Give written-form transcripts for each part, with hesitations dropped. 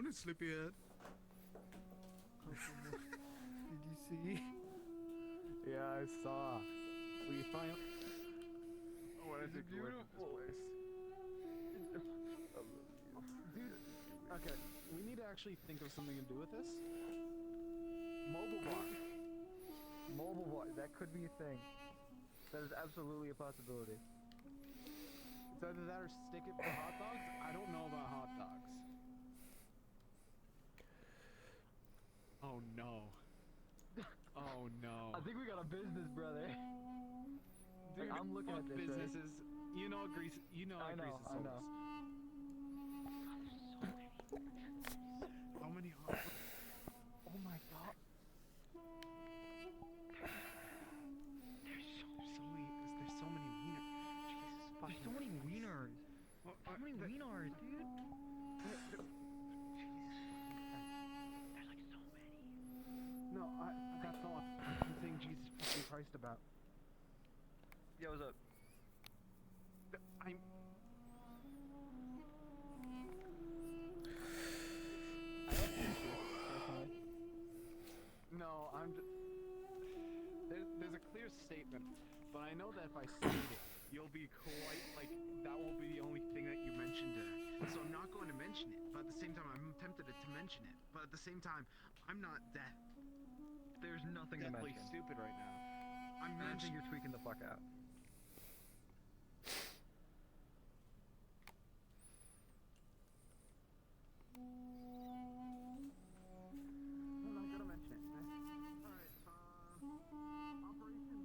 morning, sleepyhead. Did you see? Yeah, I saw. We finally. What Is a it good work in beautiful? this place. Dude, okay, we need to actually think of something to do with this. Mobile bar. Mobile bar. That could be a thing. That is absolutely a possibility. It's either that or stick it for hot dogs. I don't know about hot dogs. Oh no. Oh no. I think we got a business, brother. Dude, I'm looking fuck at this, right? businesses. You know grease. You know I know, grease I is know. How many hot dogs? Oh my god. There's so many wieners. Jesus There's fucking so many Christ. wieners. So many wieners, dude. No, that's not what I'm saying Jesus fucking Christ about. Yo, what's up? I'm. No, I'm just. There's a clear statement, but I know that if I state it, you'll be quite like that will be the only thing that you mentioned today. So I'm not going to mention it, but at the same time, I'm tempted to mention it. But at the same time, I'm not that There's nothing to deathly mention. stupid right now. I'm And I think mentioning. you're tweaking the fuck out. I'm not gonna mention it. Alright, Operation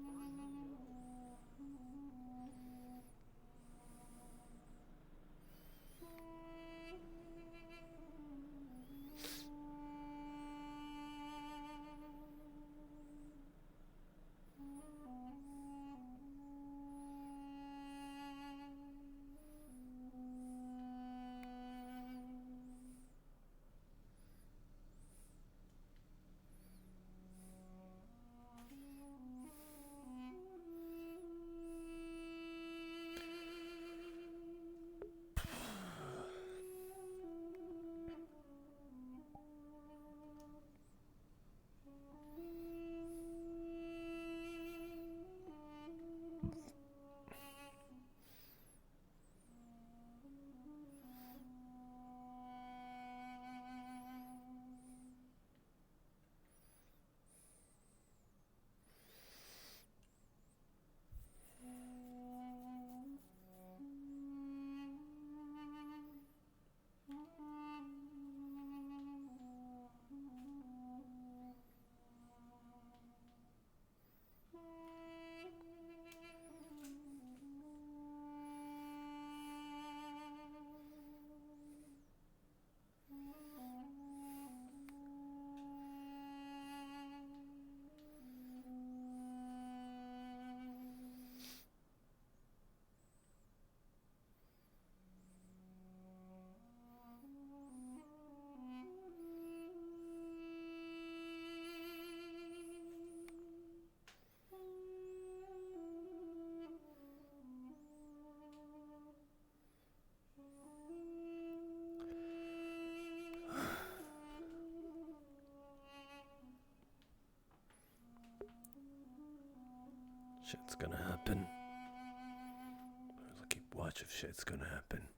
Shit's gonna happen. I'll keep watch if shit's gonna happen.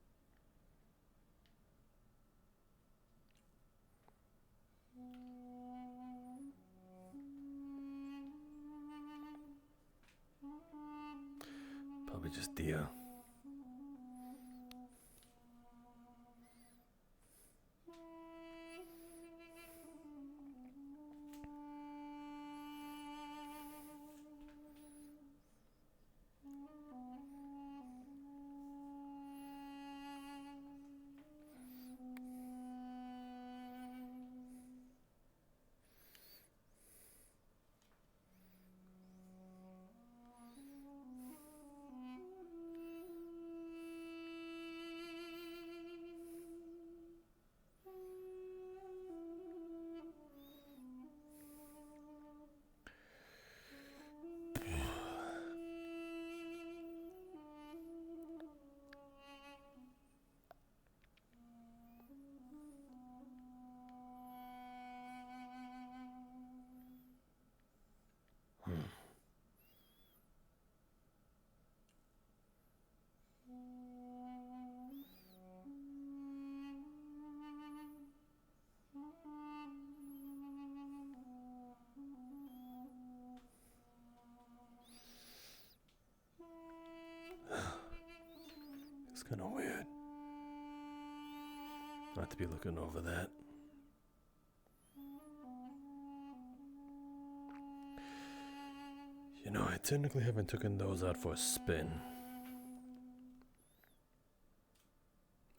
Probably just Dia. kind of weird not to be looking over that. You know, I technically haven't taken those out for a spin.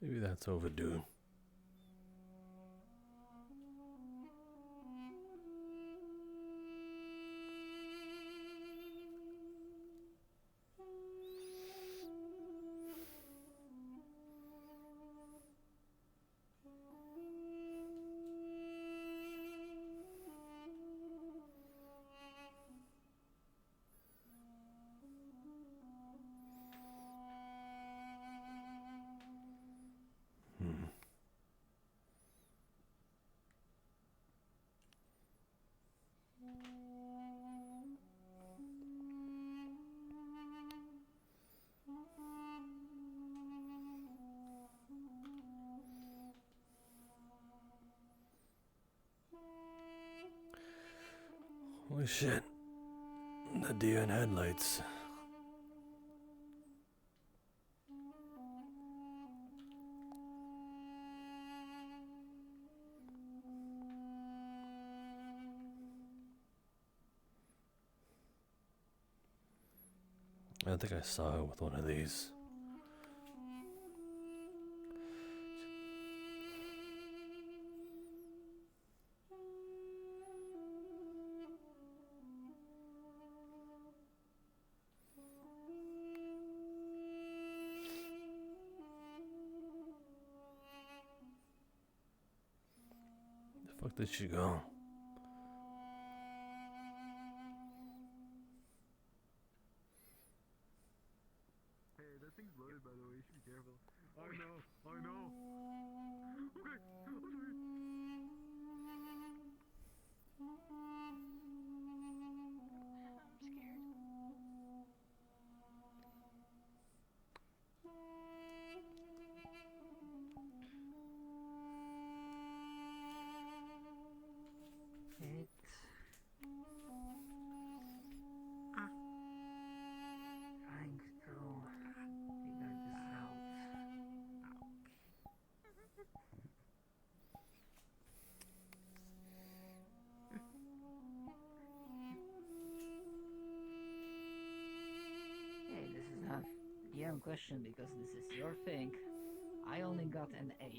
Maybe that's overdue. Holy shit. The deer in headlights. I think I saw her with one of these. The fuck did she go? Hey, that thing's loaded, by the way. You should be careful. I know. Okay, I'm sorry. I'm scared. It. Ah. Trying to figure this out. Hey, this is a DM question because this is your thing. I only got an 8.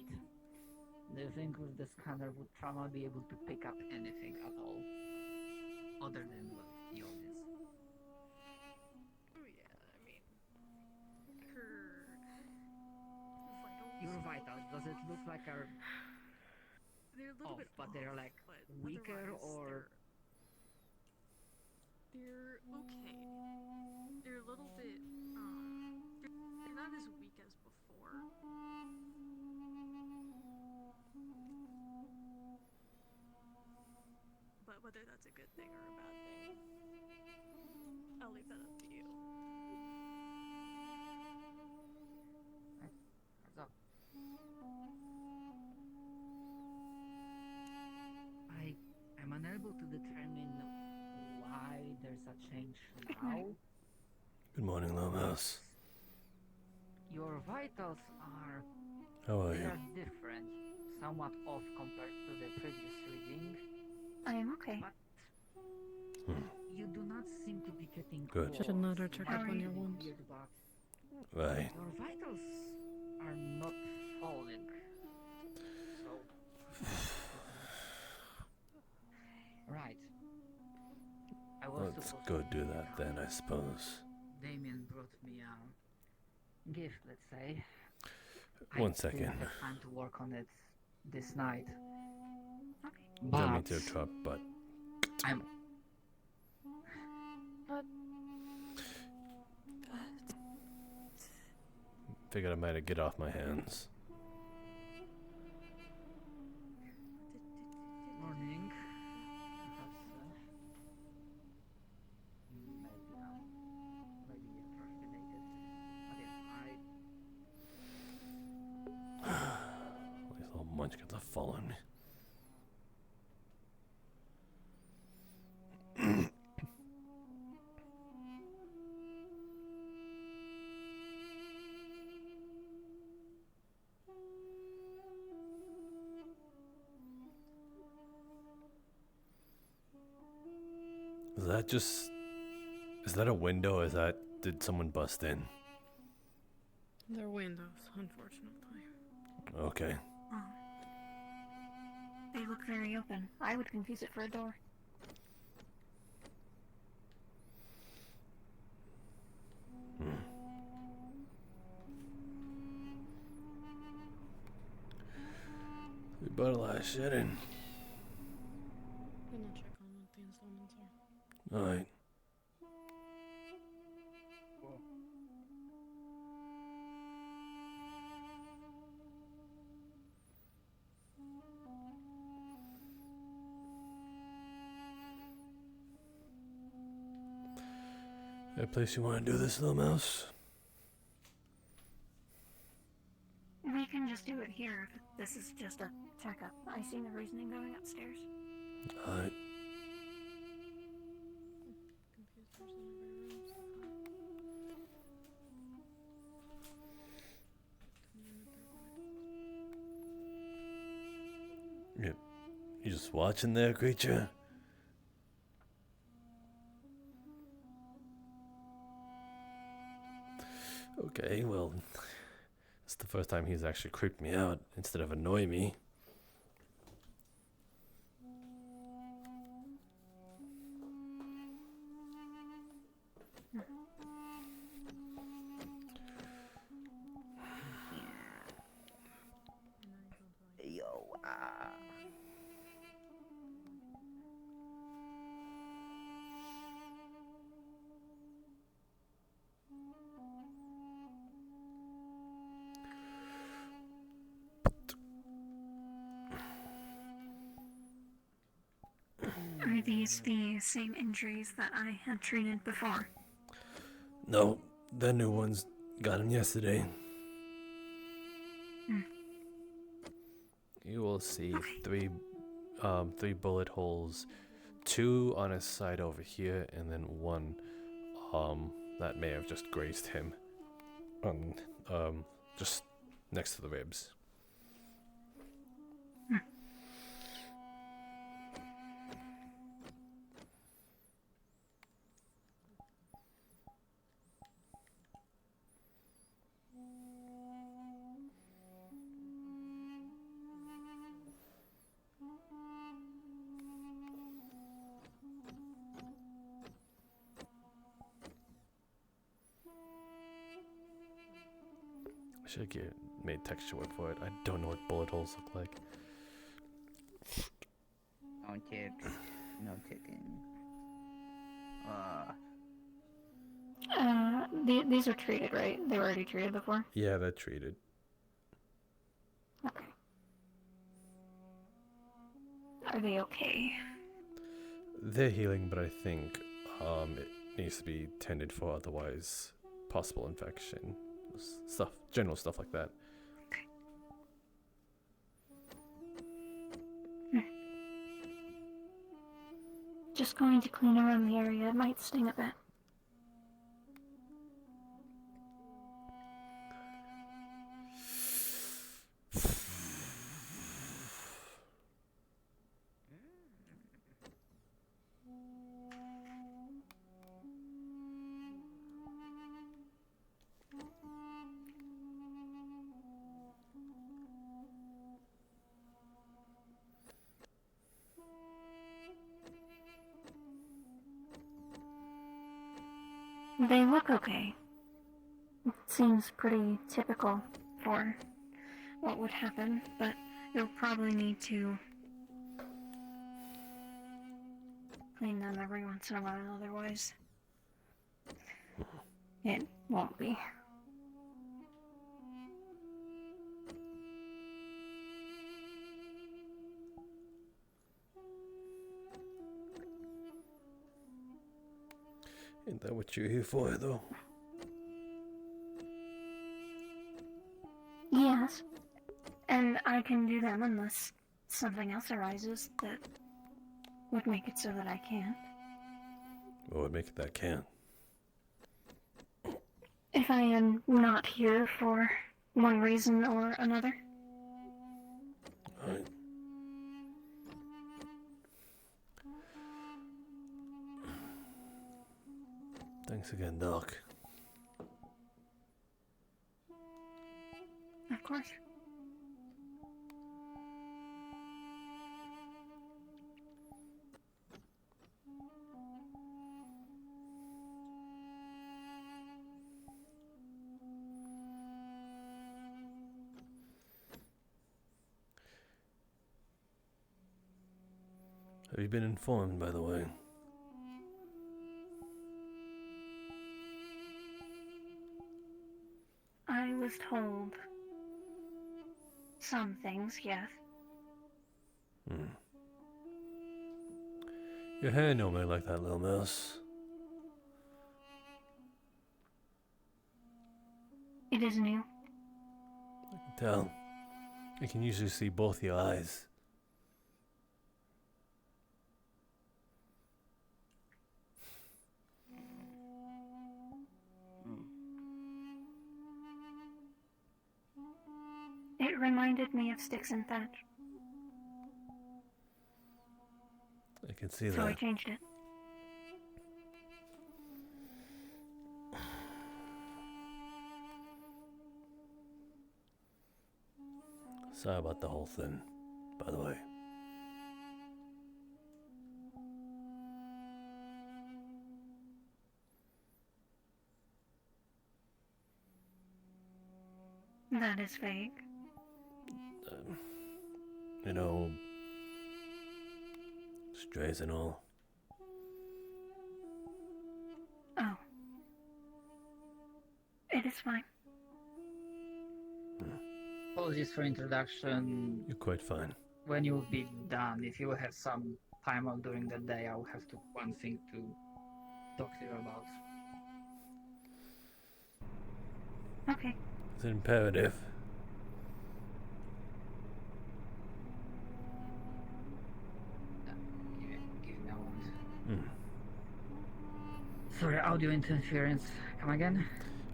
Do you think with the scanner would Trauma be able to pick up anything at all? Other than what the audience. Oh yeah, I mean, her vitals. Your vitals, does it look like are They're a little off, bit but they're off, like but weaker otherwise or they're okay. They're a little bit they're not as weak as before. But whether that's a good thing or a bad thing, I'll leave that up to you. heads up? I am unable to determine why there's a change now. Good morning, Lobos. Your vitals are How are they you? are different, somewhat off compared to the previous reading, I am okay. but you do not seem to be getting Good. worse. Just another checkup Might on be your a bit wounds. weird, but Right. your vitals are not falling. So right. I was Let's supposed go to do that then, I suppose. Damien brought me a gift, let's say. One I second. didn't have time to work on it this night. Don't mean But to interrupt, but I'm figured I might get off my hands. morning. Perhaps maybe first related. But yes, These little munchkins are following me. that just... Is that a window, or is that... Did someone bust in? They're windows, unfortunately. Okay. Oh. They look very open. I would confuse it for a door. We bought a lot of shit in. I'm gonna check on what the installments are. Alright. Any place you want to do this, little mouse? We can just do it here if this is just a checkup. I see no reason in going upstairs. Alright. Confused person in every room so far. You just watching there, creature? Okay, well, it's the first time he's actually creeped me out instead of annoy me. Are these the same injuries that I had treated before? No, the new ones got him yesterday. You will see three bullet holes, 2 on his side over here, and then 1 that may have just grazed him on just next to the ribs. I should get made texture work for it. I don't know what bullet holes look like. No ticks. No ticking. These are treated, right? They were already treated before? Yeah, they're treated. Okay. Are they okay? They're healing, but I think it needs to be tended for, otherwise possible infection. Stuff, general stuff like that. Just going to clean around the area. It might sting a bit. They look okay. It seems pretty typical for what would happen, but you'll probably need to clean them every once in a while, otherwise it won't be. Ain't that what you're here for, though? Yes, and I can do them unless something else arises that would make it so that I can't. What would make it that can? If I am not here for one reason or another. Alright. Thanks again, Doc. Of course. Have you been informed, by the way? I was told some things, yes. Your hair normally like that, little mouse. It is new. I can tell. I can usually see both your eyes. It reminded me of Sticks and Thatch, I can see so I that. changed it. Sorry about the whole thing, by the way. That is vague. You know, strays and all. Oh. It is fine. Apologies for introduction. You're quite fine. When you'll be done, if you have some time off during the day, I'll have one thing to talk to you about. Okay. It's imperative. Give me a moment. Hmm. Sorry, audio interference. Come again?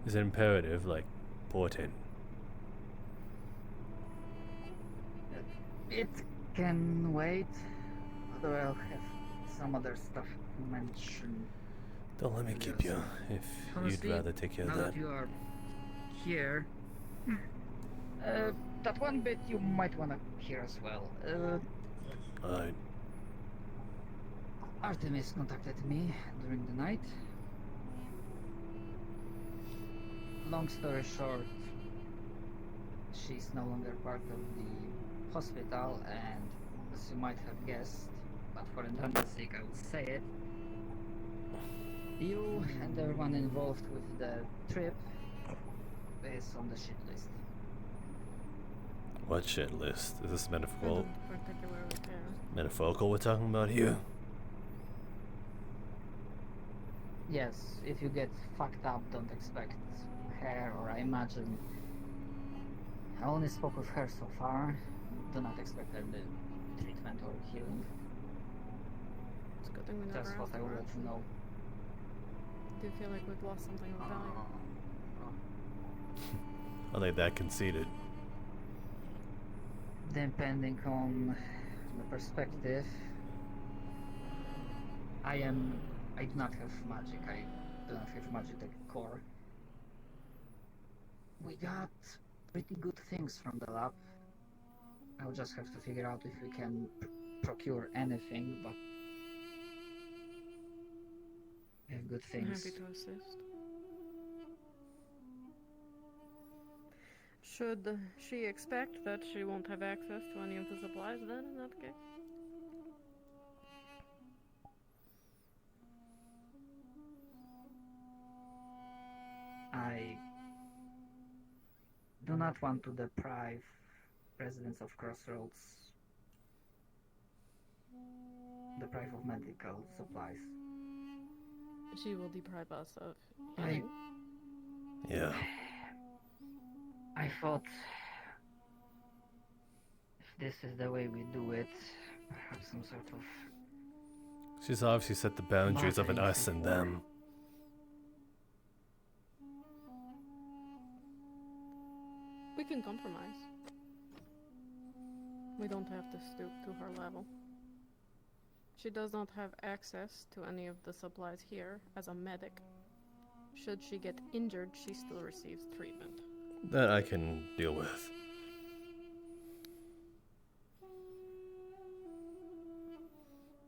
It's imperative, like important. It can wait, although I'll have some other stuff to mention. Don't let me keep you if Honestly, you'd rather take care now of that that. you are here, that one bit you might want to hear as well. Alright. Artemis contacted me during the night. Long story short, she's no longer part of the hospital, and as you might have guessed, but for redundancy's sake I will say it, you and everyone involved with the trip is on the shit list. What shit list? Is this metaphorical? Don't particularly care. Metaphorical we're talking about here? Yes, if you get fucked up, don't expect her, or I imagine. I only spoke with her so far. Do not expect her the treatment or healing. It's a good thing we never That's asked what I for will it. let you know. Do you feel like we've lost something of value? Are they that conceited? Depending on the perspective, I do not have magic. I do not have magic at the core. We got pretty good things from the lab. I'll just have to figure out if we can procure anything, but we have good I'm things. happy to assist. Should she expect that she won't have access to any of the supplies then, in that case? I do not want to deprive residents of Crossroads of medical supplies. She will deprive us of I- healing. Yeah. I thought if this is the way we do it, perhaps some sort of She's obviously set the boundaries of an Marketing us and support. them. We can compromise. We don't have to stoop to her level. She does not have access to any of the supplies here as a medic. Should she get injured, she still receives treatment. That I can deal with.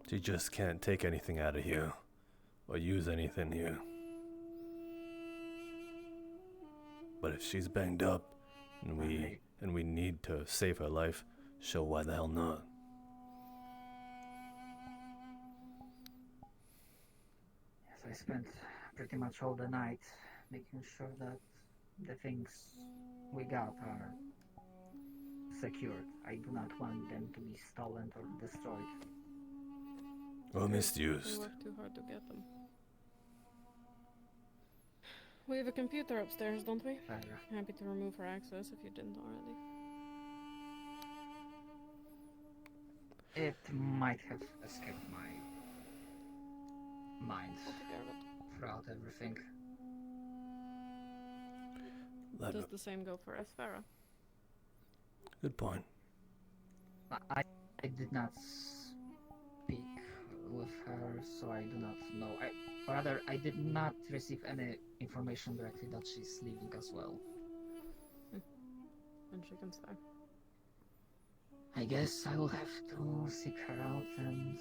She just can't take anything out of here, or use anything here. But if she's banged up, and we need to save her life, sure, why the hell not? Yes, I spent pretty much all the night making sure that the things we got are secured. I do not want them to be stolen or destroyed. Or We misused. worked too hard to get them. We have a computer upstairs, don't we? Happy to remove her access if you didn't already. It might have escaped my mind We'll take care of it. throughout everything. Does the same go for Esfera? Good point. I did not speak with her, so I do not know. I did not receive any information directly that she's leaving as well. And she can stay. I guess I will have to seek her out and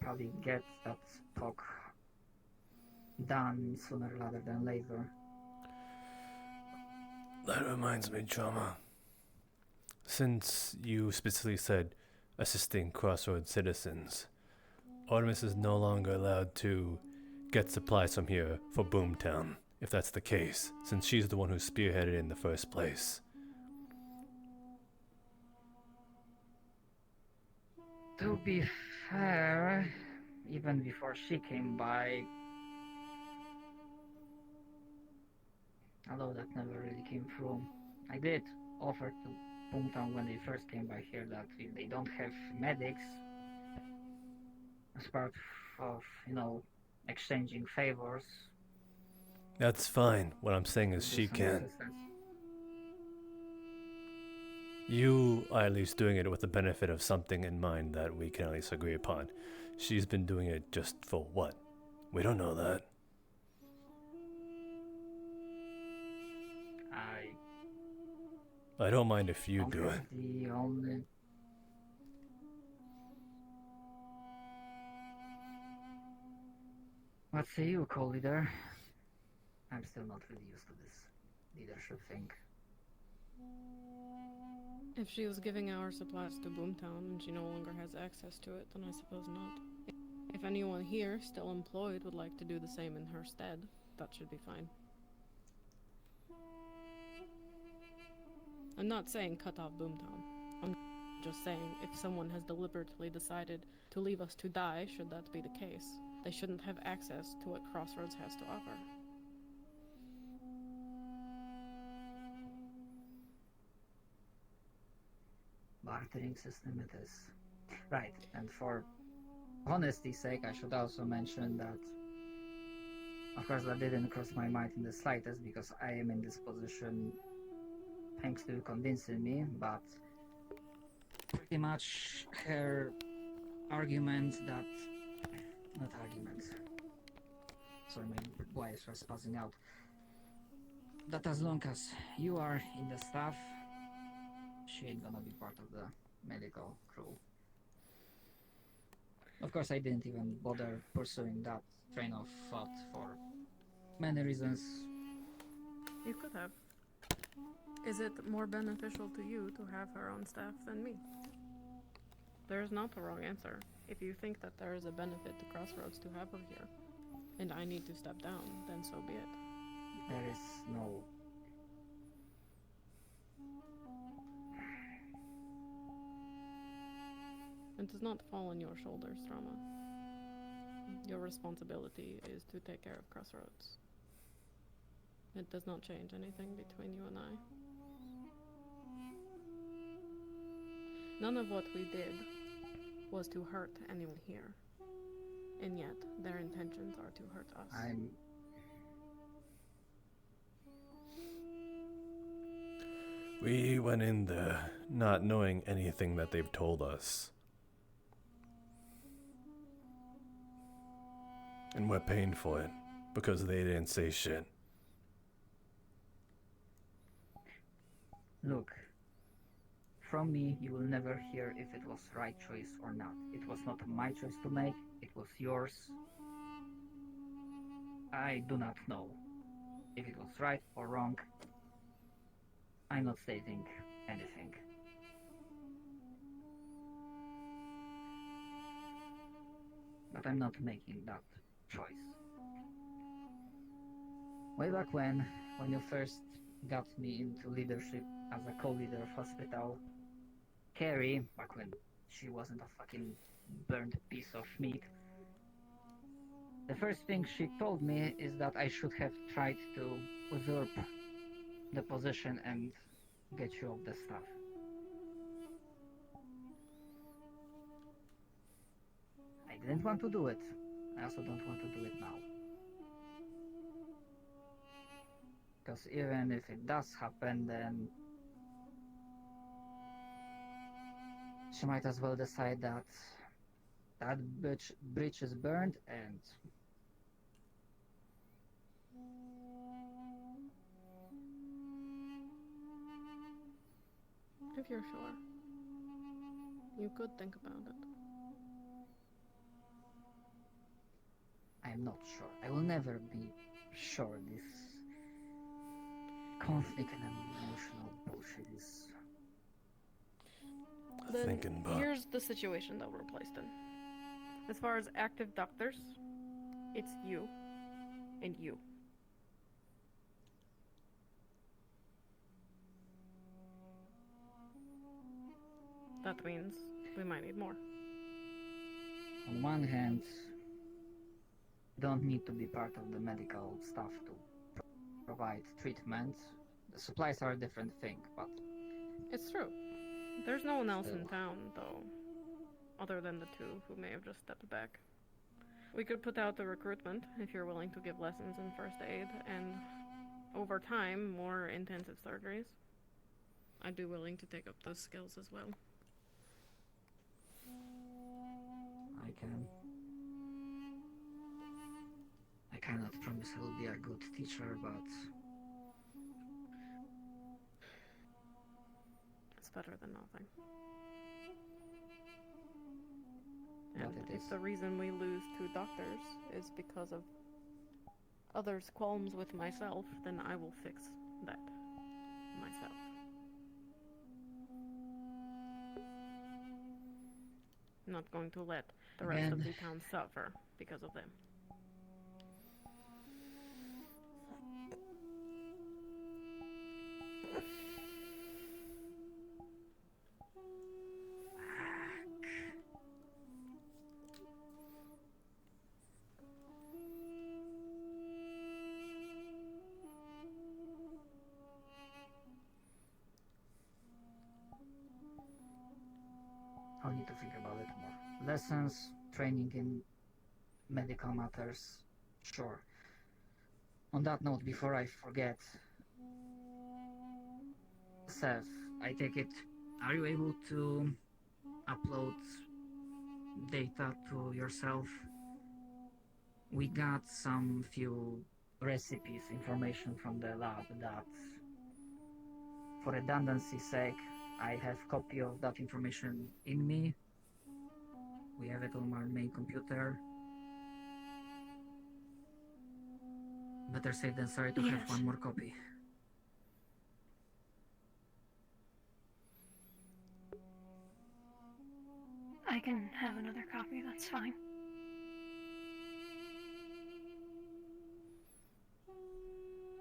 probably get that talk done sooner rather than later. That reminds me, Trauma. Since you specifically said assisting Crossroads citizens, Artemis is no longer allowed to get supplies from here for Boomtown, if that's the case, since she's the one who spearheaded it in the first place. To be fair, even before she came by, although that never really came through, I did offer to Boomtown when they first came by here that if they don't have medics, as part of, exchanging favors. That's fine. What I'm saying is do she some can. assistance. You are at least doing it with the benefit of something in mind that we can at least agree upon. She's been doing it just for what? We don't know that. I don't mind if you don't do it. have the only... What say you, co-leader? I'm still not really used to this leadership thing. If she was giving our supplies to Boomtown and she no longer has access to it, then I suppose not. If anyone here, still employed, would like to do the same in her stead, that should be fine. I'm not saying cut off Boomtown. I'm just saying if someone has deliberately decided to leave us to die, should that be the case, they shouldn't have access to what Crossroads has to offer. Bartering system it is. Right, and for honesty's sake, I should also mention that, of course, that didn't cross my mind in the slightest because I am in this position thanks to you convincing me, but pretty much her argument that... not argument. Sorry, my wires are spazzing out. That as long as you are in the staff, she ain't gonna be part of the medical crew. Of course, I didn't even bother pursuing that train of thought for many reasons. You could have. Is it more beneficial to you to have her on staff than me? There is not a wrong answer. If you think that there is a benefit to Crossroads to have her here, and I need to step down, then so be it. There is no... It does not fall on your shoulders, Rama. Your responsibility is to take care of Crossroads. It does not change anything between you and I. None of what we did was to hurt anyone here. And yet, their intentions are to hurt us. We went in there not knowing anything that they've told us. And we're paying for it. because they didn't say shit. Look, from me, you will never hear if it was right choice or not. It was not my choice to make, it was yours. I do not know if it was right or wrong. I'm not stating anything. But I'm not making that choice. Way back when you first got me into leadership as a co-leader of hospital, Carrie, back when she wasn't a fucking burnt piece of meat, the first thing she told me is that I should have tried to usurp the position and get you off the staff. I didn't want to do it. I also don't want to do it now. Because even if it does happen, then she might as well decide that that bridge is burned and If you're sure, you could think about it. I'm not sure. I will never be sure. This conflict and emotional bullshit is... Then Thinking about here's the situation that we're placed in. As far as active doctors, it's you and you. That means we might need more. On one hand, you don't need to be part of the medical staff to provide treatment. The supplies are a different thing, but It's true. There's no one else in Still. town, though, other than the two who may have just stepped back. We could put out the recruitment if you're willing to give lessons in first aid, and over time, more intensive surgeries. I'd be willing to take up those skills as well. I cannot promise I will be a good teacher, but It's better than nothing. But And it if is. the reason we lose 2 doctors is because of others' qualms with myself, then I will fix that myself. I'm not going to let the rest of the Again. town suffer because of them. I'll need to think about it more. Lessons, training in medical matters, sure. On that note, before I forget, Seth, I take it, are you able to upload data to yourself? We got some few recipes, information from the lab that, for redundancy's sake, I have copy of that information in me. We have it on our main computer. Better safe than sorry to have Yes. one more copy. I can have another copy, that's fine.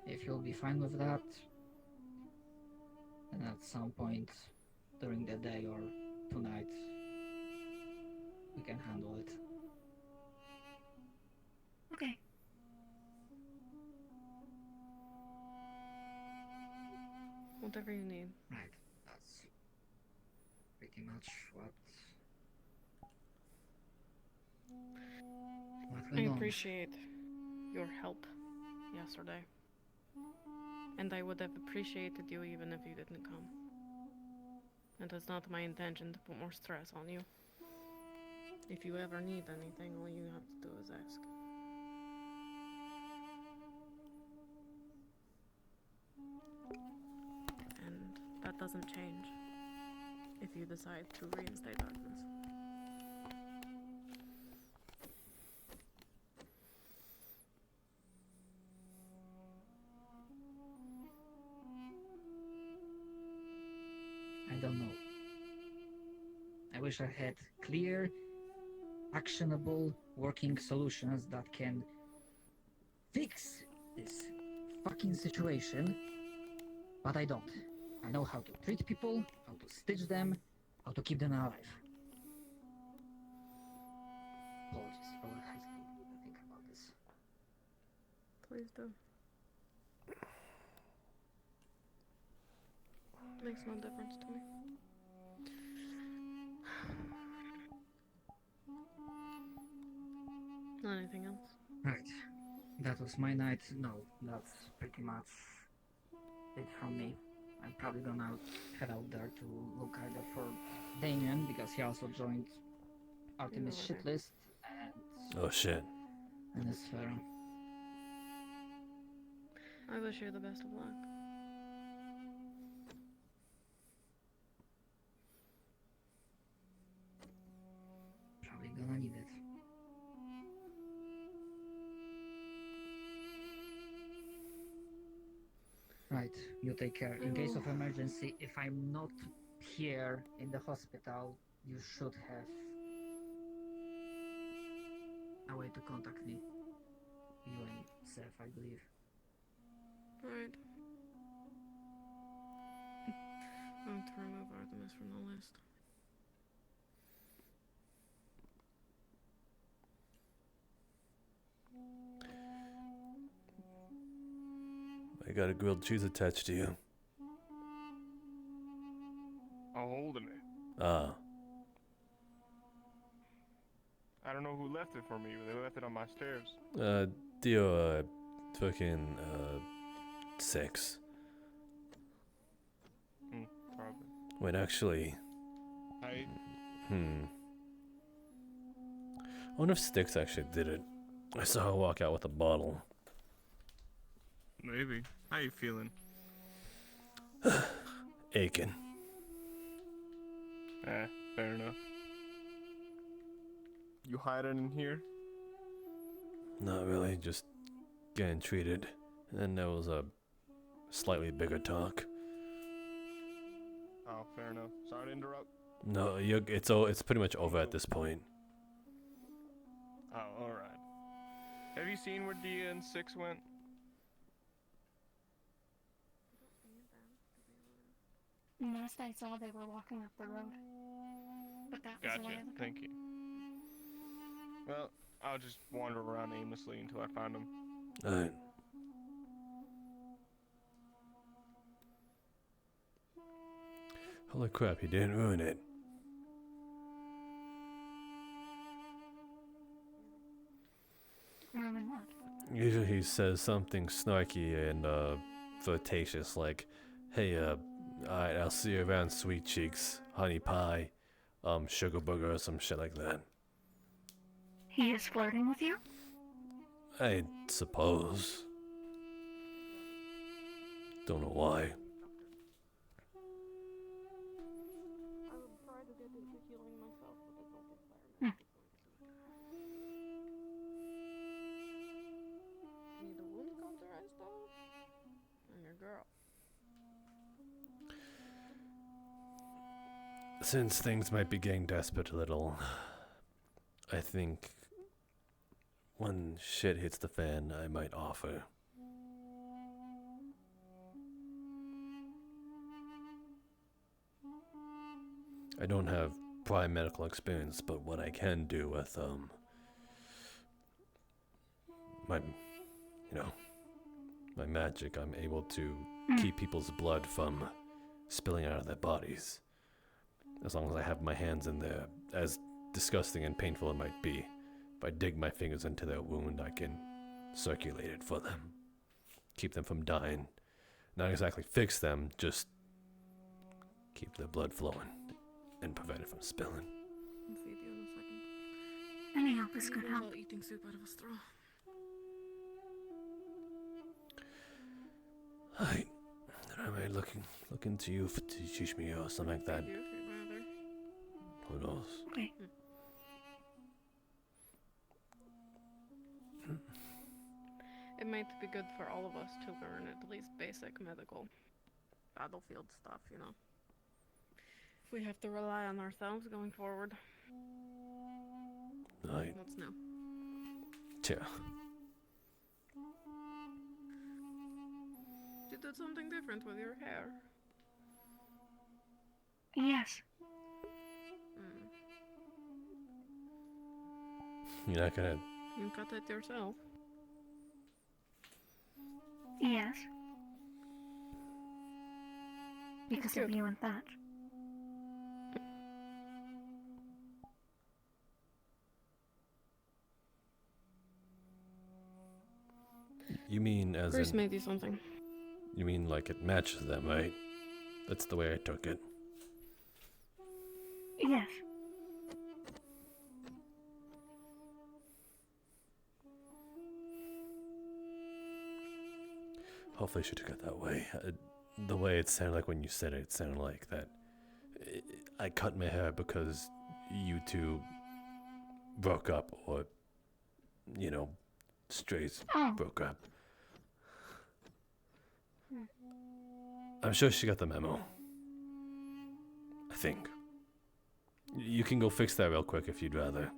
If you'll be fine with that, then at some point during the day or tonight, we can handle it. Okay. Whatever you need. Right, that's pretty much what I went on. appreciate your help yesterday. And I would have appreciated you even if you didn't come. It is not my intention to put more stress on you. If you ever need anything, all you have to do is ask. doesn't change if you decide to reinstate darkness. I don't know. I wish I had clear, actionable, working solutions that can fix this fucking situation, but I don't. I know how to treat people, how to stitch them, how to keep them alive. Apologies for hesitating to think about this. Please do. Makes no difference to me. Anything else? Right. That was my night. No, that's pretty much it from me. I'm probably gonna head out there to look either for Damien, because he also joined Artemis No, shit list, and Oh shit. his Sphera. I wish you the best of luck. Probably gonna need it. Right, you take care. In case of emergency, if I'm not here in the hospital, you should have a way to contact me. You and Seth, I believe. Alright. I'm going to remove Artemis from the list. I got a grilled cheese attached to you. I'm holding it. Ah. I don't know who left it for me, but they left it on my stairs. Dio, fucking, 6. Probably. Wait, actually, I I wonder if Styx actually did it. I saw her walk out with a bottle. maybe. How you feeling? Aching. Fair enough. You hiding in here? Not really, just getting treated. And then there was a slightly bigger talk. Oh, fair enough. Sorry to interrupt. No, it's pretty much over at this point. Oh, alright. Have you seen where Dia and Six went? Last I saw, they were walking up the road. But that was a Gotcha. while ago. Thank you. Well, I'll just wander around aimlessly until I find them. Alright. Holy crap, you didn't ruin it. Ruin what? Usually he says something snarky and flirtatious like, hey, alright, I'll see you around, sweet cheeks, honey pie, sugar booger or some shit like that. He is flirting with you? I suppose. Don't know why. I would try to get into healing myself, but I don't think Need the wound cauterized though? I'm your girl. Since things might be getting desperate a little, I think when shit hits the fan, I might offer. I don't have prior medical experience, but what I can do with my magic, I'm able to keep people's blood from spilling out of their bodies. As long as I have my hands in there, as disgusting and painful it might be, if I dig my fingers into their wound, I can circulate it for them. Keep them from dying. Not exactly fix them, just keep their blood flowing and prevent it from spilling. I'll feed you in a second. Any help is good Maybe help. while eating soup out of a straw. Alright, then I might may looking to you to teach me or something like that. You, if you'd rather. Who knows? Okay. It might be good for all of us to learn at least basic medical battlefield stuff, you know. If we have to rely on ourselves going forward, Right. what's new? Yeah. You did something different with your hair. Yes. Mm. You're not gonna. You cut it yourself. Yes. Because of cute. you and Thatch. You mean as Chris in? made you something. You mean like it matches them, right? That's the way I took it. Yes. Hopefully she took it that way. The way it sounded like when you said it, it sounded like that. I cut my hair because you two broke up, or, you know, strays Oh. broke up. I'm sure she got the memo. I think. You can go fix that real quick if you'd rather.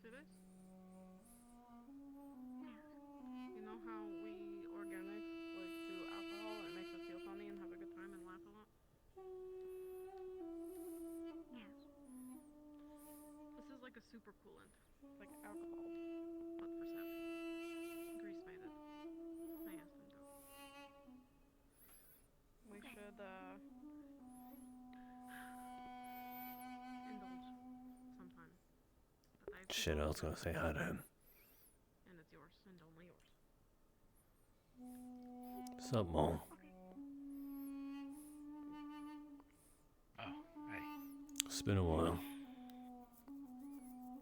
See this? You know how we organics like do alcohol and it makes us feel funny and have a good time and laugh a lot? Yes. This is like a super coolant. It's like alcohol, but for sex. Grease made it. I asked him to. We should indulge sometime. But I Shit, I was gonna say hi to him. and it's yours and only yours. What's up, Mom? Oh, hey. It's been a while.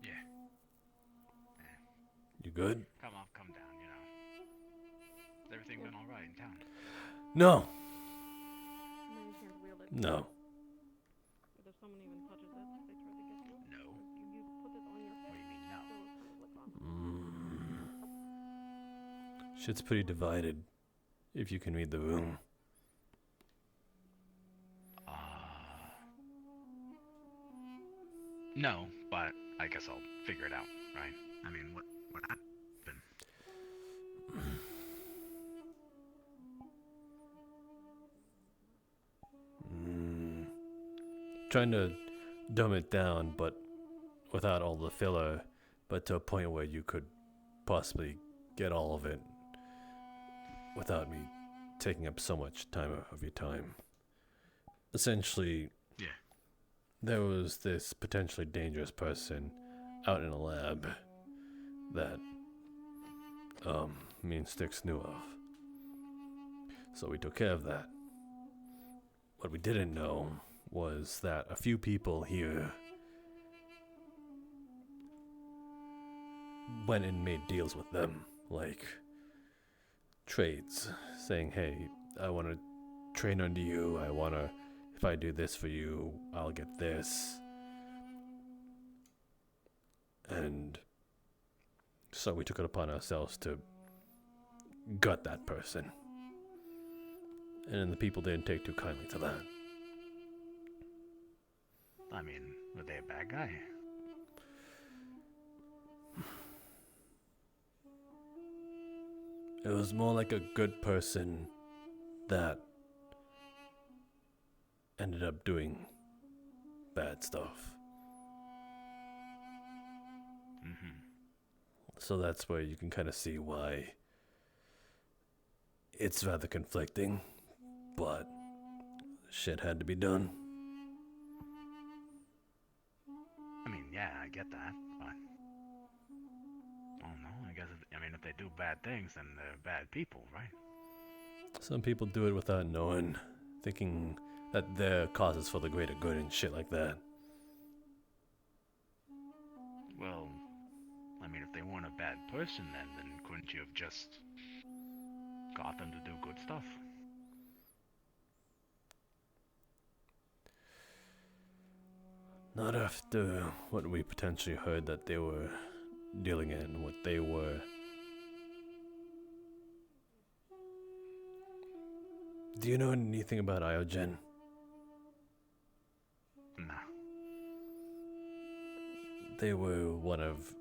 Yeah. You good? Come up, come down, you know. Has everything been alright in town? No. No, you can't wield it. No. But if someone even touches it, they try to get you. No. You put it on your What do you mean, no? Shit's pretty divided, if you can read the room. No, but I guess I'll figure it out, right? I mean, what happened? Trying to dumb it down, but without all the filler, but to a point where you could possibly get all of it without me taking up so much time of your time. Essentially, Yeah. there was this potentially dangerous person out in a lab that me and Styx knew of. So we took care of that. What we didn't know was that a few people here went and made deals with them, like trades, saying, hey, I want to train under you, if I do this for you, I'll get this. And so we took it upon ourselves to gut that person. And the people didn't take too kindly to that. I mean, were they a bad guy? It was more like a good person that ended up doing bad stuff. Mm-hmm. So that's where you can kind of see why it's rather conflicting, but shit had to be done. get that, but I don't know. I guess I mean, if they do bad things, then they're bad people, right? Some people do it without knowing, thinking that their cause is for the greater good and shit like that. Well, I mean, if they weren't a bad person, then couldn't you have just got them to do good stuff? Not after what we potentially heard that they were dealing in, what they were. Do you know anything about Iogen? No. They were one of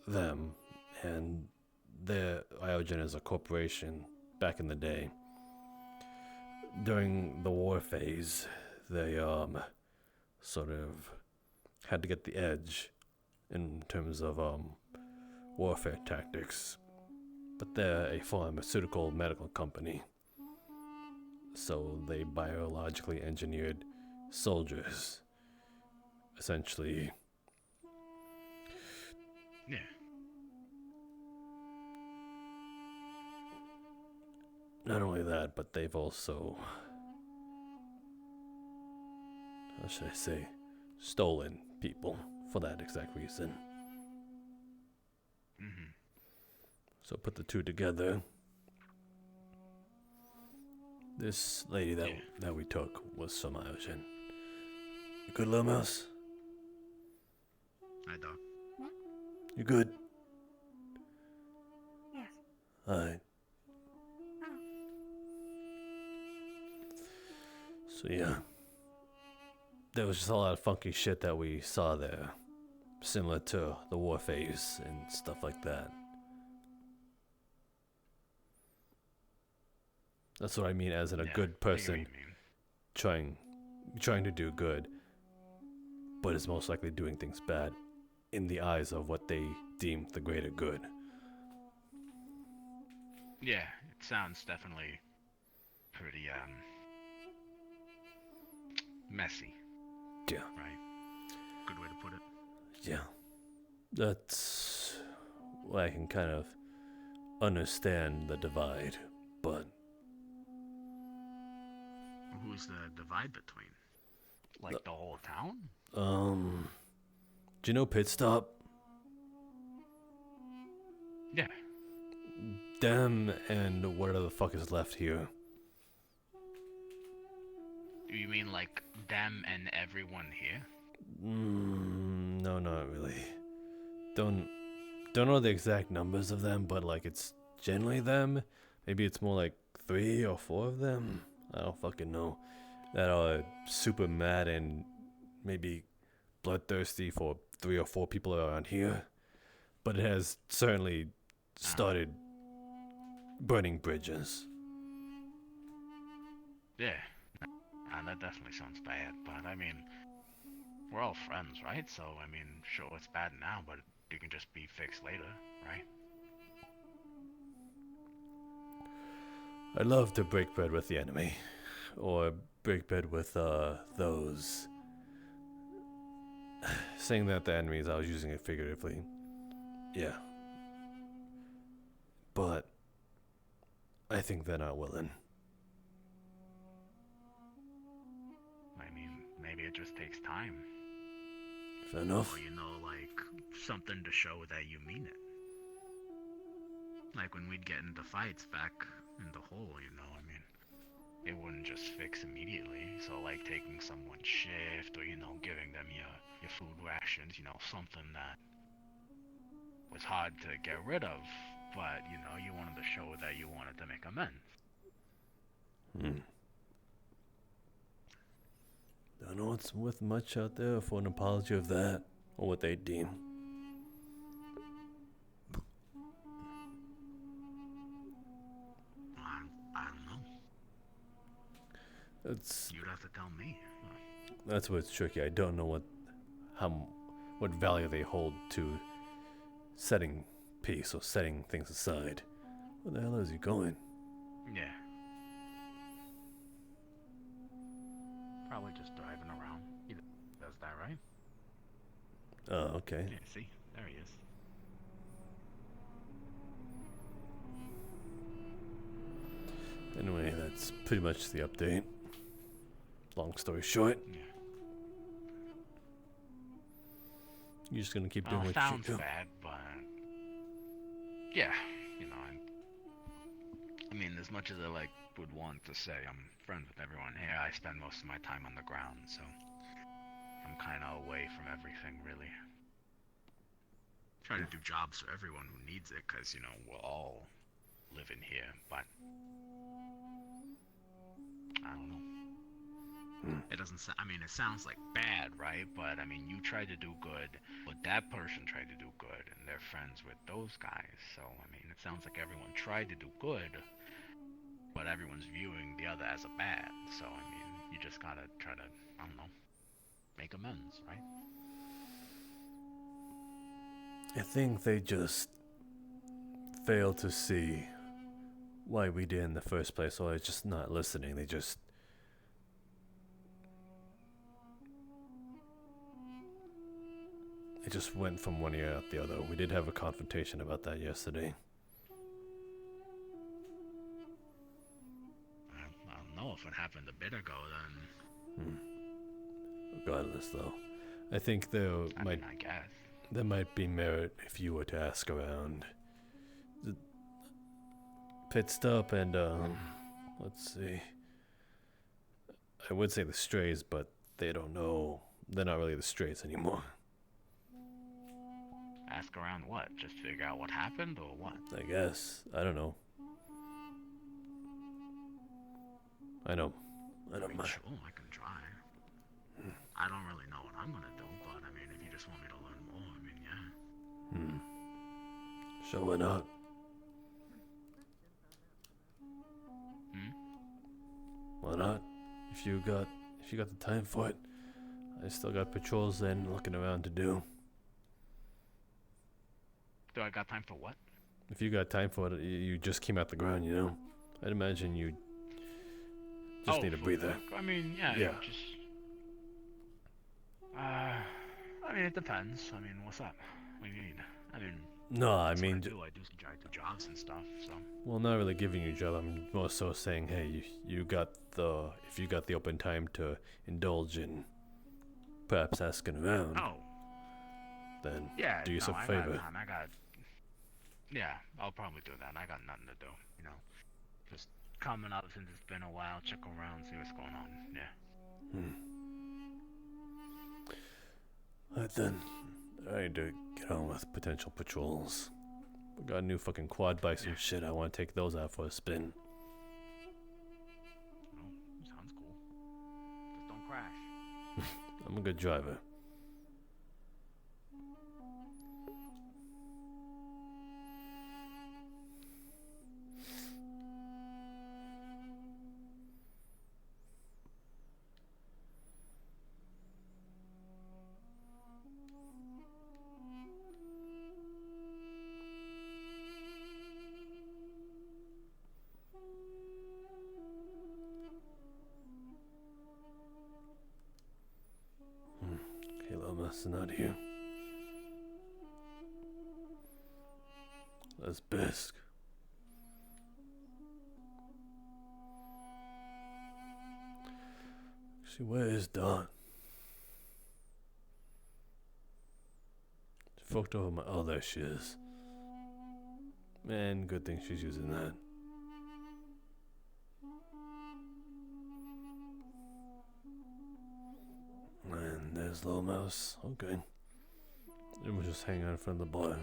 them, and their Iogen is a corporation back in the day. During the war phase, they sort of had to get the edge in terms of warfare tactics. But they're a pharmaceutical medical company. So they biologically engineered soldiers. Essentially. Yeah. Not only that, but they've also, how should I say, stolen people for that exact reason. Mm-hmm. So put the two together. This lady that we took was from Iogen. You good, little mouse? Hi, Doc. You good? Yes. Alright. So yeah. There was just a lot of funky shit that we saw there. Similar to the war phase and stuff like that. That's what I mean as in a good person trying to do good, but is most likely doing things bad in the eyes of what they deem the greater good. Yeah, it sounds definitely pretty messy. Yeah. Right. Good way to put it. Yeah. That's why I can kind of understand the divide, but who's the divide between? Like the whole town? Do you know Pit Stop? Yeah. Them and whatever the fuck is left here. Do you mean like them and everyone here? No, not really. Don't know the exact numbers of them, but like it's generally them. Maybe it's more like 3 or 4 of them. I don't fucking know. That are super mad and maybe bloodthirsty for 3 or 4 people around here. But it has certainly started burning bridges. Yeah. And that definitely sounds bad, but I mean, we're all friends, right? So, I mean, sure, it's bad now, but it can just be fixed later, right? I'd love to break bread with the enemy. Or break bread with, those. Saying that the enemies, I was using it figuratively. Yeah. But I think they're not willing. I mean, maybe it just takes time. Fair enough. Or, you know, like, something to show that you mean it. Like when we'd get into fights back in the hole, you know, I mean, it wouldn't just fix immediately. So, like, taking someone's shift or, you know, giving them your food rations, you know, something that was hard to get rid of, but, you know, you wanted to show that you wanted to make amends. Don't know what's worth much out there for an apology of that, or what they deem. I don't know. You'd have to tell me. That's what's tricky. I don't know what value they hold to setting peace or setting things aside. Where the hell is he going? Yeah. Probably just driving around. He does that, right? Oh, okay. Yeah, see? There he is. Anyway, that's pretty much the update. Long story short, Yeah. you're just gonna keep Well, doing it what you sounds do. bad, but yeah, you know, I mean, as much as I would want to say I'm friends with everyone here, I spend most of my time on the ground, so I'm kind of away from everything, really. Try to do jobs for everyone who needs it, because, you know, we're all living here, but I don't know. It doesn't I mean, it sounds like bad, right? But, I mean, you tried to do good, but that person tried to do good, and they're friends with those guys, so, I mean, it sounds like everyone tried to do good, but everyone's viewing the other as a bad, so, I mean, you just gotta try to, I don't know, make amends, right? I think they just failed to see why we did in the first place, or they're just not listening. They just went from one ear out the other. We did have a confrontation about that yesterday. I don't know if it happened a bit ago, then. Regardless, though, I think there I guess. there might be merit if you were to ask around the pit stop and let's see. I would say the strays, but they don't know. They're not really the strays anymore. Ask around what? Just figure out what happened, or what? I guess. I don't know. I know I mean, much. sure, I can try. I don't really know what I'm gonna do, but I mean, if you just want me to learn more, I mean, yeah. Sure, why not? Why not? If you got the time for it. I still got patrols and looking around to do. Do I got time for what? If you got time for it, you just came out the ground, you know? I'd imagine you just need a breather. I mean, yeah. Yeah. Just. I mean, it depends. I mean, what's up? What do you need? I mean. No, I that's what mean, I do try to jobs and stuff. So. well, not really giving you a job. I'm more so saying, hey, if you got the open time to indulge in perhaps asking around, then Yeah. do yourself I a favor. Yeah, I'll probably do that. I got nothing to do. You know, just coming up since it's been a while, check around, see what's going on. Yeah. Alright then, I need to get on with potential patrols. We got new fucking quad bikes and shit. I want to take those out for a spin. Oh, sounds cool. Just don't crash. I'm a good driver. That's not here. That's Bisk. See, where is Dawn? She fucked over my. Oh, there she is. Man, good thing she's using that. And there's Little Mouse. Okay. It was just hanging out in front of the bar.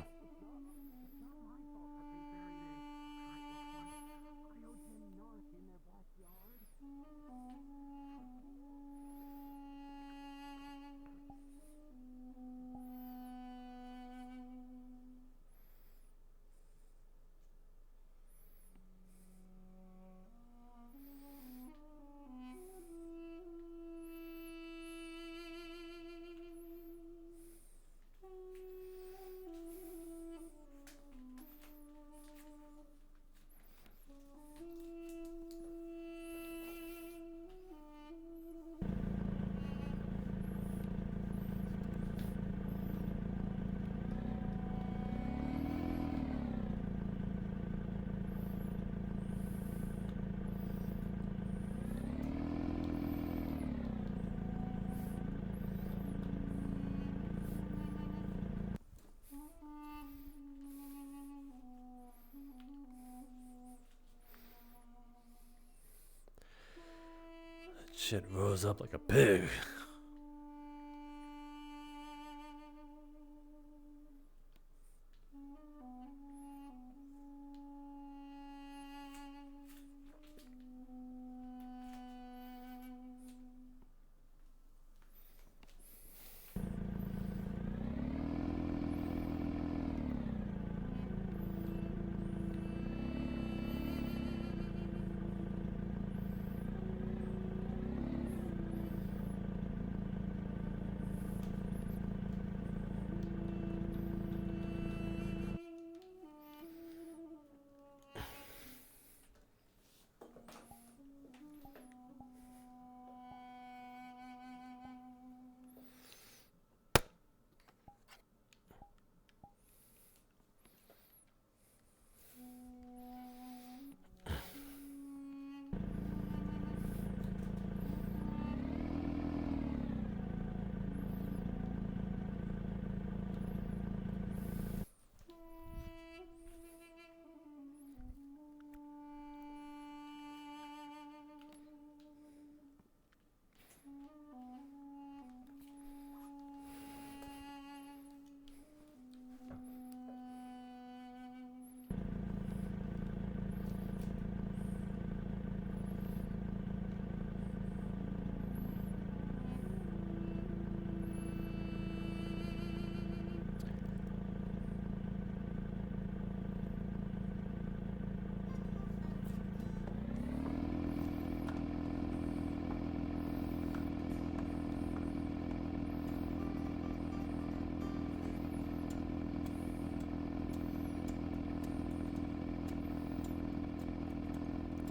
shit rose up like a pig.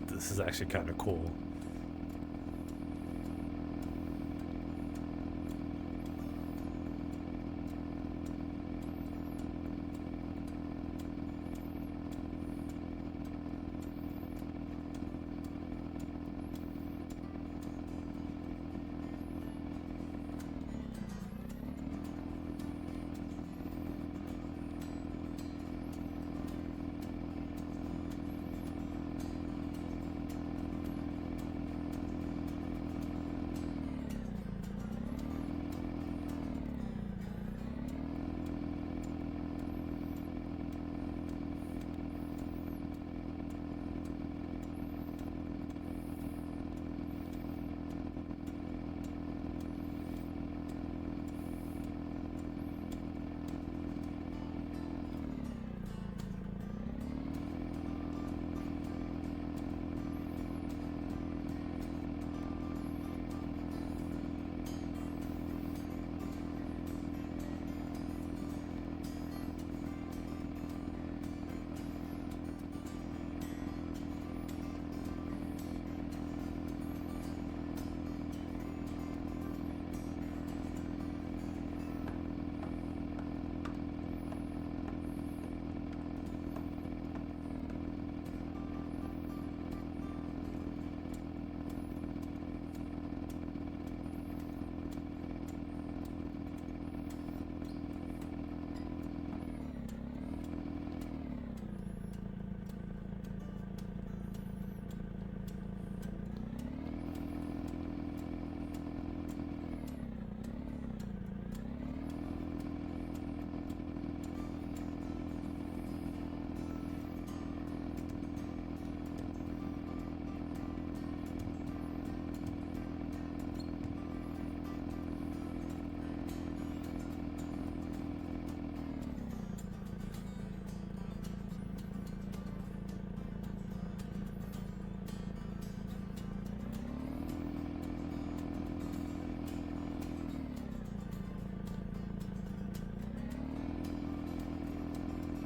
This is actually kind of cool.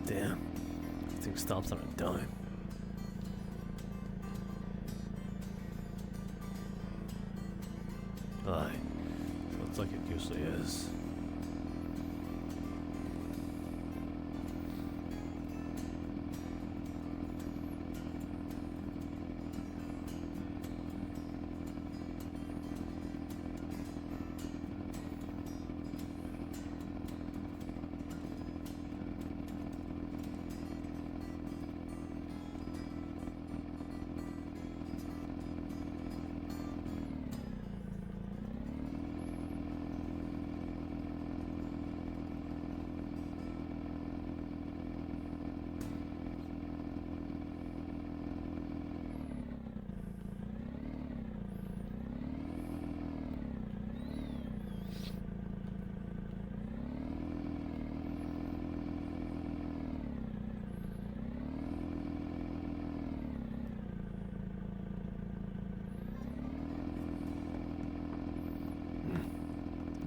Damn. This thing stops on a dime. Aye. Looks like it usually is.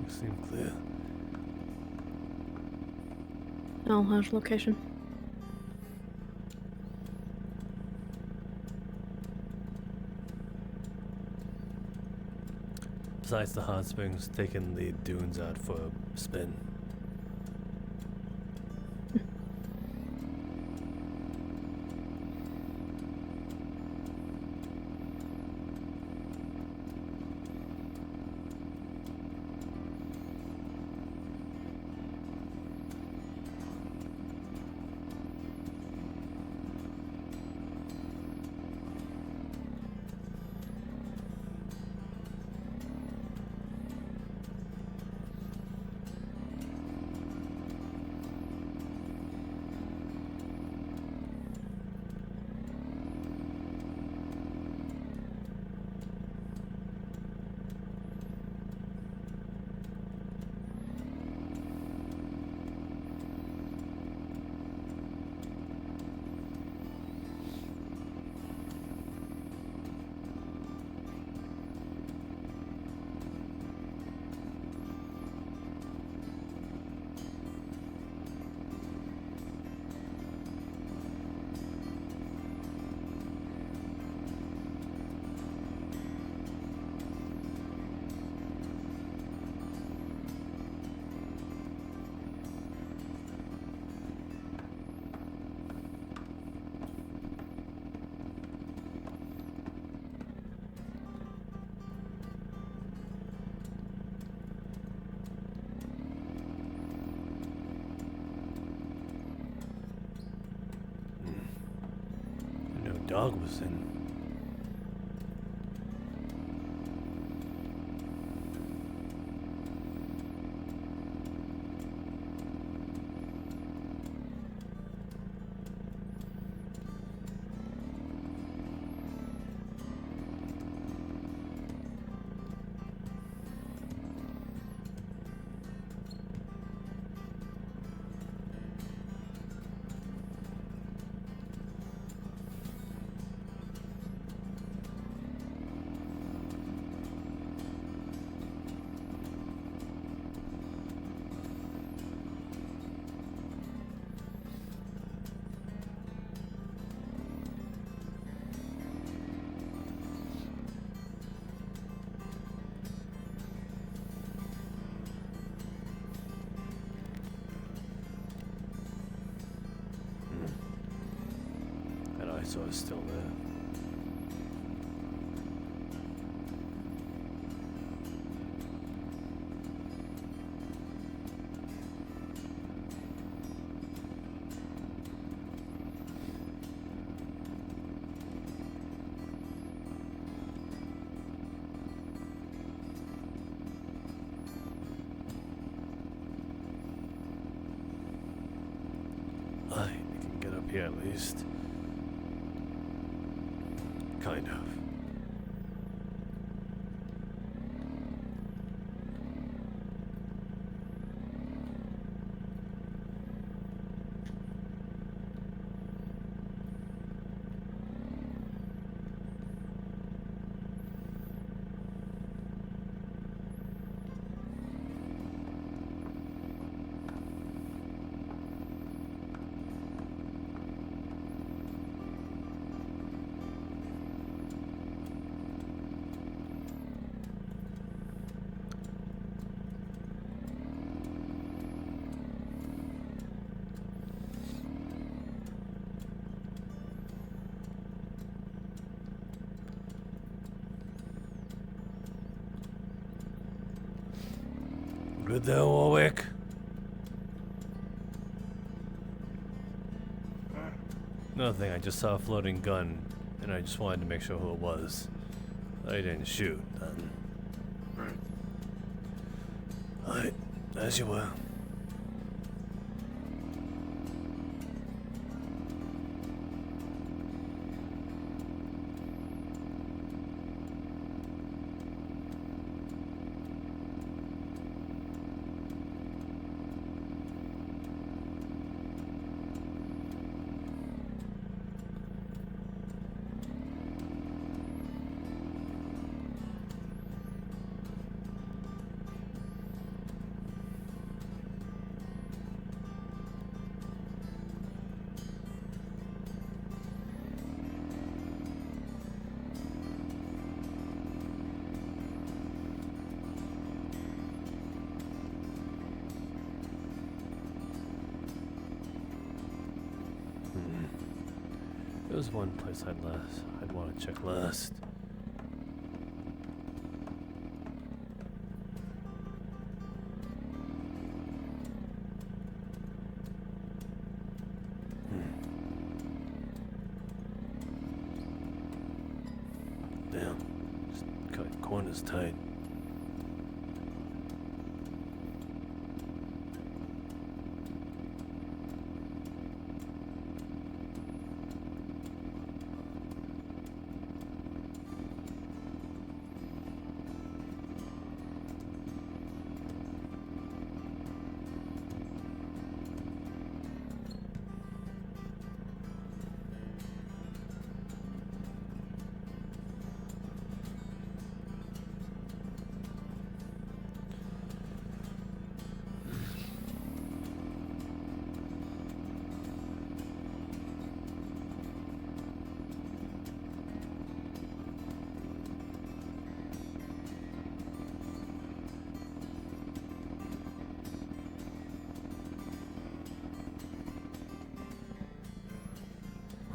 seem clear. I'll have location. Besides the hot springs, taking the dunes out for a spin. No dog was in. And I saw it still there. I can get up here at least. Kind of. Good there, Warwick. Nothing, I just saw a floating gun, and I just wanted to make sure who it was. I didn't shoot, then. Alright, as you were. was one place I'd want to check last. Damn, just cut corners tight.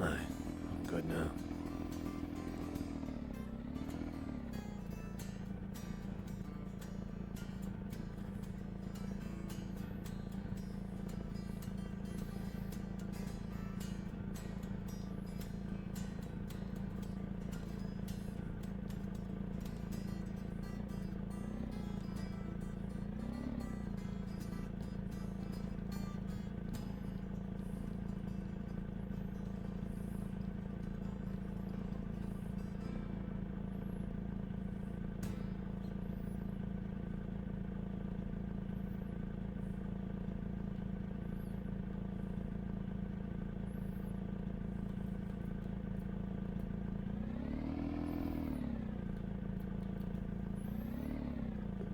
I'm good now.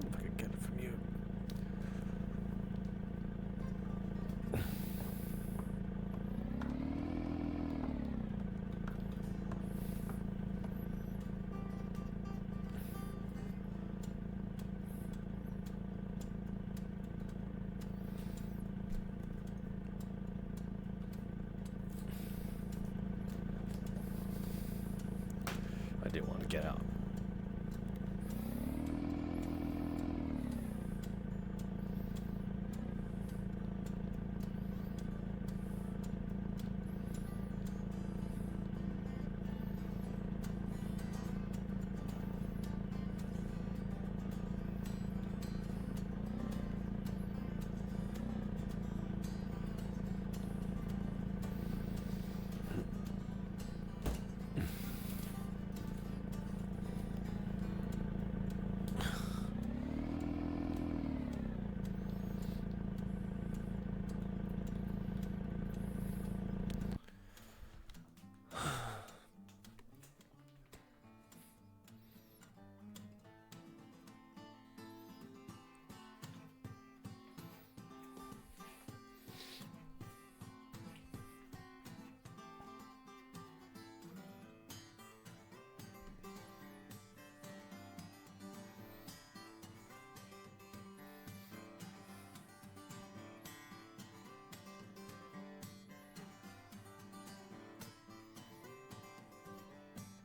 If I could get it from you. I didn't want to get out.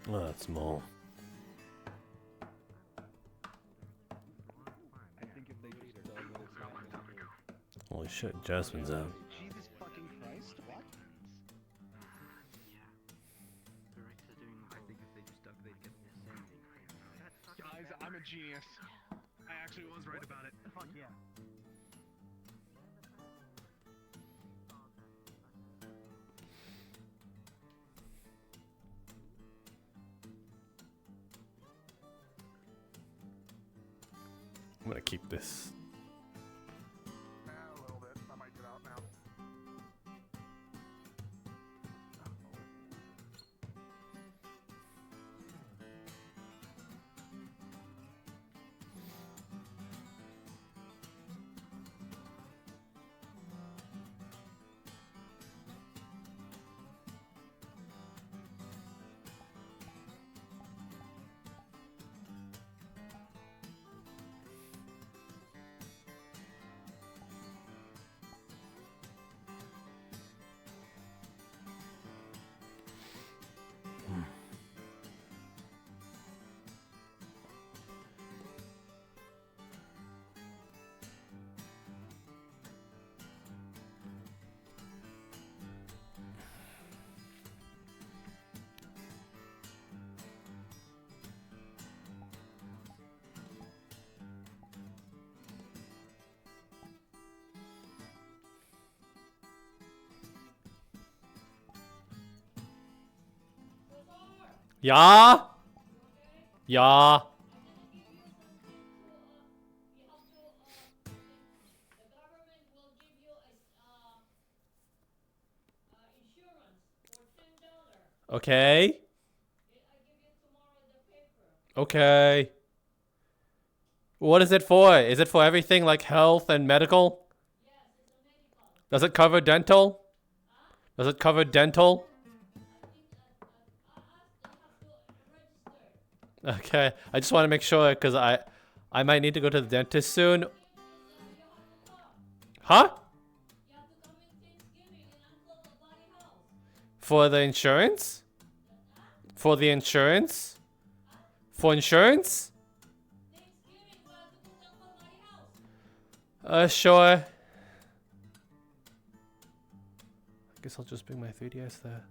Oh, that's small. Holy shit, Jasmine's out. Jesus fucking Christ, what? Guys, I'm a genius. I actually was right about it. Fuck yeah. I'm gonna keep this. A little bit. I might get out now. Yeah? Yeah. Okay. Okay. What is it for? Is it for everything like health and medical? Does it cover dental? Does it cover dental? Okay. I just want to make sure because I might need to go to the dentist soon. Huh? For the insurance? For the insurance? For insurance? Sure. I guess I'll just bring my 3DS there.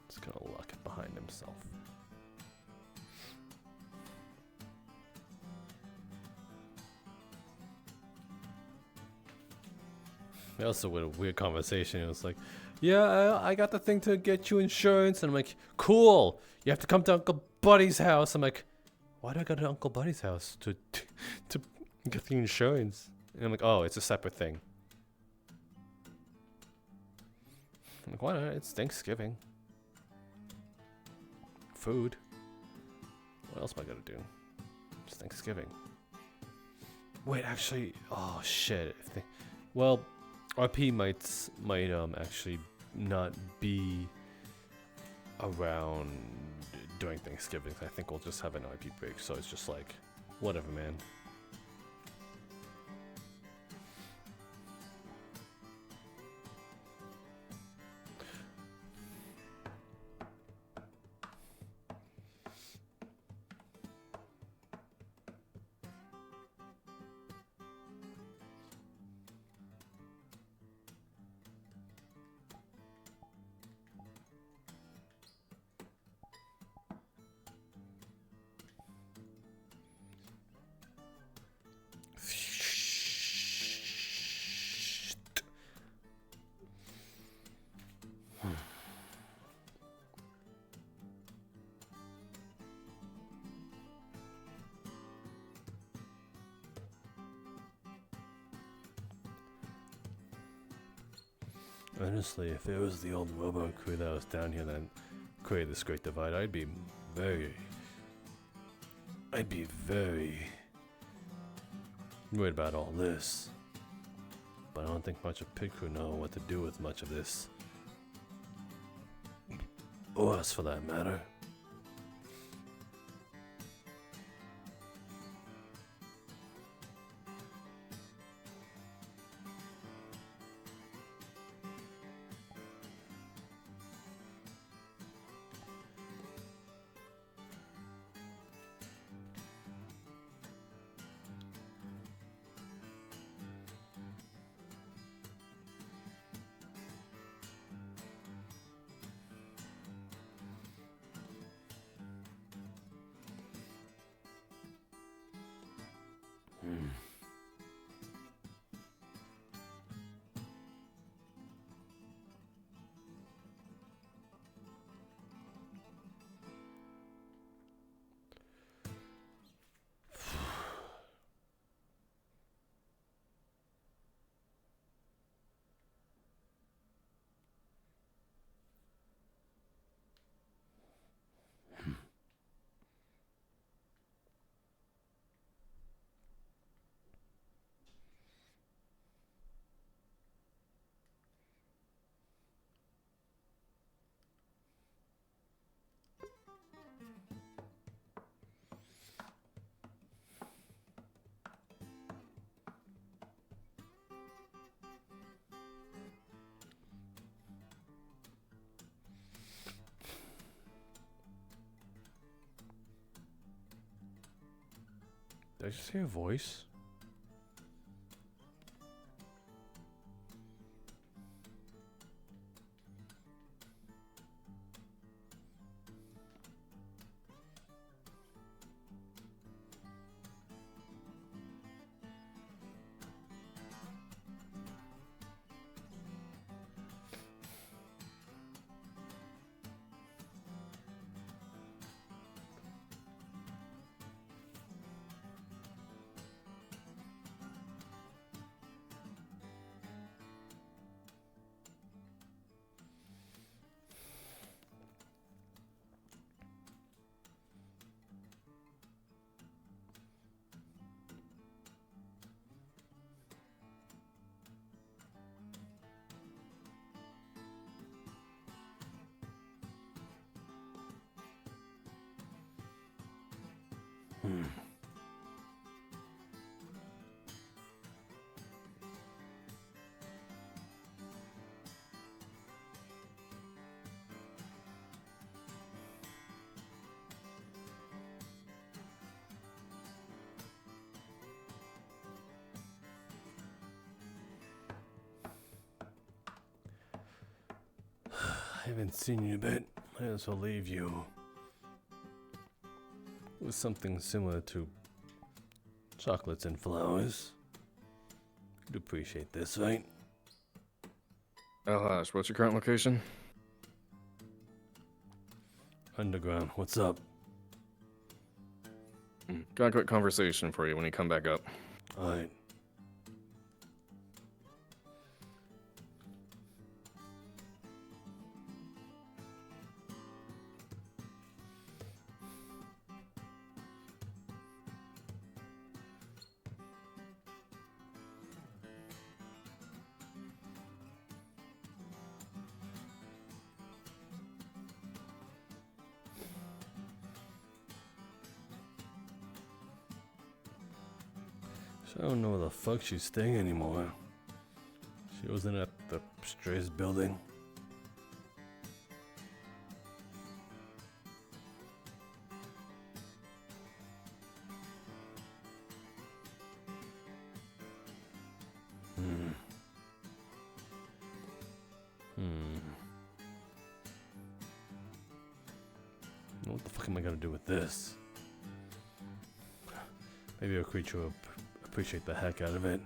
Just gonna lock it behind himself. We also had a weird conversation. It was like, yeah, I got the thing to get you insurance. And I'm like, cool. You have to come to Uncle Buddy's house. I'm like, why do I go to Uncle Buddy's house to get the insurance? And I'm like, oh, it's a separate thing. I'm like, why not? It's Thanksgiving. Food. What else am I gonna do? It's Thanksgiving. Wait, actually, oh shit. If they, well, RP might actually not be around during Thanksgiving. I think we'll just have an RP break. So it's just like, whatever, man. Honestly, if it was the old Robo crew that was down here that created this great divide, I'd be very worried about all this. But I don't think much of Pit Crew know what to do with much of this. Or us, for that matter. Did I just hear a voice? I haven't seen you in a bit. Might as well leave you with something similar to chocolates and flowers. You'd appreciate this, right? Alhash, what's your current location? Underground, what's up? Got a quick conversation for you when you come back up. Alright. I don't know where the fuck she's staying anymore. She wasn't at the Strays building. What the fuck am I gonna do with this? Maybe a creature will appreciate the heck out of it.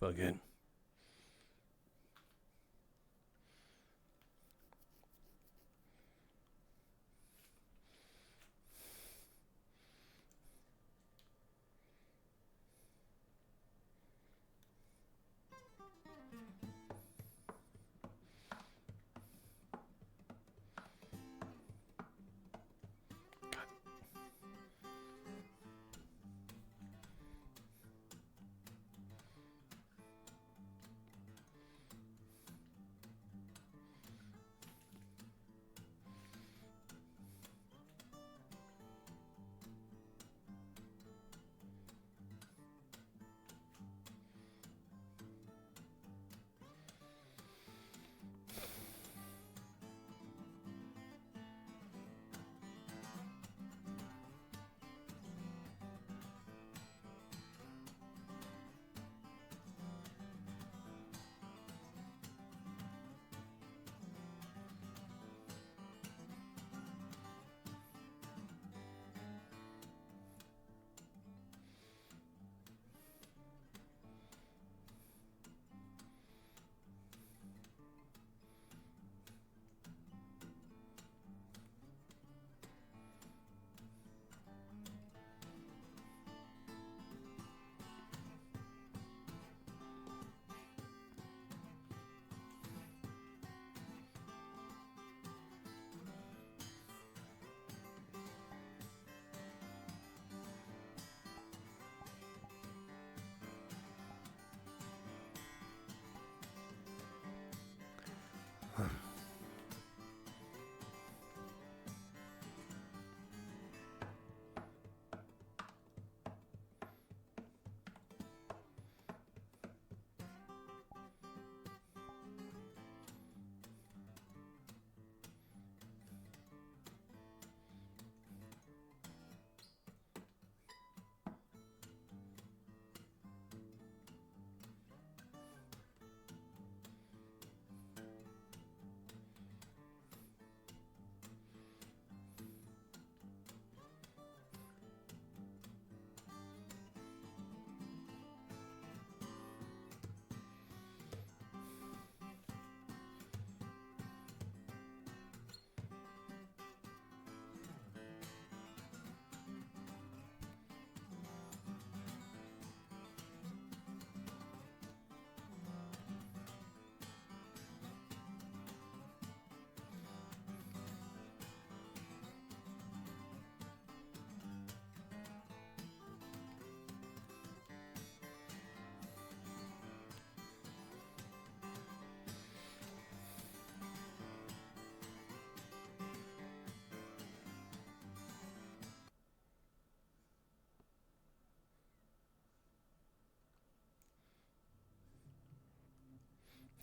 Fuck it.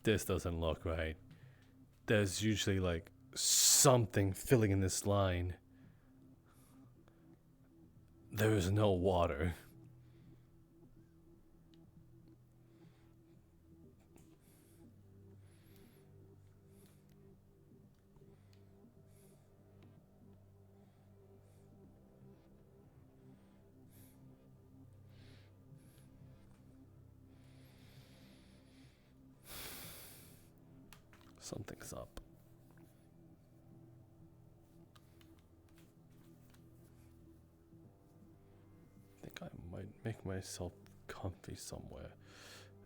This doesn't look right. There's usually like something filling in this line. There is no water. Something's up. I think I might make myself comfy somewhere.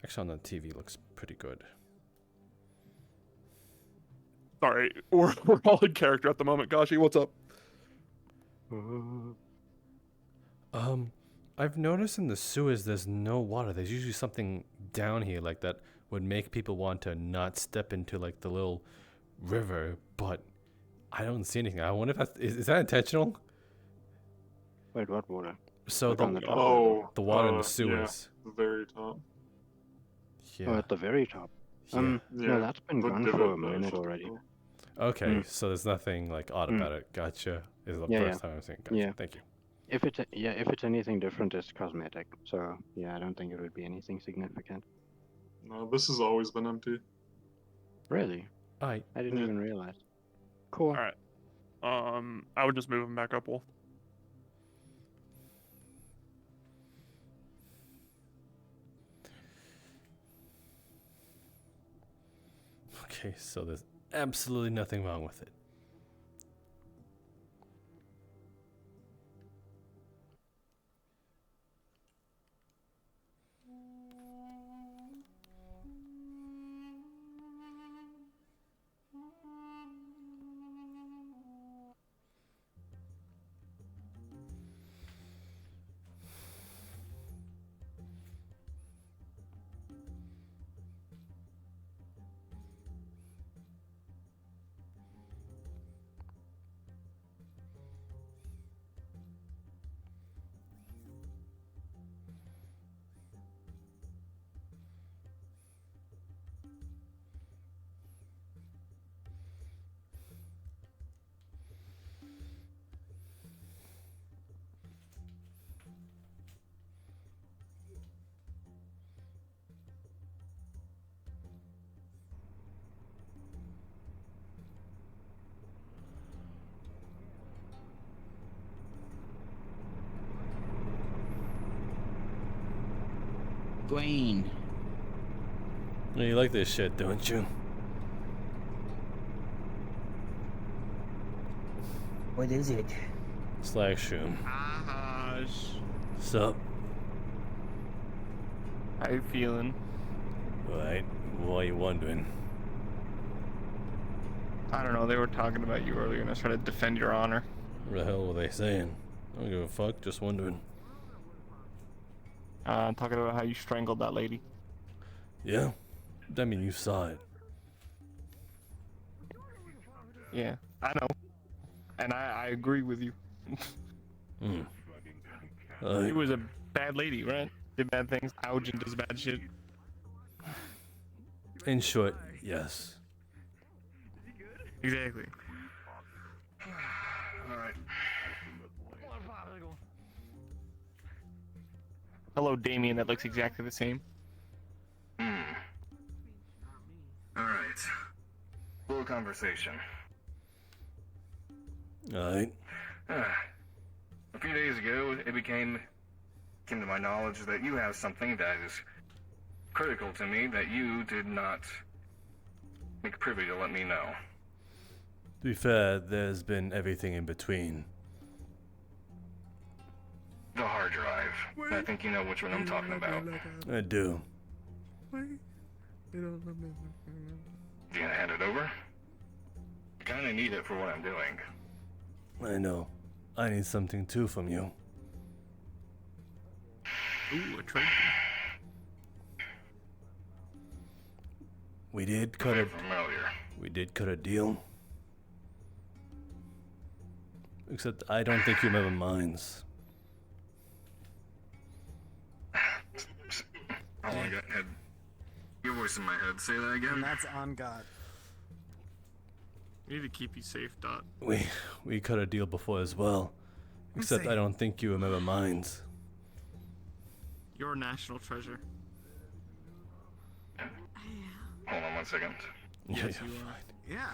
Actually, on the TV looks pretty good. Sorry, we're all in character at the moment. Gashi, what's up? I've noticed in the sewers there's no water. There's usually something down here like that would make people want to not step into like the little river, but I don't see anything. I wonder if that's is that intentional? Wait, what water? So Like on the the top? water in the sewers. Yeah, the very top. Yeah. Oh, at the very top. Yeah. No, that's been the gone divot for a there, minute so- already. Okay, so there's nothing like odd about it. Gotcha. Is the Yeah, first time I'm seeing. Gotcha. Yeah. Thank you. If it's anything different, it's cosmetic. So yeah, I don't think it would be anything significant. No, this has always been empty. Really? I didn't Yeah. even realize. Cool. Alright. I would just move him back up, Wolf. Okay, so there's absolutely nothing wrong with it. Dwayne. Yeah, you like this shit, don't you? What is it? Slagshoom. Sup? How you feeling? Right. Why are you wondering? I don't know, they were talking about you earlier and I was trying to defend your honor. What the hell were they saying? I don't give a fuck, just wondering. Talking about how you strangled that lady. Yeah? I mean, you saw it. Yeah, I know. And I agree with you. Hmm. She was a bad lady, right? Did bad things, ouch, and does bad shit. In short, yes. Exactly. Alright. Hello, Damien, that looks exactly the same. Alright. Full conversation. Alright. A few days ago, it came to my knowledge that you have something that is critical to me that you did not make privy to let me know. To be fair, there's been everything in between. The hard drive. I think you know which one I'm talking about. I do. You gonna hand it over? I kinda need it for what I'm doing. I know. I need something too from you. Ooh, a trophy. We did cut Very a familiar. we did cut a deal. Except I don't think you remember mines. How long ago had your voice voice in my head. Say that And again. that's on God. We need to keep you safe, Dot. We cut a deal before as well. Except I don't think you remember mines. You're a national treasure. Hold on 1 second. Yes, you are. Yeah.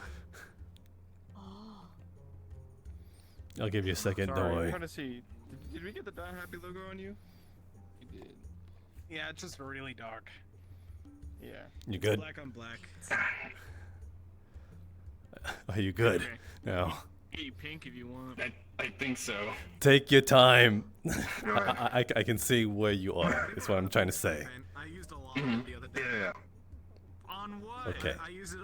I'll give you a second, Sorry, don't I'm worry. trying to see. Did we get the Die Happy logo on you? We did. Yeah, it's just really dark. Yeah. You good? Black on black. Are you good? Okay. Now, Get you pink if you want. I think so. take your time. Right. I can see where you are. Is what I'm trying to say. I used a lot of it the other day. Yeah. On what? Okay. I used it.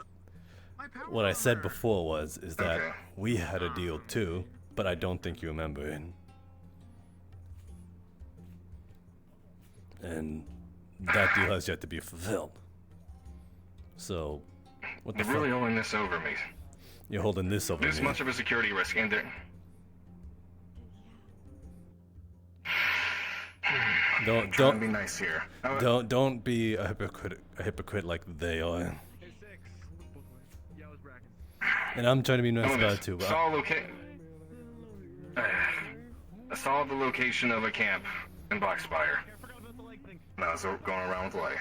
My power What I said armor. before is that Okay. we had a deal too, but I don't think you remember it. And that deal has yet to be fulfilled. So, what the You're really fuck? holding this over me. You're holding this over This me. much of a security risk, and there. Don't Trying to be nice here. don't be a hypocrite like they are. Hey, 6. Yeah, I was bragging. And I'm trying to be nice about it too. But I saw the location of a camp in Blackspire. And I was going around with Lay.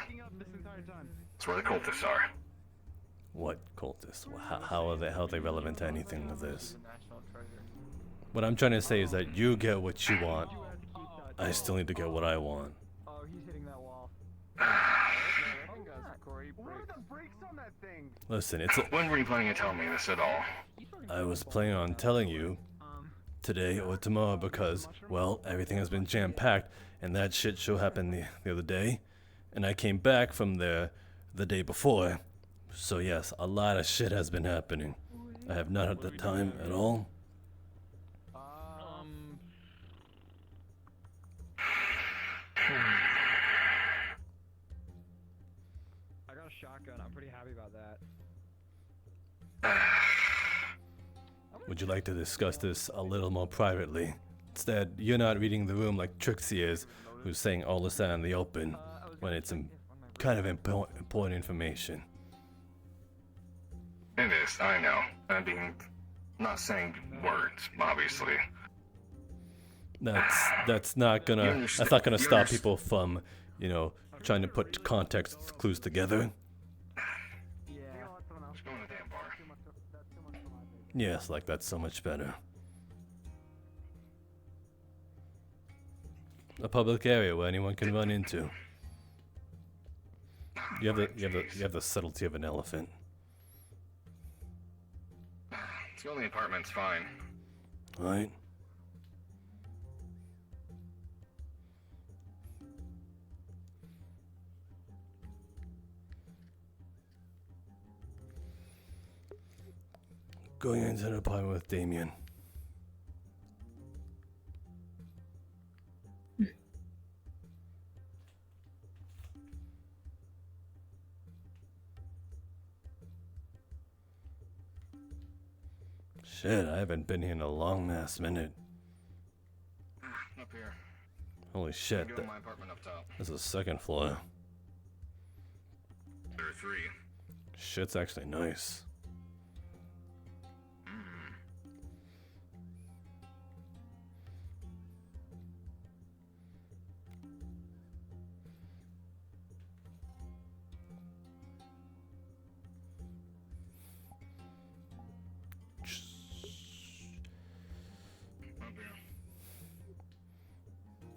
That's where the cultists are. what cultists? How are they relevant to anything of this? What I'm trying to say is that you get what you want. I still need to get what I want. Oh, he's hitting that wall. What are the brakes on that thing? Listen, When were you planning on telling me this at all? I was planning on telling you today or tomorrow because, well, everything has been jam-packed, and that shit show happened the other day, and I came back from there the day before. So yes, a lot of shit has been happening. I have not had the time at all. I got a shotgun. I'm pretty happy about that. Would you like to discuss this a little more privately? Instead, you're not reading the room like Trixie is, who's saying all this out in the open, when it's kind of important information. It is, I know. I'm not saying words, obviously. That's not gonna stop people from, trying to put context clues together. Just go in the damn bar. Yes, like that's so much better. A public area where anyone can run into. You have the subtlety of an elephant. It's the only apartment's fine. Right? Going into an apartment with Damien. Shit, I haven't been here in a long ass minute. Up here. Holy shit, Go to my apartment up top. this is the second floor. There are 3. Shit's actually nice.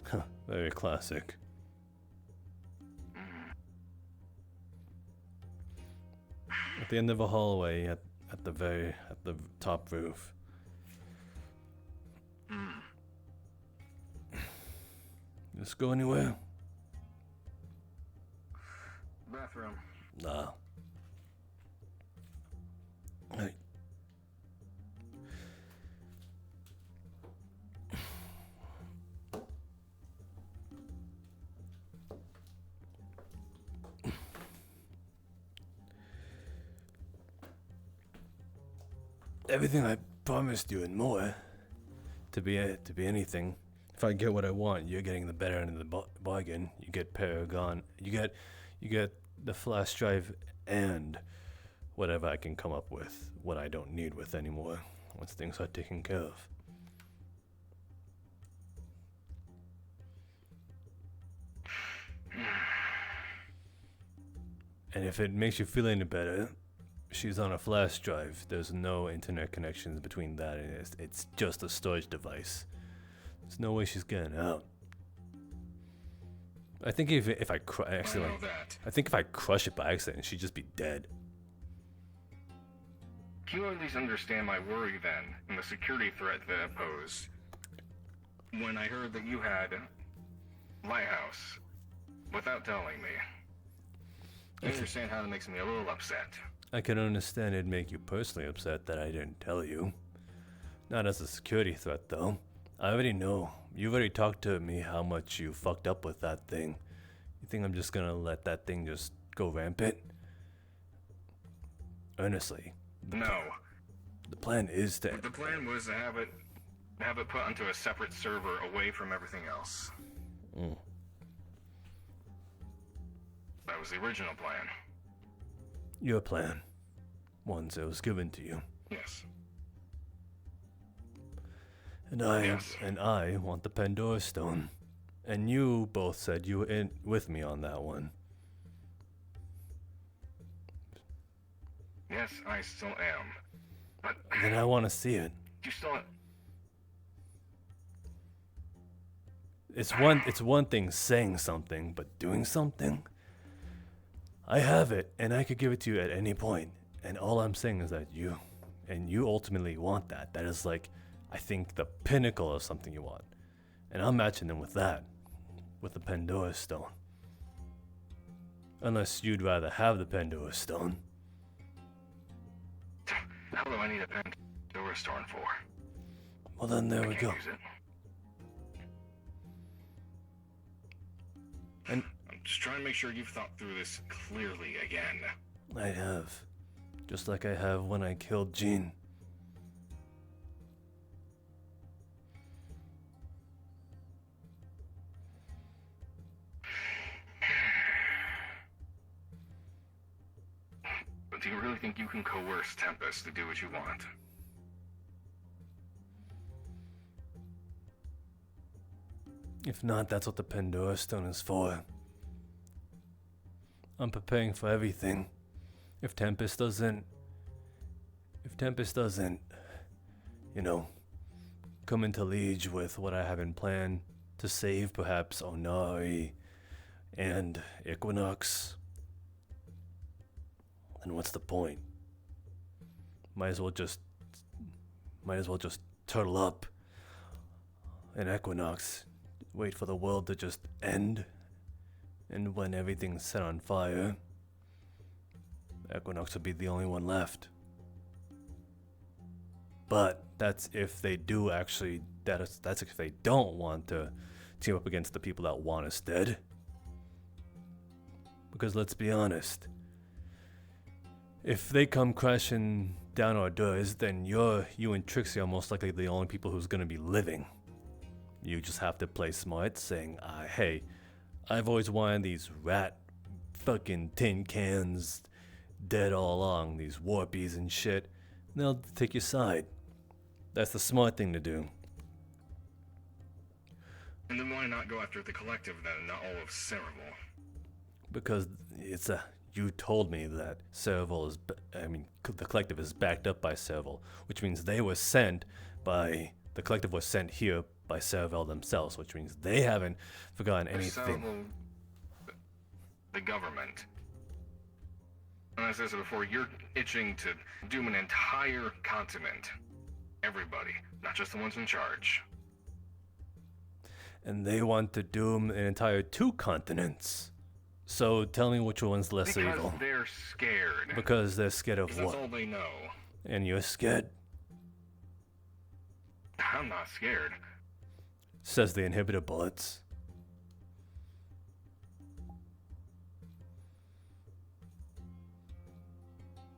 Huh, very classic. At the end of a hallway, at the top roof. Just go anywhere? Bathroom. Nah. Hey. Everything I promised you and more. To be anything. If I get what I want, you're getting the better end of the bargain. You get Paragon. You get the flash drive and whatever I can come up with when I don't need with anymore, once things are taken care of. And if it makes you feel any better, she's on a flash drive. There's no internet connections between that and it's just a storage device. There's no way she's getting out. I think if I accidentally, I think if I crush it by accident, she'd just be dead. Do you at least understand my worry then, and the security threat that it posed? When I heard that you had Lighthouse, without telling me. I understand how that makes me a little upset. I can understand it'd make you personally upset that I didn't tell you. Not as a security threat, though. I already know. You've already talked to me how much you fucked up with that thing. You think I'm just gonna let that thing just go rampant? Honestly. No. The plan is to... The plan was to have it put onto a separate server away from everything else. Mm. That was the original plan. Your plan. Once it was given to you. Yes. And I want the Pandora Stone. And you both said you were in with me on that one. Yes, I still am. But then I want to see it. You still... It's one thing saying something, but doing something? I have it, and I could give it to you at any point. And all I'm saying is that you ultimately want that. That is like, I think, the pinnacle of something you want. And I'm matching them with that. With the Pandora Stone. Unless you'd rather have the Pandora Stone. How do I need a Pandora Stone for? Well then, there we go. Use it. And I'm just trying to make sure you've thought through this clearly again. I have. Just like I have when I killed Jean. But do you really think you can coerce Tempest to do what you want? If not, that's what the Pandora Stone is for. I'm preparing for everything. If Tempest doesn't, you know, come into liege with what I have in plan to save perhaps Onari and Equinox, then what's the point? Might as well just turtle up in Equinox, wait for the world to just end, and when everything's set on fire, Equinox will be the only one left. But that's if they do actually, that's if they don't want to team up against the people that want us dead. Because let's be honest, if they come crashing down our doors, then you and Trixie are most likely the only people who's gonna be living. You just have to play smart, saying, hey, I've always wanted these rat fucking tin cans dead all along, these warpies and shit. And they'll take your side. That's the smart thing to do. And then why not go after the collective then, and not all of Cerebral? Because you told me that Cerebral is, the collective is backed up by Cerebral, which means they were sent by, the collective was sent here by Cerebral themselves, which means they haven't forgotten anything. The government. And as I said before, you're itching to doom an entire continent. Everybody, not just the ones in charge. And they want to doom an entire 2 continents. So tell me which one's less evil. Because they're scared. Because they're scared of Because what? that's all they know. And you're scared? I'm not scared. Says the inhibitor bullets.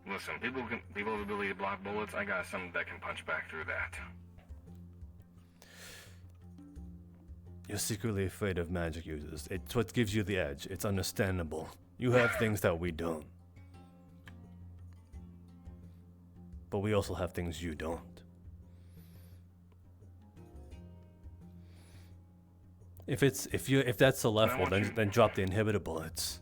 Listen, people have the ability to block bullets. I got some that can punch back through that. You're secretly afraid of magic users. It's what gives you the edge. It's understandable. You have things that we don't. But we also have things you don't. If that's the level, then drop the inhibitor bullets.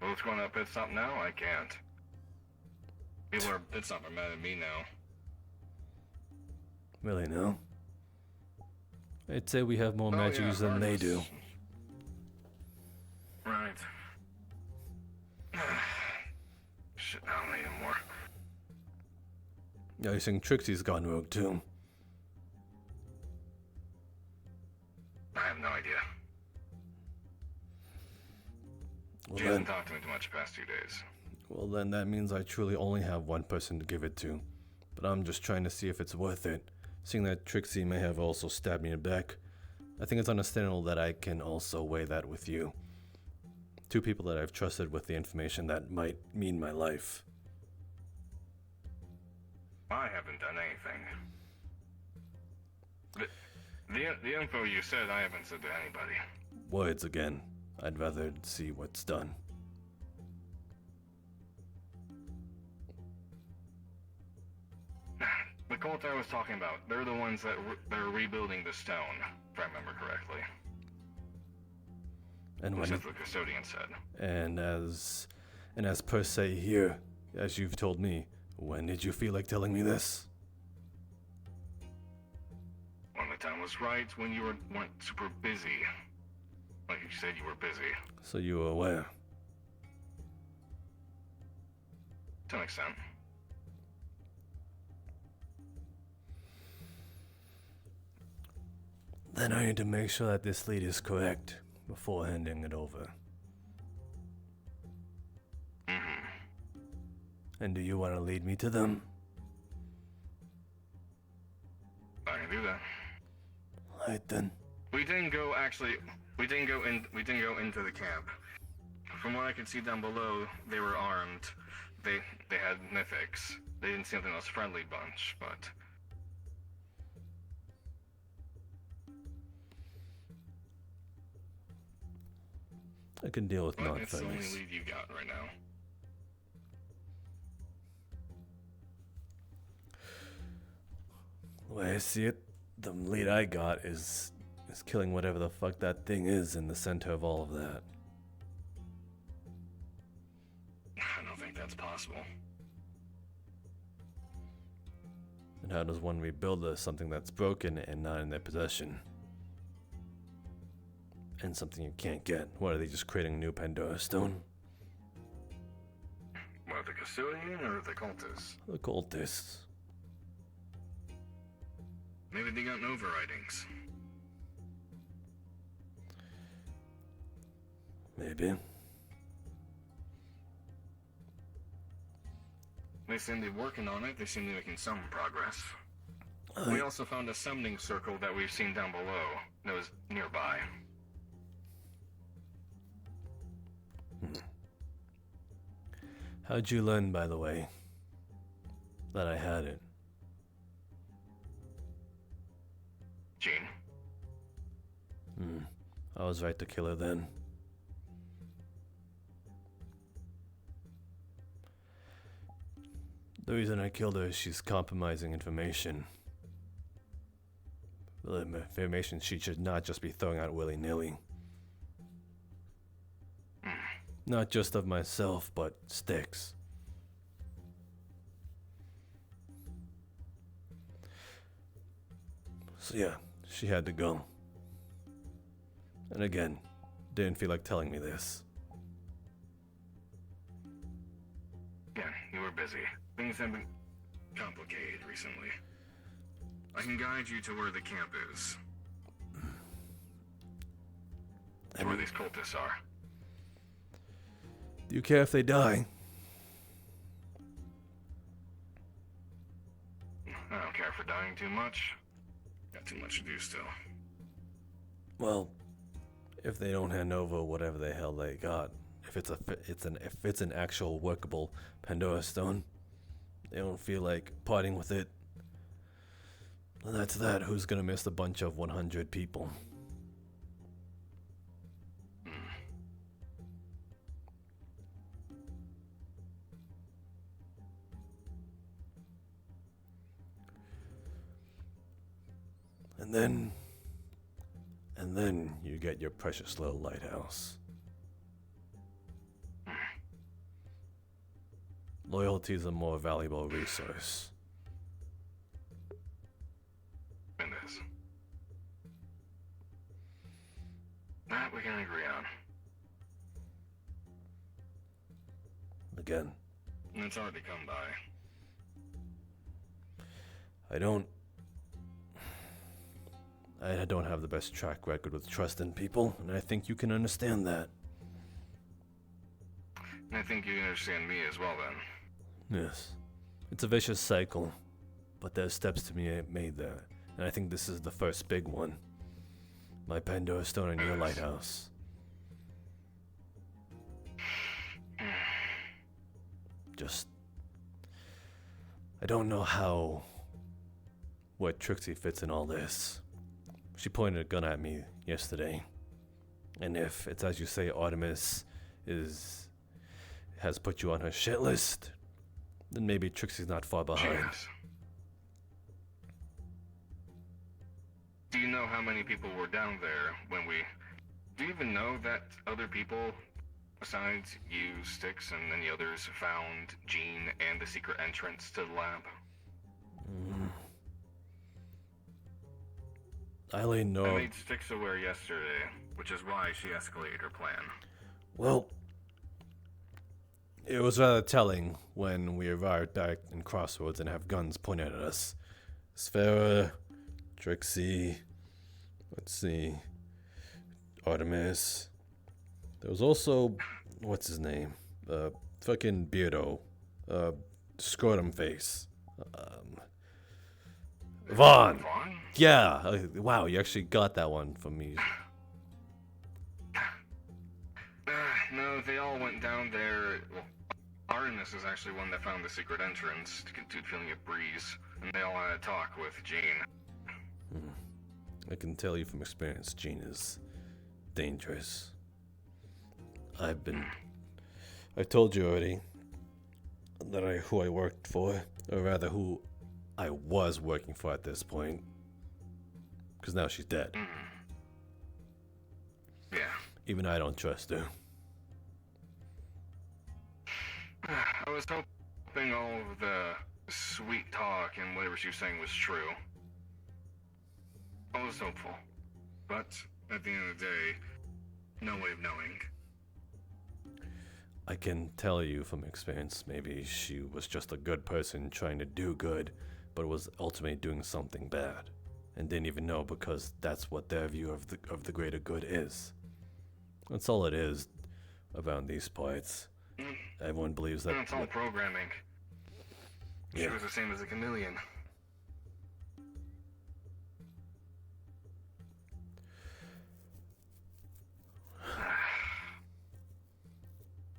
Well, it's going up pit stop now? I can't. People are pit stop are mad at me now. Really, no? I'd say we have more magic use than they do. Right. Shit, I don't need anymore. Yeah, you think Trixie's gone rogue too? I have no idea. Well, She hasn't talked to me too much the past 2 days. Well, then that means I truly only have one person to give it to. But I'm just trying to see if it's worth it. Seeing that Trixie may have also stabbed me in the back, I think it's understandable that I can also weigh that with you. Two people that I've trusted with the information that might mean my life. I haven't done anything. The info you said, I haven't said to anybody. Words again. I'd rather see what's done. The cult I was talking about, they're the ones that they're rebuilding the stone, if I remember correctly. And That's when what the custodian said. and as per se here, as you've told me, when did you feel like telling me this? When the time was right, when you weren't super busy. Like you said you were busy. So you were aware. To an extent. Then I need to make sure that this lead is correct before handing it over. Mm-hmm. And do you want to lead me to them? I can do that. Right then. We didn't go into the camp. From what I could see down below, they were armed. They had mythics. They didn't seem like the most friendly bunch, but I can deal with it's the only non-friendlies. lead you got right now. The way I see it, the lead I got is killing whatever the fuck that thing is in the center of all of that. I don't think that's possible. And how does one rebuild something that's broken and not in their possession? And something you can't get. What, are they just creating a new Pandora stone? What, the custodian or the cultists? The cultists. Maybe they got overridings. Maybe. They seem to be working on it. They seem to be making some progress. We also found a summoning circle that we've seen down below. That was nearby. How'd you learn, by the way, that I had it? Jean. I was right to kill her then. The reason I killed her is she's compromising information. The information she should not just be throwing out willy-nilly. Not just of myself, but Styx. So yeah, she had to go. And again, didn't feel like telling me this. Yeah, you were busy. Things have been complicated recently. I can guide you to where the camp is. To where these cultists are. Do you care if they die? I don't care for dying too much. Got too much to do still. Well, if they don't hand over whatever the hell they got, if it's an actual workable Pandora stone, they don't feel like parting with it. And that's that. Who's gonna miss a bunch of 100 people? And then you get your precious little lighthouse. Loyalty is a more valuable resource. It is. That we can agree on. Again, And it's hard to come by. I don't have the best track record with trust in people, and I think you can understand that. And I think you can understand me as well then. Yes. It's a vicious cycle, but there's steps to be made there, and I think this is the first big one. My Pandora Stone and your lighthouse. I don't know where Trixie fits in all this. She pointed a gun at me yesterday, and if it's as you say, Artemis has put you on her shit list, then maybe Trixie's not far behind. Cheers. Do you know how many people were down there when we... Do you even know that other people, besides you, Styx, and any others, found Jean and the secret entrance to the lab? I only know... I made Styx aware yesterday, which is why she escalated her plan. Well, it was rather telling when we arrived back in Crossroads and have guns pointed at us. Sphera, Trixie, let's see, Artemis. There was also, what's his name? Fucking Beardo. Scrotum face. Vaughn! Yeah! Wow, you actually got that one from me. No, they all went down there. Well, Artemis is actually one that found the secret entrance to feeling a breeze, and they all had a talk with Jean. I can tell you from experience, Jean is dangerous. I've told you already that who I worked for, or rather who I was working for at this point. Because now she's dead. Yeah. Even I don't trust her. I was hoping all of the sweet talk and whatever she was saying was true. I was hopeful. But at the end of the day, no way of knowing. I can tell you from experience, maybe she was just a good person trying to do good, but was ultimately doing something bad, and didn't even know because that's what their view of the greater good is. That's all it is around these parts. Everyone believes that. It's all programming. She was the same as a chameleon.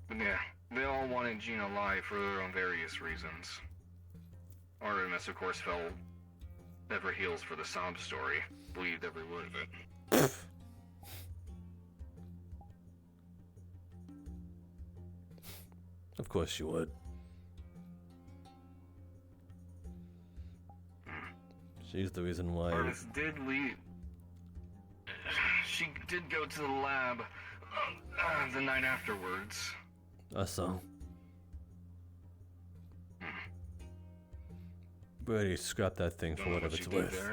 But yeah, they all wanted Jean alive for their own various reasons. Artemis, of course, fell ever heels for the sob story. Believed every word of it. Of course she would. She's the reason why. Artemis did leave. She did go to the lab the night afterwards. So. Brady, scrap that thing for whatever it's worth.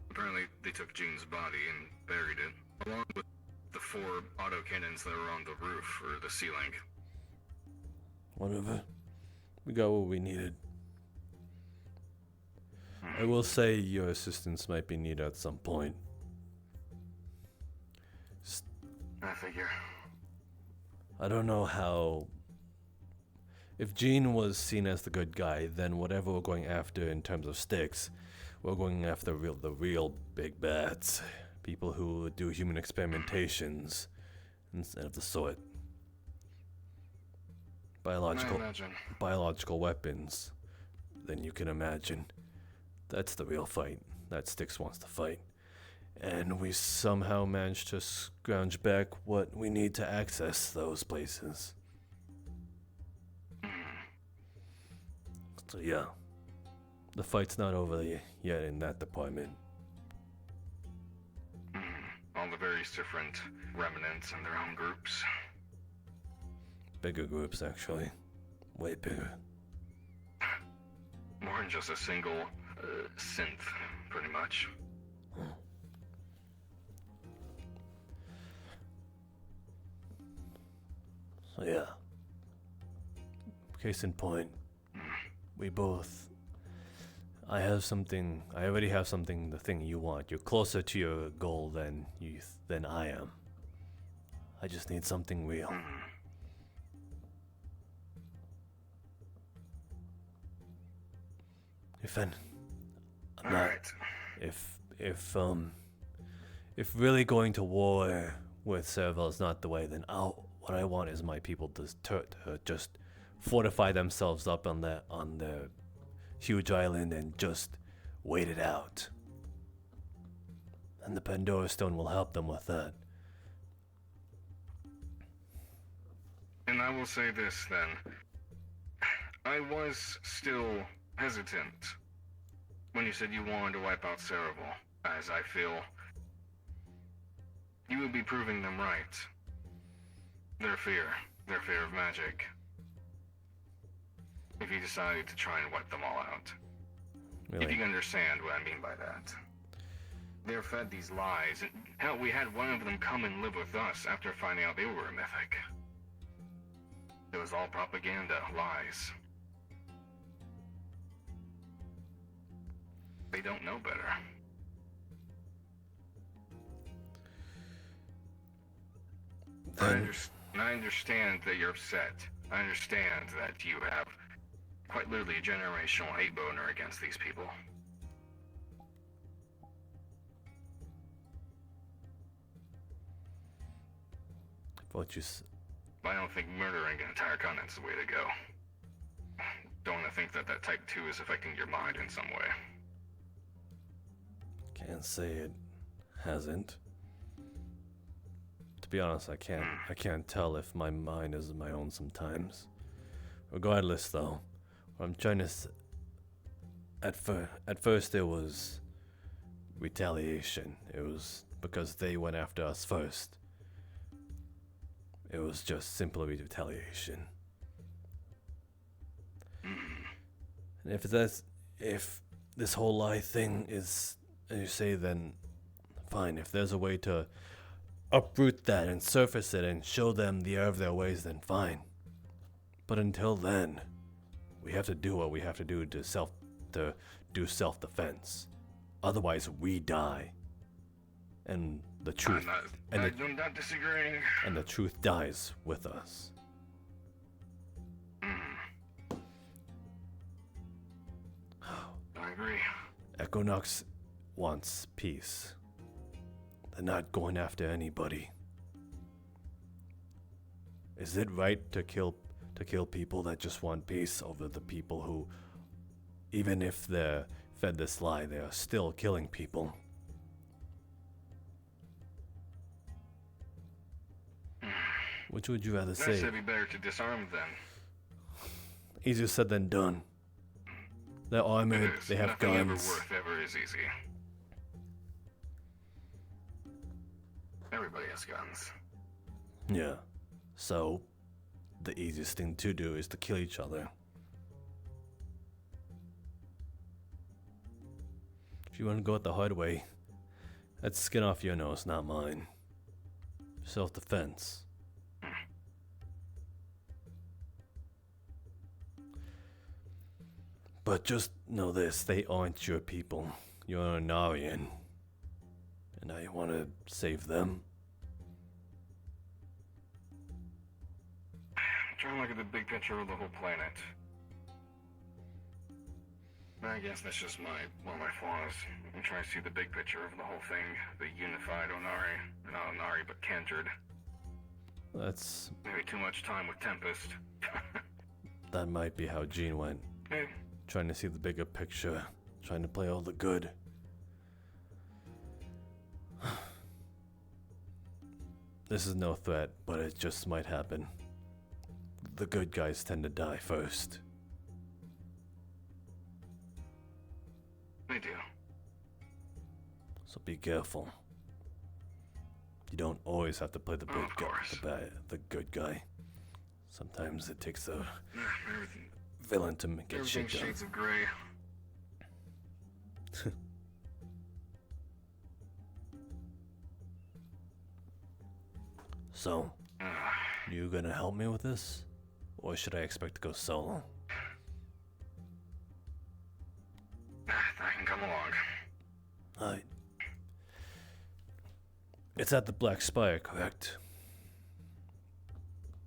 Apparently, they took Jean's body and buried it, along with the 4 autocannons that were on the roof or the ceiling. Whatever. We got what we needed. I will say your assistance might be needed at some point. I figure. I don't know how... If Jean was seen as the good guy, then whatever we're going after in terms of Styx, we're going after the real big bats. People who do human experimentations instead of the sort. Biological weapons. then you can imagine. That's the real fight that Styx wants to fight. And we somehow managed to scrounge back what we need to access those places. So yeah, the fight's not over yet in that department. All the various different remnants and their own groups. Bigger groups, actually. Way bigger. More than just a single synth, pretty much. So yeah. Case in point, we both... I already have something, the thing you want. You're closer to your goal than I am. I just need something real. If really going to war with Cerevel is not the way, then what I want is my people to just fortify themselves up on the huge island and just wait it out. And the Pandora Stone will help them with that. And I will say this then. I was still hesitant when you said you wanted to wipe out Cerevel, as I feel you would be proving them right. Their fear of magic. If you decided to try and wipe them all out. Really? If you understand what I mean by that. They're fed these lies. Hell, we had one of them come and live with us after finding out they were a mythic. It was all propaganda, lies. They don't know better. I understand that you're upset. I understand that you have quite literally a generational hate boner against these people. I don't think murdering an entire continent's the way to go. Don't want to think that type 2 is affecting your mind in some way. Can't say it hasn't. To be honest, I can't tell if my mind is my own sometimes. Regardless, though, what I'm trying to at first it was retaliation. It was because they went after us first. It was just simply retaliation. And if this whole lie thing is, as you say, then fine. If there's a way to uproot that and surface it and show them the error of their ways, then fine. But until then, we have to do what we have to do to do self-defense. Otherwise, we die. And the truth, I'm not disagreeing. And the truth dies with us. I agree. Equinox wants peace. They're not going after anybody. Is it right to kill people that just want peace over the people who, even if they're fed this lie, they are still killing people? Which would you rather say? It'd be better to disarm them. Easier said than done. They're armored, they have Nothing guns. Ever is easy. Everybody has guns. Yeah. So, the easiest thing to do is to kill each other. If you want to go it the hard way, that's skin off your nose, not mine. Self-defense. But just know this, they aren't your people. You're an Anarian. And I want to save them. I'm trying to look at the big picture of the whole planet. I guess that's just one of my flaws. I'm trying to see the big picture of the whole thing. The unified Onari. Not Onari, but Kindred. That's... Maybe too much time with Tempest. That might be how Jean went. Hey, trying to see the bigger picture, trying to play all the good. This is no threat, but it just might happen. The good guys tend to die first. They do. So be careful. You don't always have to play the good guy, the good guy. Sometimes it takes a villain to get shit done. Shades of gray. So, you gonna help me with this? Or should I expect to go solo? I can come along. Alright. It's at the Black Spire, correct?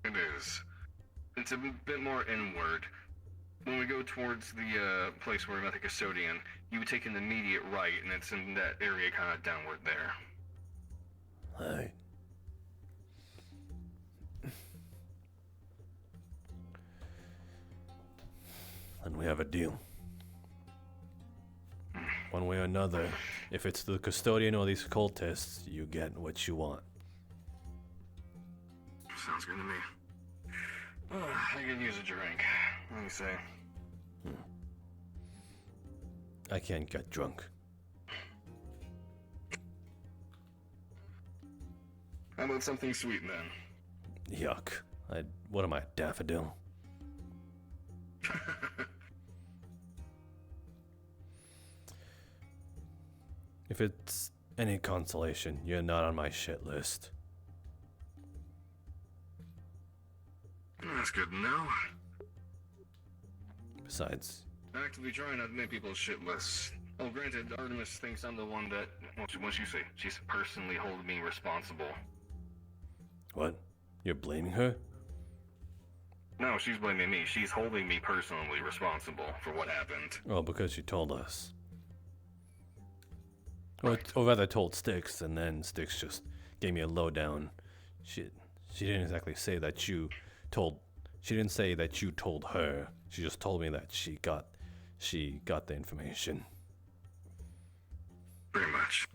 It is. It's a bit more inward. When we go towards the place where we met the custodian, you would take an immediate right, and it's in that area kind of downward there. Alright. Then we have a deal. One way or another, if it's the custodian or these cultists, you get what you want. Sounds good to me. I could use a drink. Let me see. I can't get drunk. How about something sweet then? Yuck. What am I, daffodil? If it's any consolation, you're not on my shit list. That's good to know. Besides, Actively trying not to make people's shit lists. Oh, granted, Artemis thinks I'm the one that, what you say, she's personally holding me responsible. what? You're blaming her? No, she's blaming me. She's holding me personally responsible for what happened. Oh, because you told us. Or rather told Styx, and then Styx just gave me a lowdown. She didn't exactly say that you told... She didn't say that you told her. She just told me that she got the information. Pretty much.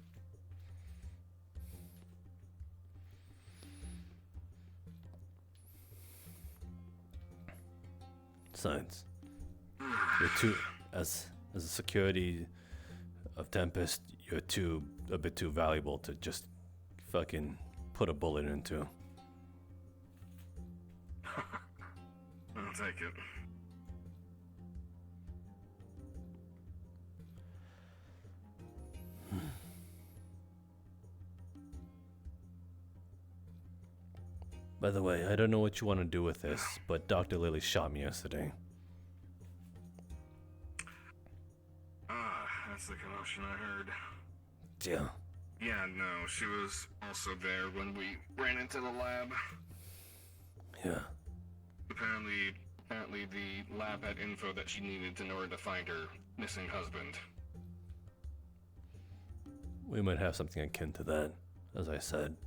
Besides, you're too... As a security of Tempest, you're a bit too valuable to just fucking put a bullet into. I'll take it. By the way, I don't know what you want to do with this, but Dr. Lily shot me yesterday. That's the commotion I heard. Yeah. Yeah, no, she was also there when we ran into the lab. Yeah. Apparently the lab had info that she needed in order to find her missing husband. We might have something akin to that, as I said.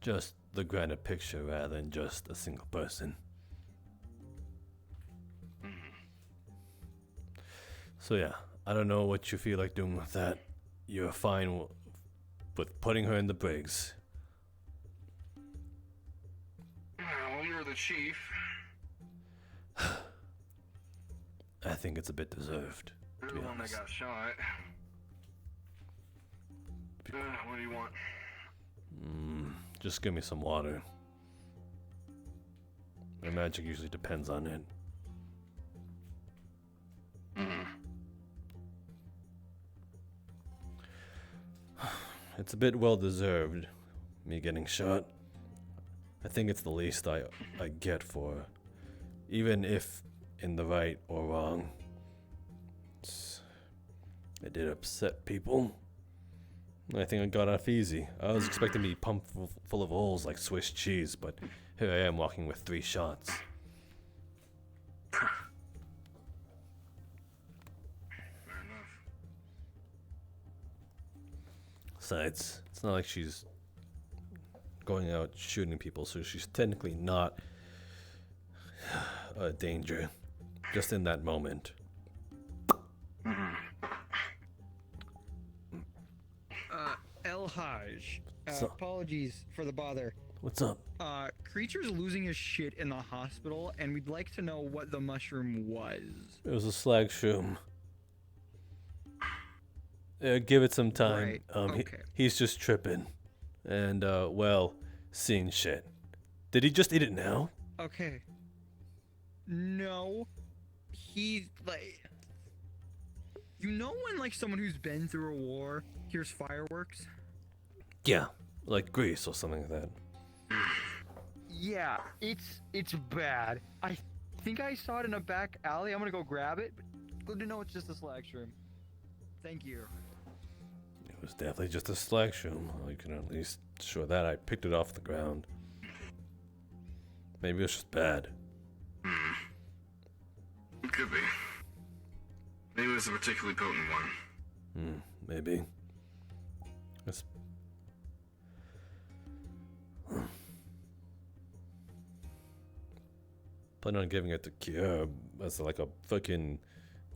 Just the grander picture rather than just a single person. So yeah, I don't know what you feel like doing with that. You're fine with putting her in the brigs. Well, you're the chief. I think it's a bit deserved. You're the one that got shot. What do you want? Just give me some water. My magic usually depends on it. It's a bit well deserved, me getting shot. I think it's the least I get for, even if in the right or wrong. It did upset people. I think I got off easy. I was expecting to be pumped full of holes like Swiss cheese, but here I am walking with 3 shots. Fair enough. Besides, it's not like she's going out shooting people, so she's technically not danger, just in that moment. El Haj. So- Apologies for the bother. What's up? Creature's losing his shit in the hospital, and we'd like to know what the mushroom was. It was a slag shroom. Give it some time. Right, okay. He's just tripping. And, well, seeing shit. Did he just eat it now? Okay. No. He's like... You know when, like, someone who's been through a war hears fireworks? Yeah, like Grease or something like that. Yeah, it's bad. I think I saw it in a back alley. I'm gonna go grab it. Good to know it's just a slag shroom. Thank you. It was definitely just a slag shroom. I can at least show that I picked it off the ground. Maybe it was just bad. It could be. Maybe it was a particularly potent one. Maybe. It's... Plan on giving it to Kier as like a fucking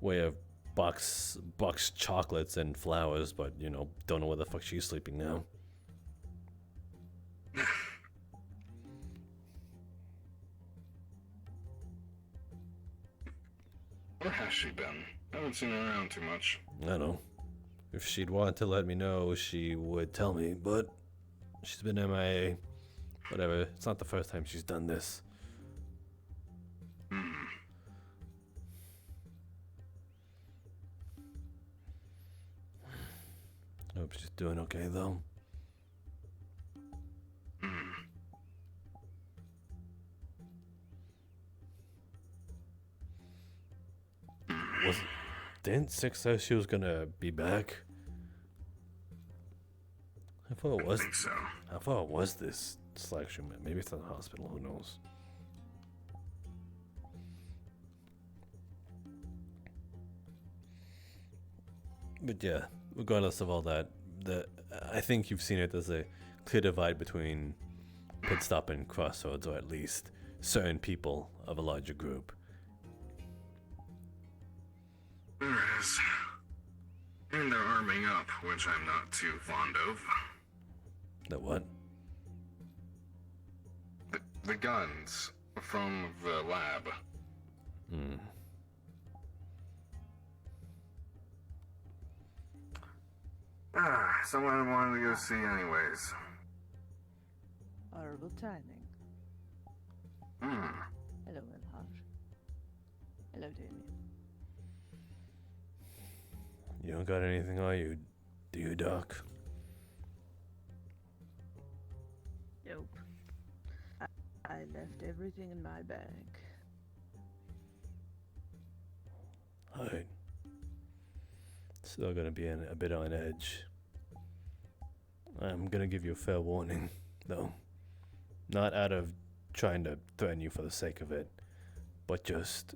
way of box chocolates and flowers, but you know, don't know where the fuck she's sleeping now. Where has she been? I haven't seen her around too much. I don't know. If she'd want to let me know, she would tell me, but she's been MIA. Whatever, it's not the first time she's done this. I hope she's doing okay, though. Didn't Six say she was gonna be back? How far was it? So. How far was this selection? Maybe it's in the hospital. Who knows? But yeah, regardless of all that, I think you've seen it as a clear divide between pit stop and crossroads, or at least certain people of a larger group. There is. And they're arming up, which I'm not too fond of. The what? The guns from the lab. Someone I wanted to go see anyways. Horrible timing. Hello, Elhaj. Hello, Damien. You don't got anything on you, do you, Doc? Nope. I left everything in my bag. Alright. Still gonna be a bit on edge. I'm gonna give you a fair warning, though. Not out of trying to threaten you for the sake of it, but just...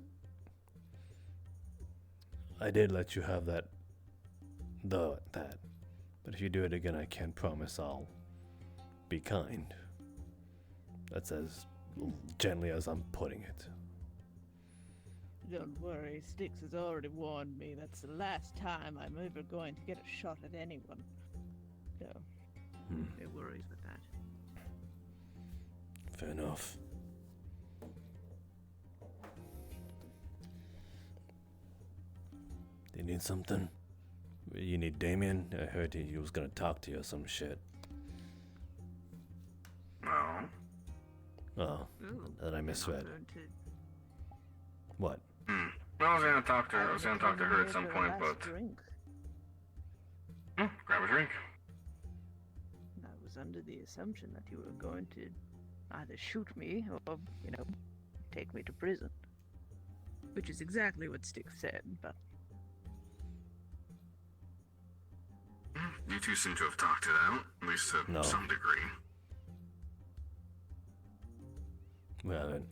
I did let you have that. But if you do it again, I can't promise I'll be kind. That's as gently as I'm putting it. Don't worry, Styx has already warned me that's the last time I'm ever going to get a shot at anyone. So, no worries with that. Fair enough. Do you need something? You need Damien? I heard he was gonna talk to you or some shit. No. Oh, then I misread. What? Well, I was gonna talk to her at some point, but... grab a drink. I was under the assumption that you were going to either shoot me or, take me to prison. Which is exactly what Styx said, but... You two seem to have talked it out, at least to some degree. We haven't.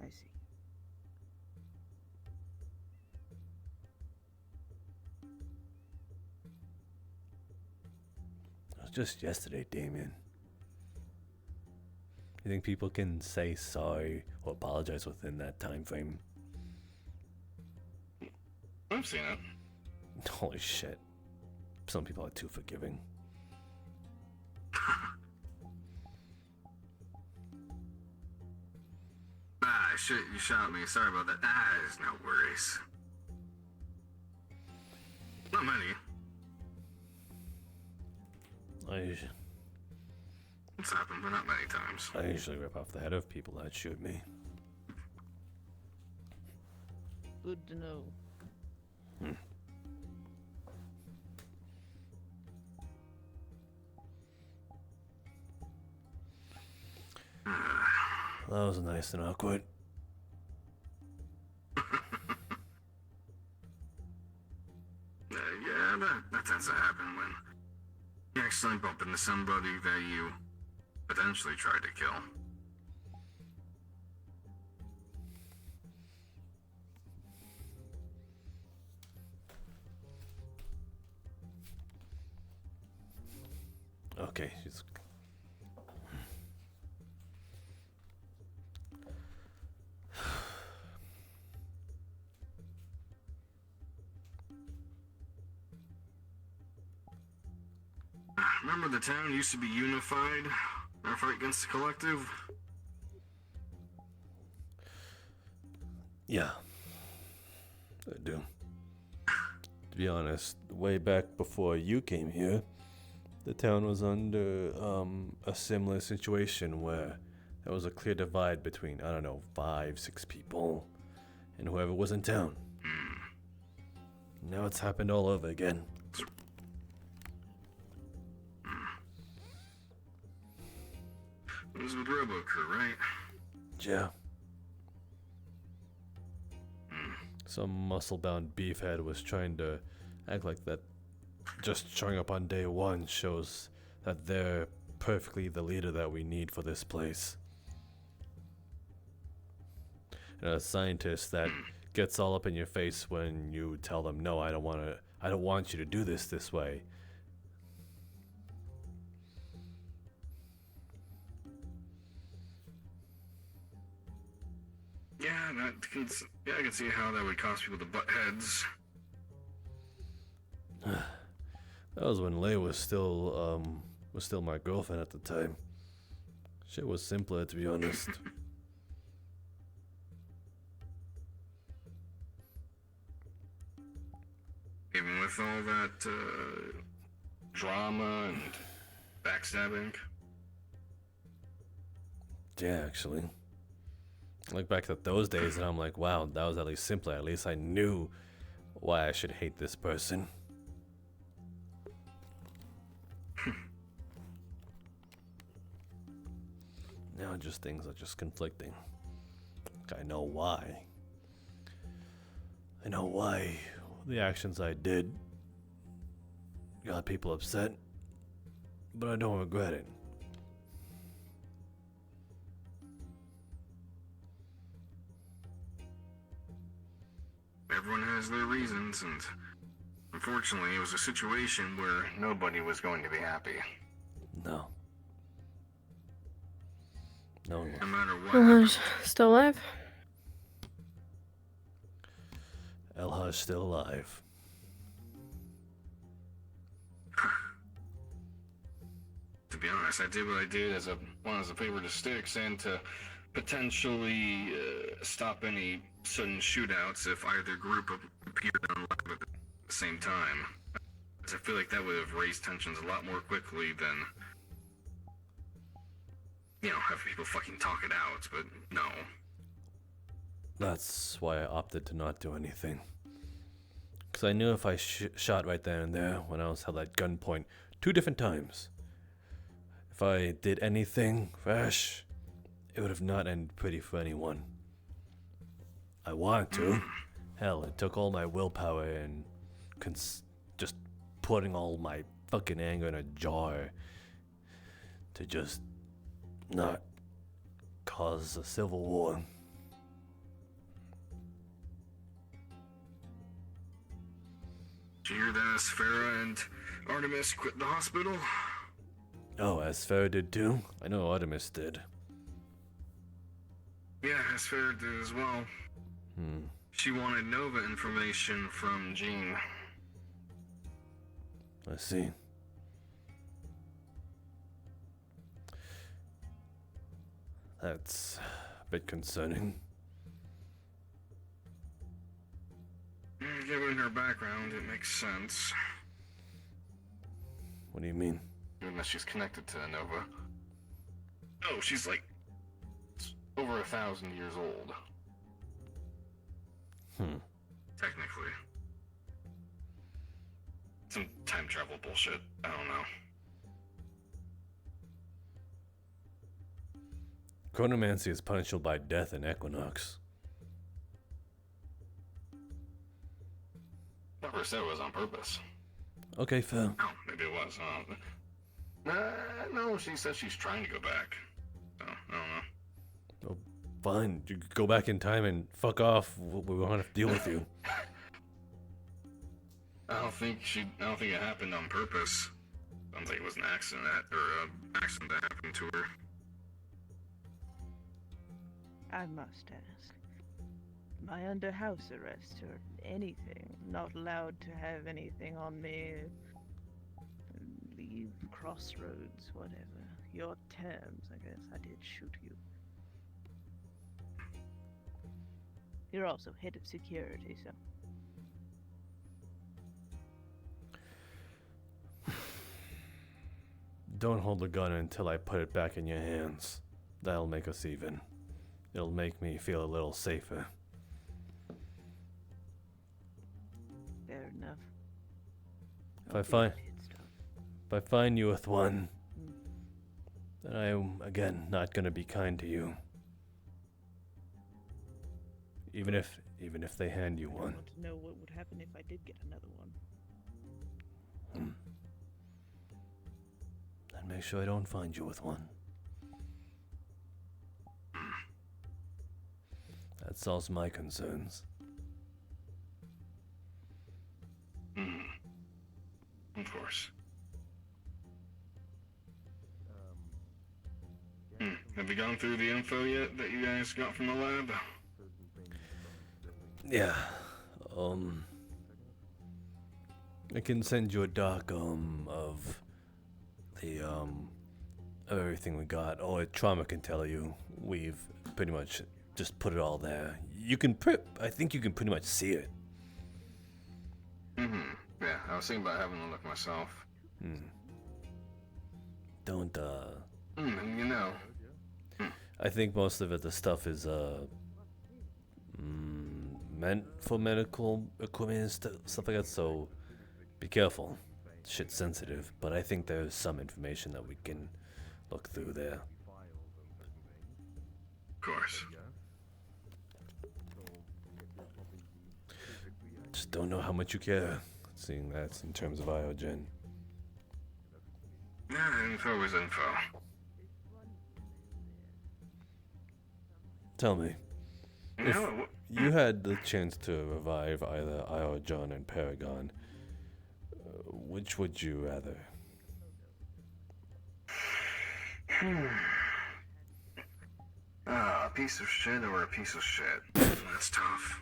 I see. It was just yesterday, Damien. You think people can say sorry or apologize within that time frame? I've seen it. Holy shit. Some people are too forgiving. Shit, you shot me. Sorry about that. There's no worries. Not many. It's happened, but not many times. I usually rip off the head of people that shoot me. Good to know. That was nice and awkward. Yeah, that tends to happen when you accidentally bump into somebody that you potentially tried to kill. Okay, she's... Remember the town used to be unified? Our fight against the collective? Yeah. I do. To be honest, way back before you came here, the town was under a similar situation where there was a clear divide between, I don't know, 5, 6 people and whoever was in town. Now it's happened all over again. It was with RoboCrew, right? Yeah. Some muscle-bound beefhead was trying to act like that. Just showing up on day one shows that they're perfectly the leader that we need for this place. And a scientist that gets all up in your face when you tell them, no, I don't want you to do this way. Yeah, I can see how that would cause people to butt heads. That was when Leia was still my girlfriend at the time. Shit was simpler, to be honest. Even with all that drama and backstabbing. Yeah, actually. I look back at those days and I'm like, wow, that was at least simpler. At least I knew why I should hate this person. Now just things are just conflicting. I know why. I know why the actions I did got people upset, but I don't regret it. Everyone has their reasons, and unfortunately, it was a situation where nobody was going to be happy. No. No. No matter what. Elhaj still alive? Elhaj still alive. To be honest, I did what I did as a favor to Styx and to potentially stop any sudden shootouts if either group appeared on live at the same time. I feel like that would have raised tensions a lot more quickly than, have people fucking talk it out, but no. That's why I opted to not do anything. Because I knew if I shot right then and there when I was held at gunpoint 2 different times, if I did anything rash, it would have not ended pretty for anyone. I wanted to. Hell, it took all my willpower and just putting all my fucking anger in a jar to just not cause a civil war. Did you hear that Sphera and Artemis quit the hospital? Oh, Asphera did too? I know Artemis did. Yeah, as Farrah did as well. Hmm. She wanted Nova information from Jean. I see. That's a bit concerning. Given her background, it makes sense. What do you mean? Unless she's connected to Nova. Oh, she's like over 1,000 years old. Technically. Some time travel bullshit. I don't know. Chronomancy is punishable by death in Equinox. Never said it was on purpose. Okay, fair. Oh, maybe it was. No, she says she's trying to go back. So, I don't know. Oh, fine. You go back in time and fuck off. We won't have to deal with you. I don't think it happened on purpose. Sounds like it was an accident accident that happened to her. I must ask. Am I under house arrest or anything? Not allowed to have anything on me? Leave, crossroads, whatever. Your terms, I guess. I did shoot you. You're also head of security, so... Don't hold the gun until I put it back in your hands. That'll make us even. It'll make me feel a little safer. Fair enough. If I find you with one, then I am again not gonna be kind to you. Even if they hand you I one. want to know what would happen if I did get another one. Then make sure I don't find you with one. That solves my concerns. Of course. Have you gone through the info yet that you guys got from the lab? Yeah. I can send you a doc of the of everything we got. Or Trauma can tell you. We've pretty much just put it all there. You can I think you can pretty much see it. Yeah, I was thinking about having a look myself. Don't You know. I think most of it, the stuff is meant for medical equipment and stuff like that, so be careful. Shit's sensitive, but I think there's some information that we can look through there. Of course. Just don't know how much you care, seeing that's in terms of Iogen. Yeah, info is info. Tell me, if you had the chance to revive either Iogen and Paragon, which would you rather? A piece of shit or a piece of shit? That's tough.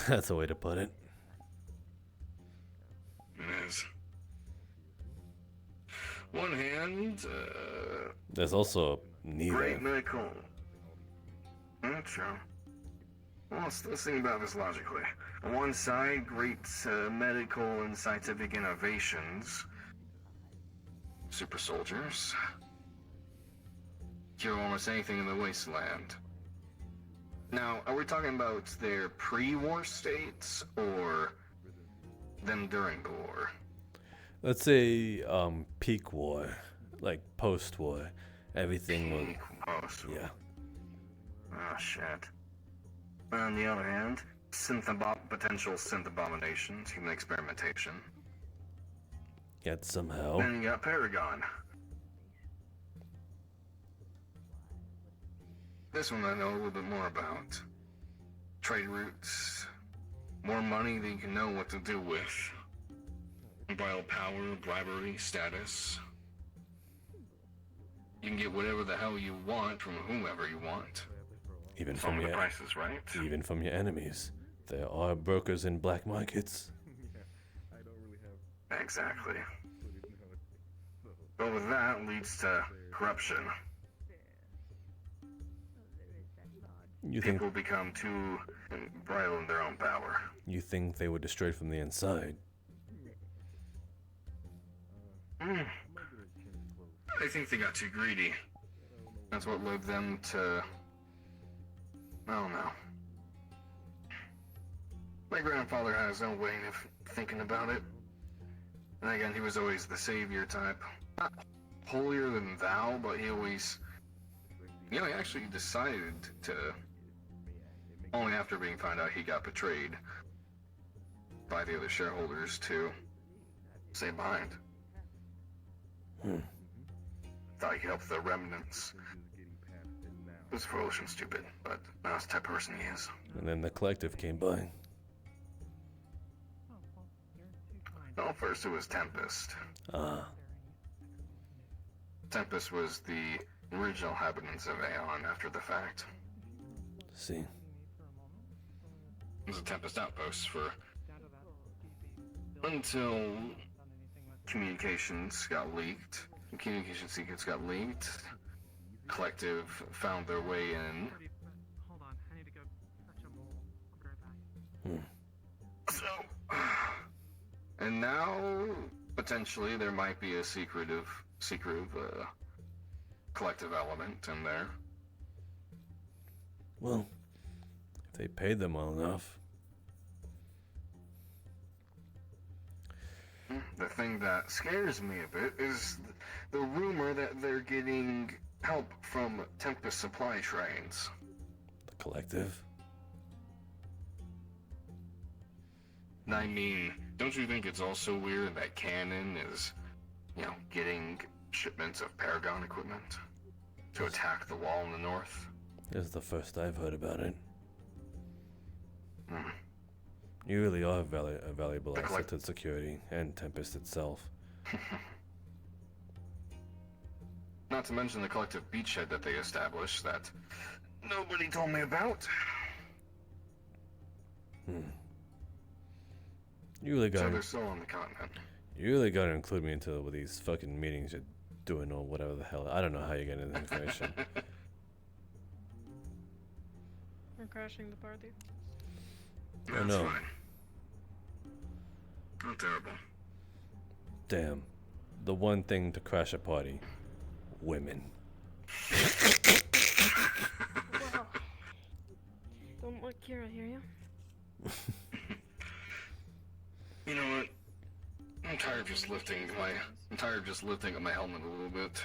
That's a way to put it. It is. One hand, There's also neither. great medical. That's true. Well, let's think about this logically. On one side, great medical and scientific innovations. Super soldiers. Cure almost anything in the wasteland. Now, are we talking about their pre-war states or them during the war? Let's say peak war, like post-war. Everything was Post-war. yeah. Oh shit. On the other hand, potential synth abominations, human experimentation. Yet somehow. Then you got Paragon. This one I know a little bit more about. Trade routes, more money than you can know what to do with. Unbridled power, bribery, status. you can get whatever the hell you want from whomever you want. Even As long from as the your price is right. even from your enemies. There are brokers in black markets. Exactly. But with that leads to corruption. You think People become too embroiled in their own power. you think they were destroyed from the inside? I think they got too greedy. That's what led them to... I don't know. My grandfather had his own way of thinking about it. And again, he was always the savior type. Not holier than thou, but he always... You know, he actually decided to... Only after being found out he got betrayed by the other shareholders to stay behind. Thought he could help the remnants. It was foolish and stupid, but that's the type of person he is. And then the collective came by. Well, first it was Tempest. Ah. Tempest was the original inhabitants of Aeon after the fact. See. It was a Tempest outpost for... until communications got leaked. Communication secrets got leaked. Collective found their way in. Hold on, I need to go fetch a mole. I'll be right back. So, and now potentially there might be a secretive collective element in there. Well, if they paid them well enough. The thing that scares me a bit is the rumor that they're getting help from Tempest supply trains. The collective? I mean, don't you think it's also weird that Canon is, you know, getting shipments of Paragon equipment to attack the wall in the north? This is the first I've heard about it. You really are a valuable asset to security and Tempest itself. Not to mention the collective beachhead that they established that nobody told me about. You really So got they're still on the continent. You really got to include me into these fucking meetings you're doing or whatever the hell. I don't know how you get into information. We're crashing the party. Oh no. Fine. Not terrible. Damn. The one thing to crash a party. Women. Wow. Don't let Kira hear you. You know what? I'm tired of just lifting up my helmet a little bit.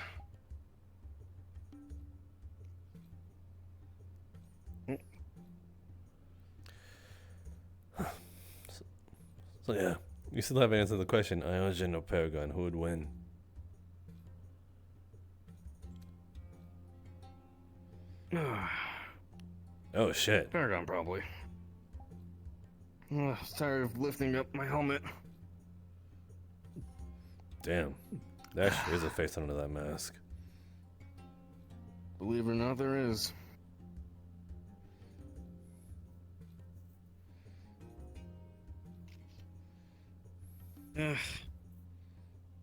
So yeah, you still haven't answered the question. Iogen or Paragon, who would win? Oh shit. Paragon, probably. Tired of lifting up my helmet. Damn. There actually is a face under that mask. Believe it or not, there is.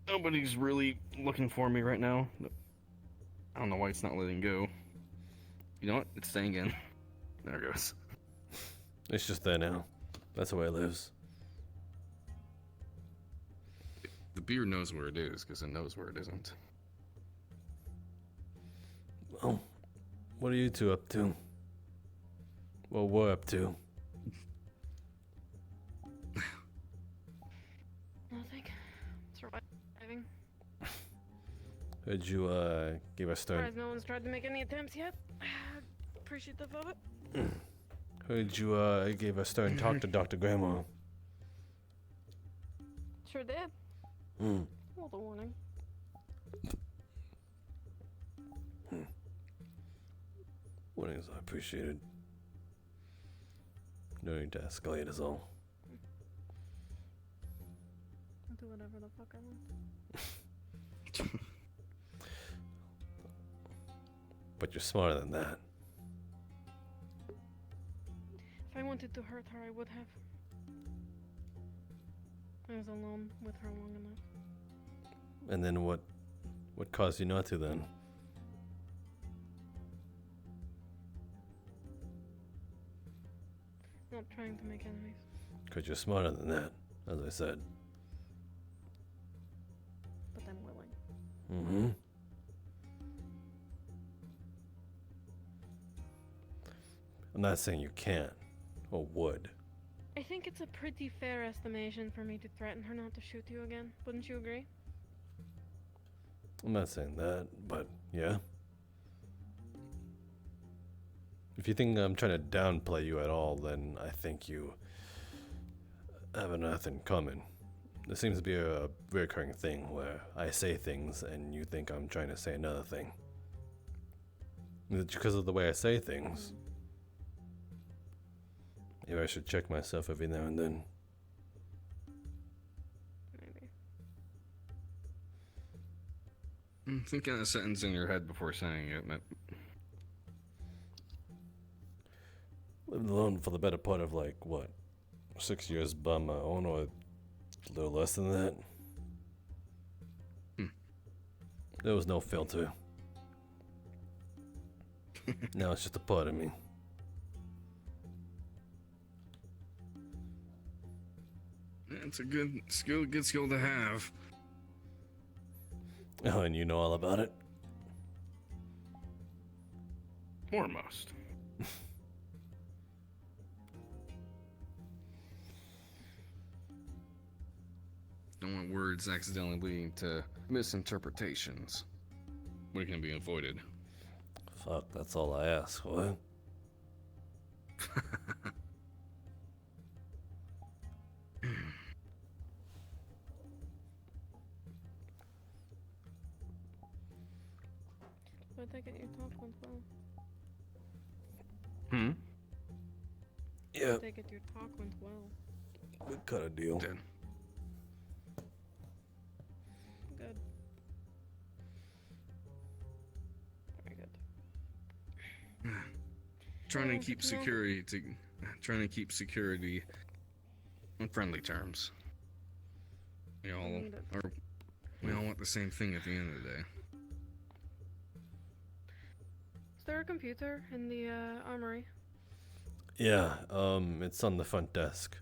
Nobody's really looking for me right now. I don't know why it's not letting go. You know what? It's staying in. There it goes. It's just there now. That's the way it lives. The beard knows where it is, because it knows where it isn't. Well, what are you two up to? Well, we're up to. Nothing. Surviving. Heard you give a stern. Surprised no one's tried to make any attempts yet. Appreciative of it. Heard you gave a stern talk to Dr. Grandma. Sure did. Hmm. Well, the warning. Warnings are appreciated. No need to escalate is all. I'll do whatever the fuck I want. But you're smarter than that. If I wanted to hurt her, I would have. I was alone with her long enough. And then what caused you not to then? Not trying to make enemies. Because you're smarter than that, as I said. But I'm willing. Mm-hmm. I'm not saying you can't, or would. I think it's a pretty fair estimation for me to threaten her not to shoot you again. Wouldn't you agree? I'm not saying that, but yeah. If you think I'm trying to downplay you at all, then I think you have nothing coming. There seems to be a recurring thing where I say things and you think I'm trying to say another thing. It's because of the way I say things. Maybe I should check myself every now and then. Maybe. I'm thinking a sentence in your head before saying it. Lived alone for the better part of, like, what, 6 years by my own, or a little less than that. There was no filter. Now it's just a part of me. It's a good skill to have. Oh, and you know all about it? Foremost. Don't want words accidentally leading to misinterpretations. What can be avoided? Fuck, that's all I ask, what? But I get your talk went well. Yeah. I take it your talk went well. We cut a deal. Good. Very good. Trying to Oh, keep good to know. security on friendly terms. We all need it. want the same thing at the end of the day. Is there a computer in the armory? Yeah, it's on the front desk.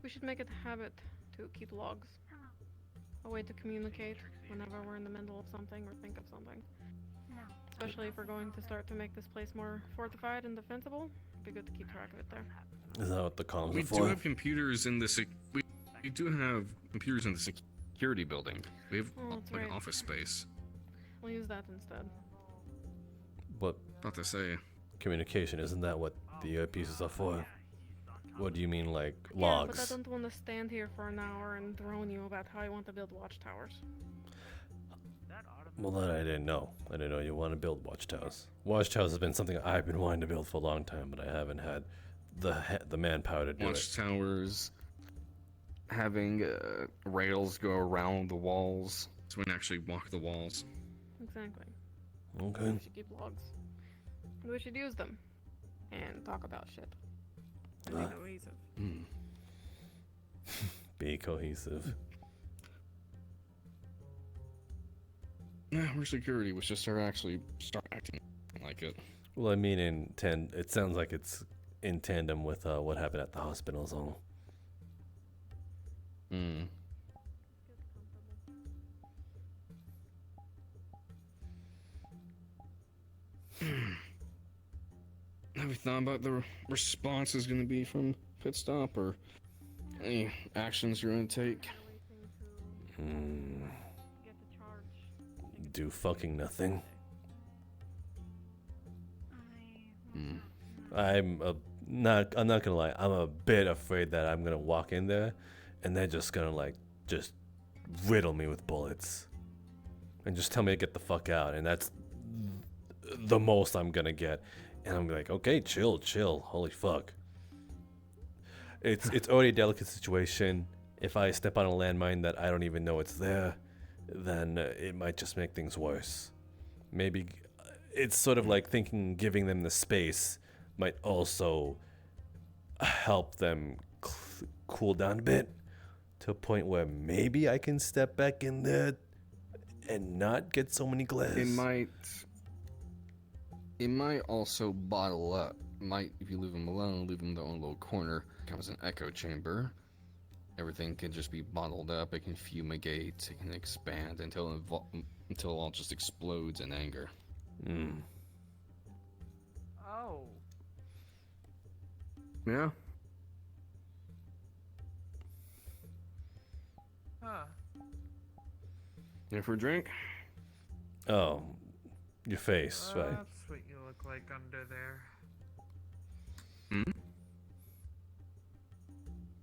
We should make it a habit to keep logs. A way to communicate whenever we're in the middle of something or think of something. Especially if we're going to start to make this place more fortified and defensible. It'd be good to keep track of it there. Is that what the comms We are do for? have computers in the we do have computers in the security building. We have Oh, that's like right. office space. We'll use that instead. But About to say. communication, isn't that what the earpieces are for? What do you mean, like, Yeah, logs? but I don't want to stand here for an hour and drone you about how I want to build watchtowers. Well, that I didn't know. I didn't know you want to build watchtowers. Watchtowers has been something I've been wanting to build for a long time, but I haven't had the manpower to do it. Watchtowers, having rails go around the walls so we can actually walk the walls. Exactly. Okay. We should keep logs. And we should use them. And talk about shit. And be cohesive. Be cohesive. Yeah, we're security. We should start acting like it. Well, I mean, it sounds like it's in tandem with what happened at the hospital zone. Have you thought about the response is going to be from Pit Stop, or any actions you're going to take? Do fucking nothing. I'm not gonna lie, I'm a bit afraid that I'm gonna walk in there and they're just gonna just riddle me with bullets and just tell me to get the fuck out, and that's the most I'm gonna get. And I'm like, okay, chill, holy fuck. It's already a delicate situation. If I step on a landmine that I don't even know it's there, then it might just make things worse. maybe it's sort of like thinking giving them the space might also help them cool down a bit to a point where maybe I can step back in there and not get so many glares. It might also bottle up. If you leave them alone, leave them in their own little corner, becomes an echo chamber. Everything can just be bottled up. It can fumigate. It can expand until it all just explodes in anger. Oh. Yeah. Huh. Here for a drink? Oh, your face, right? That's what you look like under there. Hmm?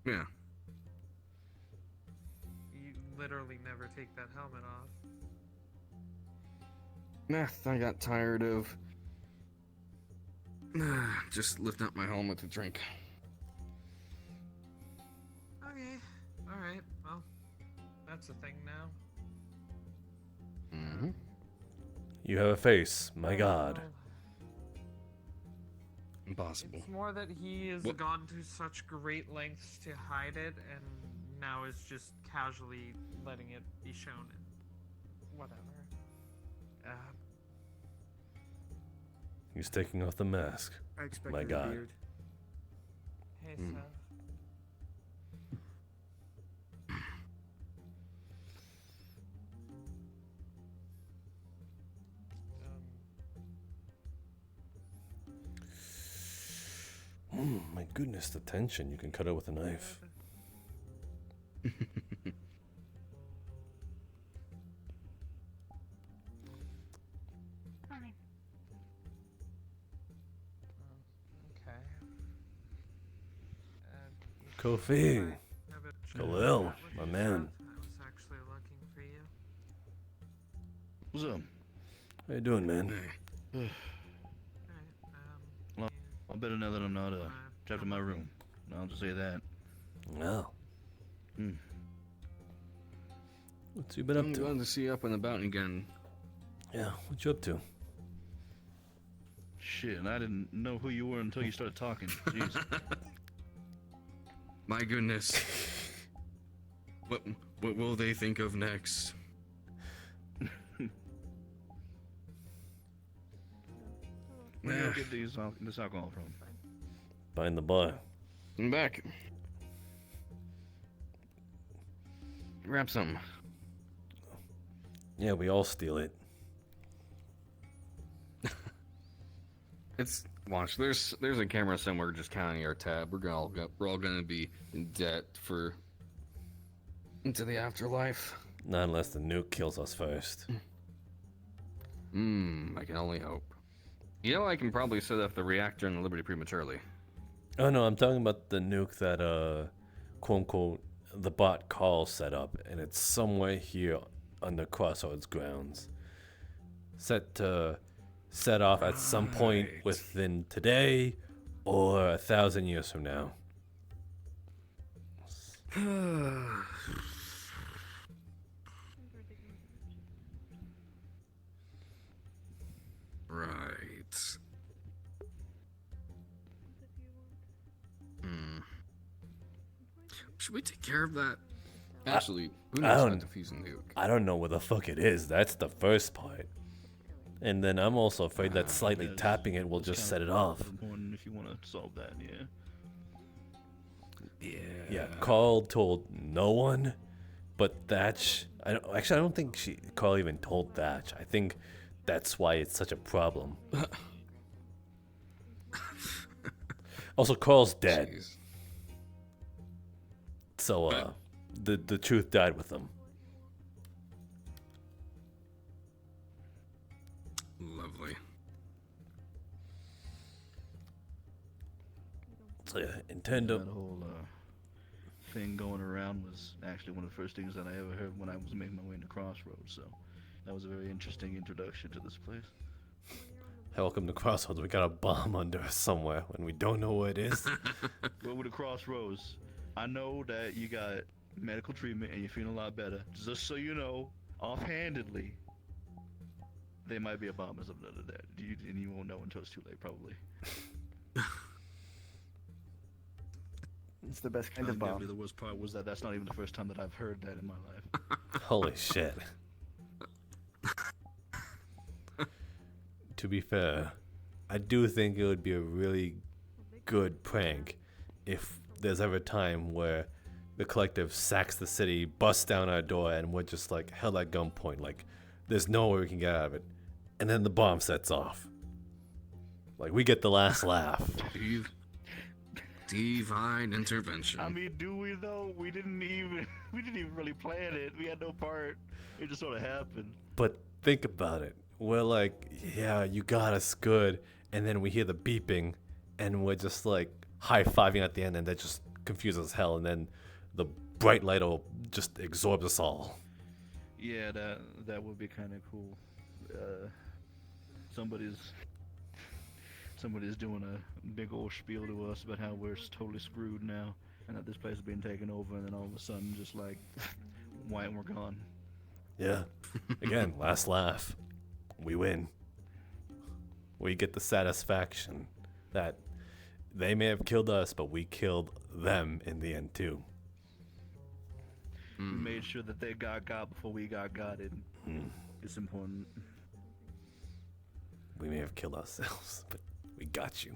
Yeah. You literally never take that helmet off. Nah, I got tired of just lifting up my helmet to drink. Okay. Alright, well, that's a thing now. Mm-hmm. You have a face, my god. Impossible. It's more that he has gone to such great lengths to hide it, and now is just casually letting it be shown. And whatever. He's taking off the mask. I expected my god. a beard. Hey, Seth. My goodness, the tension. You can cut it with a knife. Fine. Okay. Kofi. Khalil, my man. I was actually looking for you. What's up? How you doing, man? Well, I better know that I'm not trapped in my room. I'll just say that. Well. What's you been up I'm to? glad to see you up and about again. Yeah, what you up to? Shit, and I didn't know who you were until you started talking. Jeez. My goodness. What will they think of next? Where do you get this alcohol from? Behind the bar. I'm back. Grab some. Yeah, we all steal it. Watch. There's a camera somewhere just counting our tab. We're all gonna be in debt into the afterlife. Not unless the nuke kills us first. I can only hope. You know, I can probably set up the reactor in the Liberty prematurely. Oh no, I'm talking about the nuke that quote unquote the bot Carl set up, and it's somewhere here on the Crossroads grounds. Set to set off at some point within today or 1,000 years from now. Right. Should we take care of that? Actually, who knows how to defuse a nuke? I don't know where the fuck it is. That's the first part. And then I'm also afraid that slightly tapping it will just set it off. If you want to solve that, yeah. Yeah, Carl told no one, but Thatch. I don't think Carl even told Thatch. I think that's why it's such a problem. Also, Carl's dead. Jeez. So, the truth died with him. Lovely. So, yeah, Nintendo. That whole thing going around was actually one of the first things that I ever heard when I was making my way into Crossroads. So that was a very interesting introduction to this place. Welcome to Crossroads. We got a bomb under us somewhere when we don't know where it is. Well, with the Crossroads, I know that you got medical treatment and you're feeling a lot better. Just so you know, offhandedly, They might be a bomb or something like that. And you won't know until it's too late, probably. It's the best kind of Definitely bomb. the worst part was that that's not even the first time that I've heard that in my life. Holy shit. To be fair, I do think it would be a really good prank if there's ever a time where the collective sacks the city, busts down our door, and we're just like held at gunpoint, like there's no way we can get out of it. And then the bomb sets off. Like we get the last laugh. Divine intervention. I mean, do we though? We didn't even really plan it. We had no part. It just sort of happened. But think about it. We're like, yeah, you got us good. And then we hear the beeping and we're just like high-fiving at the end, and that just confuses hell. And then the bright light will just absorb us all. Yeah, that would be kind of cool. Somebody's doing a big old spiel to us about how we're totally screwed now, and that this place is being taken over, and then all of a sudden, just like, why we're gone. Yeah. Again, last laugh. We win. We get the satisfaction that they may have killed us, but we killed them in the end too. We made sure that they got before we got it. It's important. We may have killed ourselves, but we got you.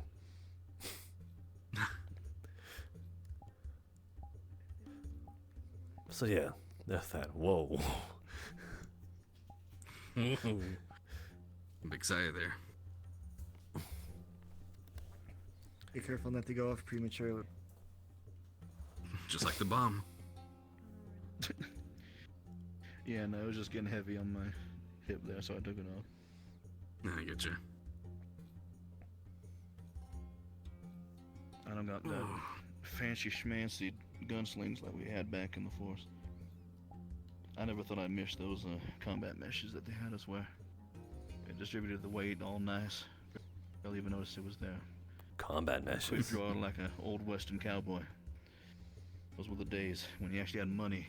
So yeah, that's that. Whoa. I'm excited there. Be careful not to go off prematurely. Just like the bomb. Yeah, no, it was just getting heavy on my hip there, so I took it off. I get you. I don't got that fancy schmancy gunslings like we had back in the force. I never thought I'd miss those combat meshes that they had us wear. It distributed the weight all nice. Barely even noticed it was there. Combat We meshes. draw like an old western cowboy. Those were the days when you actually had money.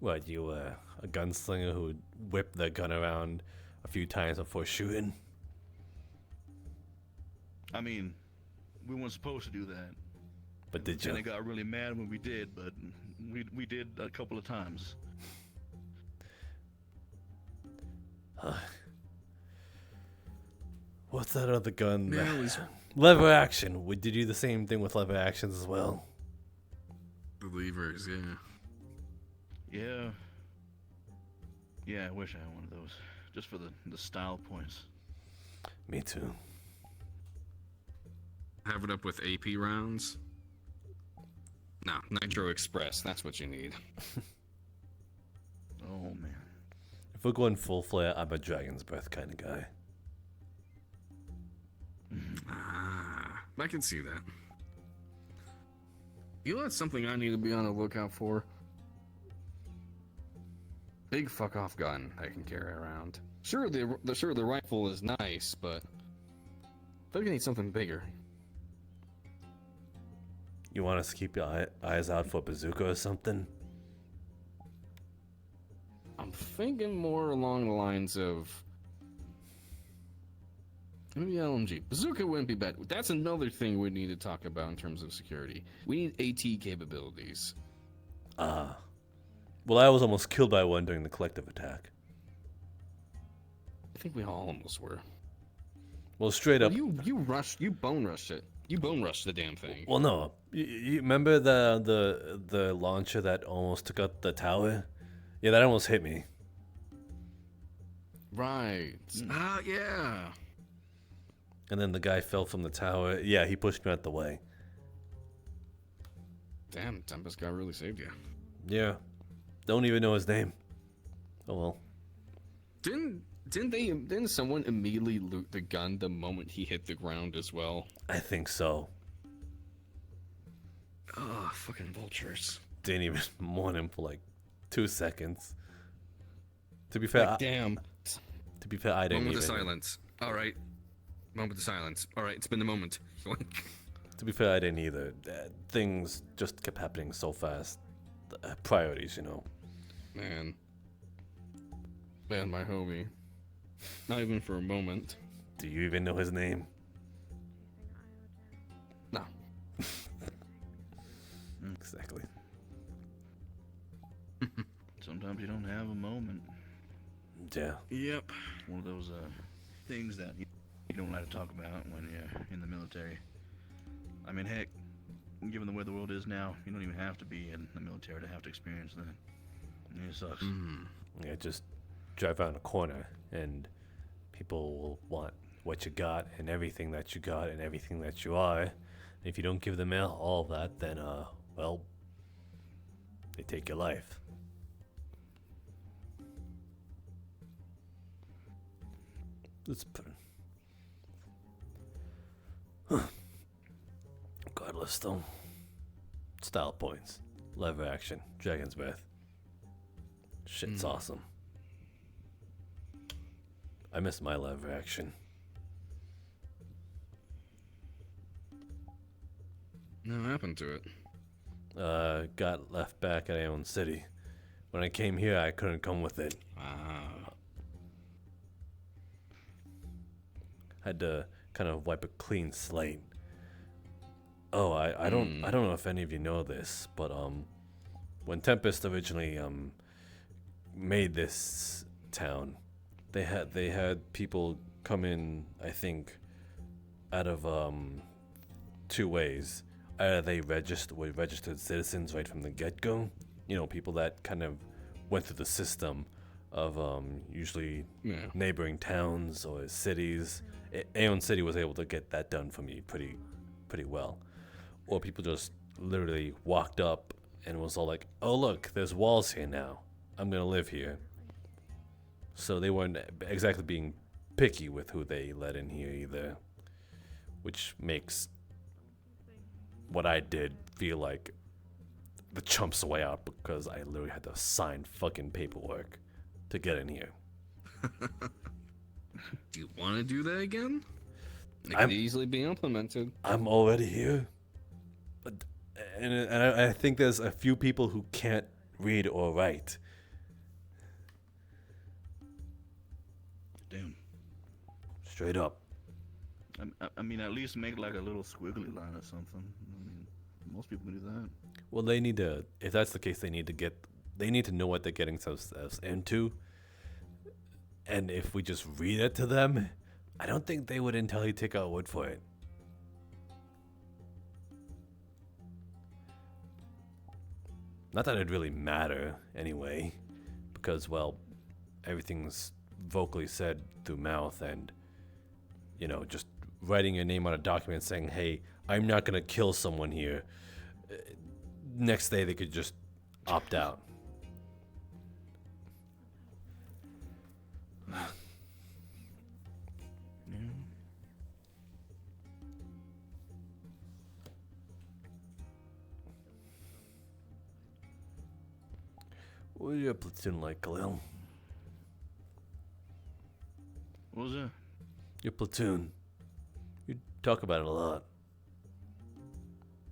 What, you a gunslinger who would whip the gun around a few times before shooting? I mean, we weren't supposed to do that. But did you? And they got really mad when we did, but we did a couple of times. What's that other gun? Yeah, it was- Lever action. Would you do the same thing with lever actions as well? Believers, yeah. Yeah. Yeah, I wish I had one of those. Just for the style points. Me too. Have it up with AP rounds. No, Nitro Express. That's what you need. Oh, man. If we're going full flare, I'm a Dragon's Breath kind of guy. I can see that. You know, that's something I need to be on the lookout for. Big fuck off gun I can carry around. Sure, the rifle is nice, but I think I need something bigger. You want us to keep your eyes out for a bazooka or something? I'm thinking more along the lines of maybe LMG. Bazooka wouldn't be bad. That's another thing we need to talk about in terms of security. We need AT capabilities. Well, I was almost killed by one during the collective attack. I think we all almost were. Well, straight up. You bone rushed it. You bone rushed the damn thing. Well, no. You remember the launcher that almost took out the tower? Yeah, that almost hit me. Right. Yeah. And then the guy fell from the tower. Yeah, he pushed me out the way. Damn, Tempest guy really saved you. Yeah. Don't even know his name. Oh well. Didn't someone immediately loot the gun the moment he hit the ground as well? I think so. Oh, fucking vultures. Didn't even mourn him for like 2 seconds. To be fair, Like, damn. To be fair, I didn't Moment even. of silence. All right. Moment of silence. All right, it's been a moment. To be fair, I didn't either. Things just kept happening so fast. Priorities, you know. Man. And my homie. Not even for a moment. Do you even know his name? No. Exactly. Sometimes you don't have a moment. Yeah. Yep. One of those things that you don't like to talk about when you're in the military. I mean, heck, given the way the world is now, you don't even have to be in the military to have to experience that. It sucks. Yeah, just drive around a corner and people will want what you got and everything that you got and everything that you are. If you don't give them all of that, then, well, they take your life. Let's put it. Regardless, though. Style points. Lever action. Dragon's Breath. Shit's awesome. I miss my lever action. What happened to it? Got left back at Aeon City. When I came here, I couldn't come with it. Had to kind of wipe a clean slate. Oh, I don't know if any of you know this, but when Tempest originally made this town, they had people come in, I think, out of two ways. Either they were registered citizens right from the get-go, you know, people that kind of went through the system of usually neighboring towns or cities. Aeon City was able to get that done for me pretty well. Or people just literally walked up and was all like, oh look, there's walls here now. I'm gonna live here. So they weren't exactly being picky with who they let in here either. Which makes what I did feel like the chump's way out, because I literally had to sign fucking paperwork to get in here. Do you want to do that again? It could easily be implemented. I'm already here. And I think there's a few people who can't read or write. Damn. Straight up. I mean, at least make like a little squiggly line or something. I mean, most people can do that. Well, they need to, if that's the case, they need to know what they're getting themselves into. And if we just read it to them, I don't think they would entirely take our word for it. Not that it'd really matter anyway, because, well, everything's vocally said through mouth, and, you know, just writing your name on a document saying, hey, I'm not gonna kill someone here. Next day they could just opt out. What was your platoon like, Khalil? What was that? Your platoon. You talk about it a lot.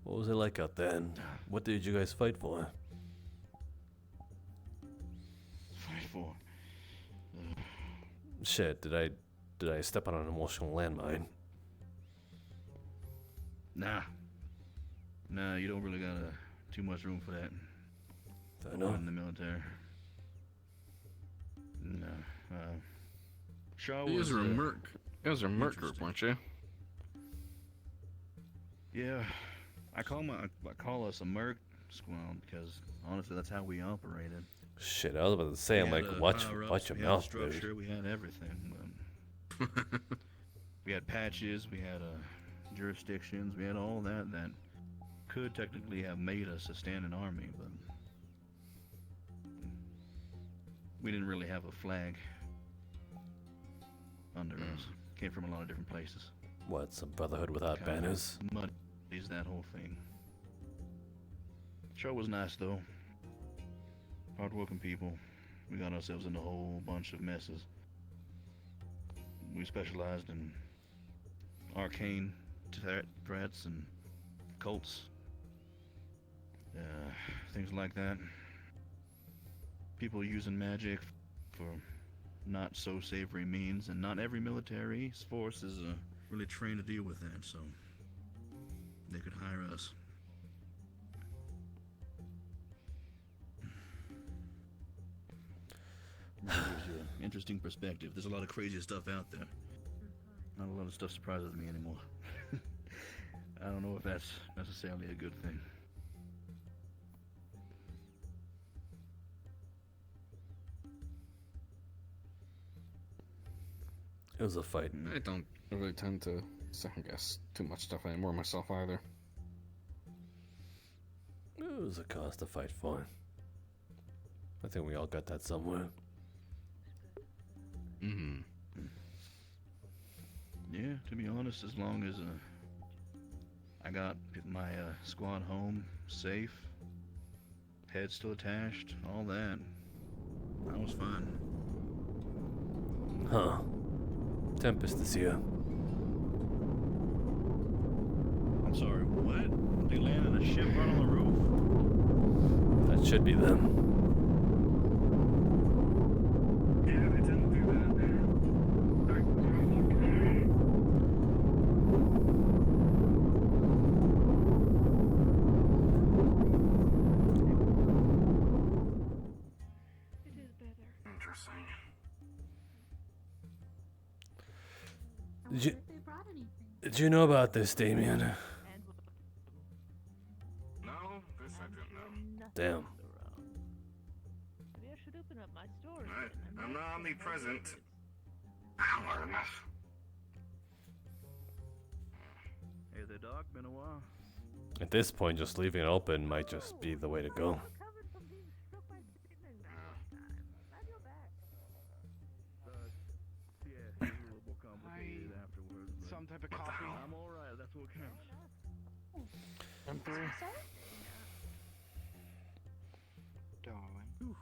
What was it like out there, and what did you guys fight for? Fight for? Shit, did I step on an emotional landmine? Nah, you don't really got too much room for that. I know. In the military. No. Shaw You was guys are a merc. You guys are a merc group, weren't you? Yeah, I call us a merc squad because honestly, that's how we operated. Shit, I was about to say, I'm like, watch your mouth, structure, dude. we had everything. We had patches, we had jurisdictions, we had all that could technically have made us a standing army, but we didn't really have a flag under us. Came from a lot of different places. What, some brotherhood without banners? Muddies that whole thing. Show was nice though. Hard-working people. We got ourselves in a whole bunch of messes. We specialized in arcane threats and cults. Things like that. People using magic for not so savory means, and not every military force is really trained to deal with that, so they could hire us. That gives you an interesting perspective. There's a lot of crazy stuff out there. Not a lot of stuff surprises me anymore. I don't know if that's necessarily a good thing. It was a fight. I don't really tend to second guess too much stuff anymore myself either. It was a cause to fight for. I think we all got that somewhere. Mm-hmm. Yeah, to be honest, as long as I got my squad home safe, head still attached, all that, I was fine. Huh. Tempest is here. I'm sorry, what? They landed a ship right on the roof? That should be them. Yeah, they didn't do that. It is better. Interesting. Did you know about this, Damien? No, this I didn't know. Damn. Maybe I should open up my store. I'm not omnipresent. I'll learn this. Hey there, Doc. Been a while. At this point, just leaving it open might just be the way to go. Yeah, it's a little more complicated afterwards. But Some type of coffee. I'm alright. That's what counts. M3. Darwin.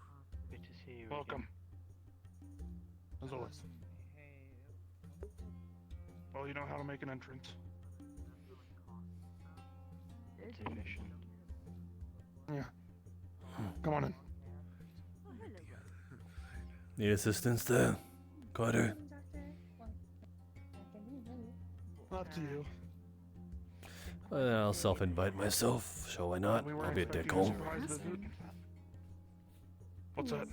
Good to see you. Welcome. As always. Well, you know how to make an entrance. It's efficient. Yeah. Come on in. Need assistance there, Carter? Up to you. I'll self-invite myself, so why not? We weren't I'll be a expecting a dickhole. surprise visit. What's that?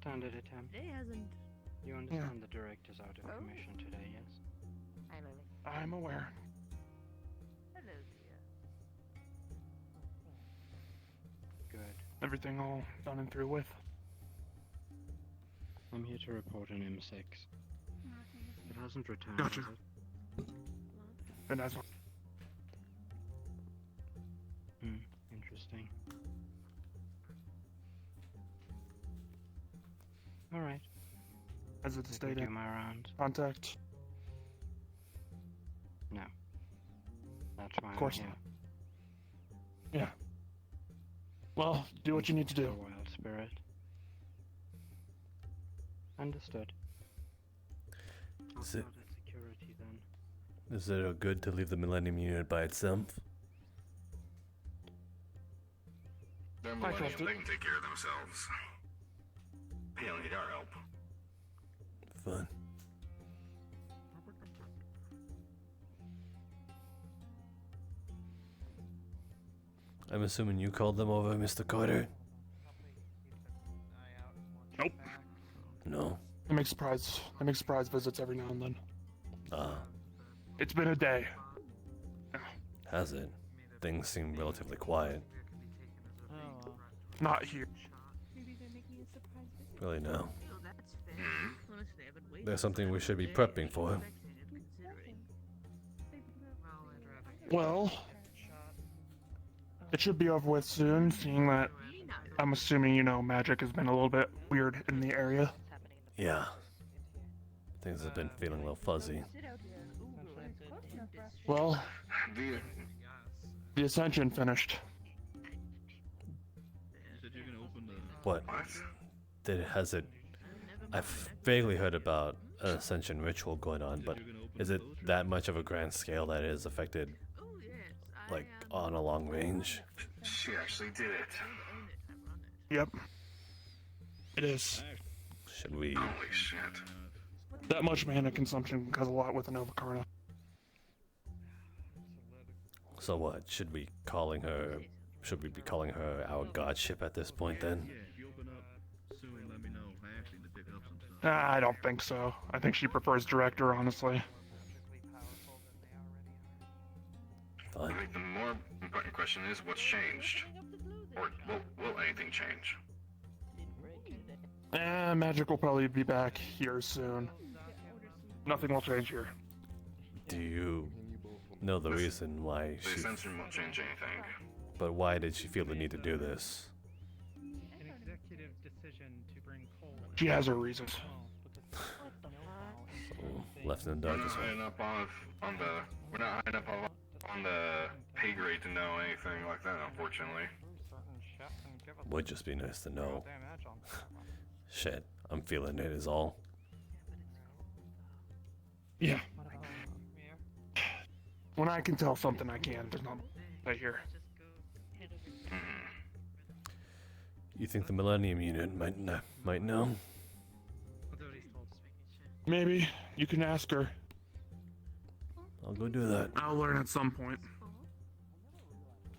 Standard attempt. Today hasn't. You understand the director's out of commission today, yes? Hi, Lily. I'm aware. Hello, dear. Good. Everything all done and through with. I'm here to report an M6. It hasn't returned, Gotcha. has it? And that's Interesting. Alright. as it's I can stated. do my round. Contact. No. That's why Of course I'm not. Yeah. Well, do what you need to do. Wild spirit. Understood. I'll Is it- start at security then. Is it good to leave the Millennium Unit by itself? They're I millennium, trust it. they can take care of themselves. They don't need our help. Fun. I'm assuming you called them over, Mr. Carter? Nope. No. I make surprise visits every now and then. Ah, It's been a day. has it? Things seem relatively quiet. Not here. Maybe they're making a surprise visit. Really no. Oh, that's fair. Honestly, I've been waiting. There's something we should be prepping for. Well, it should be over with soon, seeing that I'm assuming you know magic has been a little bit weird in the area. Yeah. Things have been feeling a little fuzzy. Well, the ascension finished. What? Has it? I've vaguely heard about an ascension ritual going on, but is it that much of a grand scale that it has affected, like, on a long range? She actually did it. Yep. It is. Should we? Holy shit. That much mana consumption can cause a lot with an Novacarna. So what? Should we calling her? Should we be calling her our godship at this point then? I don't think so. I think she prefers director, honestly. I think the more important question is what's changed? Or will anything change? Magic will probably be back here soon. Nothing will change here. Do you know the reason why The she? ascension won't change anything. But why did she feel the need to do this? An executive decision to bring coal. She has her reasons. Left in the We're dark not as well. high enough we're not high enough on the pay grade to know anything like that, unfortunately. Would just be nice to know. Shit, I'm feeling it is all. Yeah. When I can tell something, I can. There's not right here. You think the Millennium Unit might know? Maybe. You can ask her. I'll go do that. I'll learn at some point.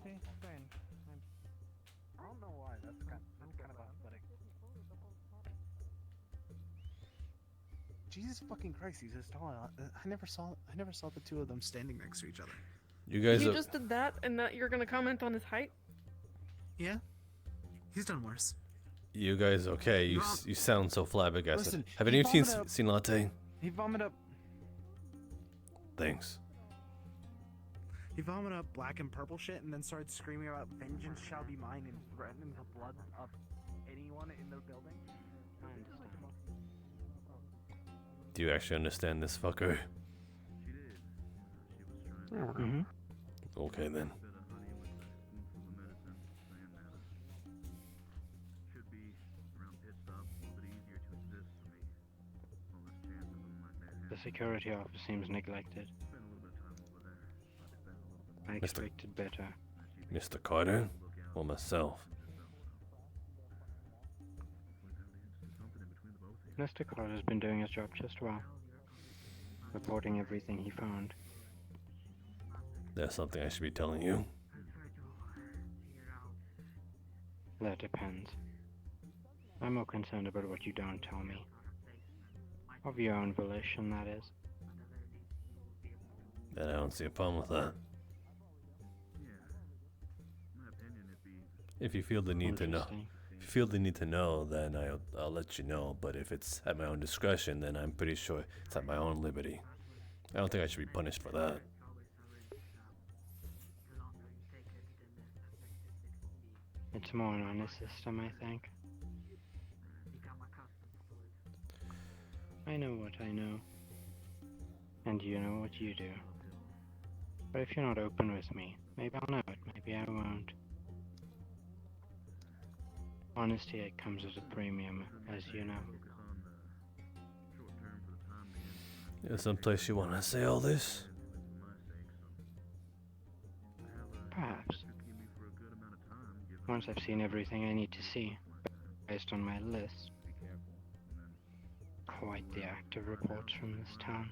Okay, fine. I don't know why. That's kind of athletic. Jesus fucking Christ, he's just tall. I never saw the two of them standing next to each other. You guys You are. just did that, and that you're gonna comment on his height? Yeah, he's done worse. You guys okay? You sound so flabbergasted. Listen, Have he any of you vomited up- seen Latte? He vomited up. Thanks. He vomited up black and purple shit, and then started screaming about vengeance shall be mine and threatening the blood of anyone in the building. Do you actually understand this fucker? Mm-hmm. Okay then. The security office seems neglected. I expected better. Mr. Carter? Or myself? Mr. Carter's been doing his job just well. Reporting everything he found. That's something I should be telling you. That depends. I'm more concerned about what you don't tell me. Of your own volition, that is. Then I don't see a problem with that. If you feel the need to know, Interesting. if you feel the need to know, then I'll let you know. But if it's at my own discretion, then I'm pretty sure it's at my own liberty. I don't think I should be punished for that. It's more an honest system, I think. I know what I know. And you know what you do. But if you're not open with me, maybe I'll know it, maybe I won't. Honesty, it comes at a premium, as you know. Is someplace you want to say all this? Perhaps. Once I've seen everything I need to see, based on my list. Quite the active reports from this town.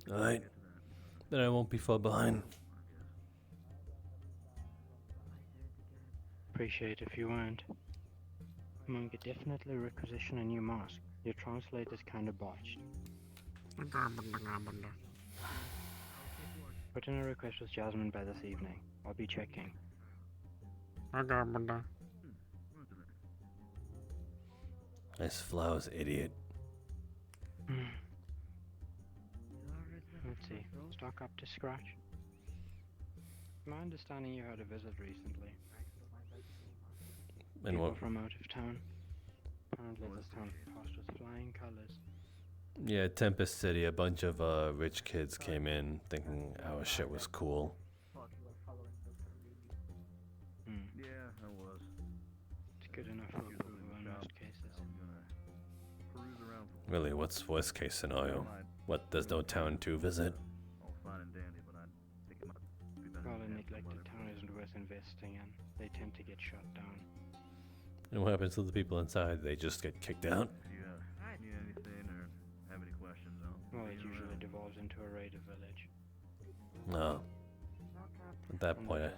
Alright. Then I won't be far behind. Appreciate if you weren't. Monk could definitely requisition a new mask. Your translator's kinda botched. Put in a request with Jasmine by this evening. I'll be checking. Nice flowers, idiot. Let's see. Stock up to scratch. My understanding you had a visit recently. And People what? from out of town. Apparently this town passed with flying colors. Yeah, Tempest City. A bunch of rich kids came in thinking our shit was cool. Yeah, I was. It's good enough for approval in most cases. Really, what's worst case scenario? What? There's no town to visit. Well, a neglected town isn't worth investing in. They tend to get shut down. And what happens to the people inside? They just get kicked out? If you need anything or have any questions, Well, it usually devolves into a raid of village. No. At that point,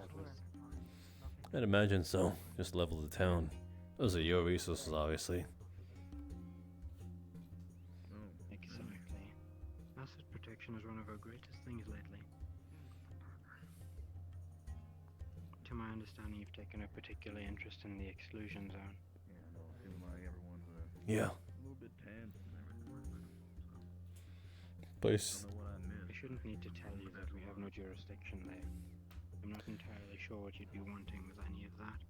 I'd imagine so. Just level the town. Those are your resources, obviously. Exactly. Asset protection is one of our greatest things lately. To my understanding, you've taken a particular interest in the exclusion zone. Yeah, I know. It seems like everyone's Yeah. a little bit tense and everything. Place. I don't know what I missed. I shouldn't need to tell you that we have no jurisdiction there. I'm not entirely sure what you'd be wanting with any of that.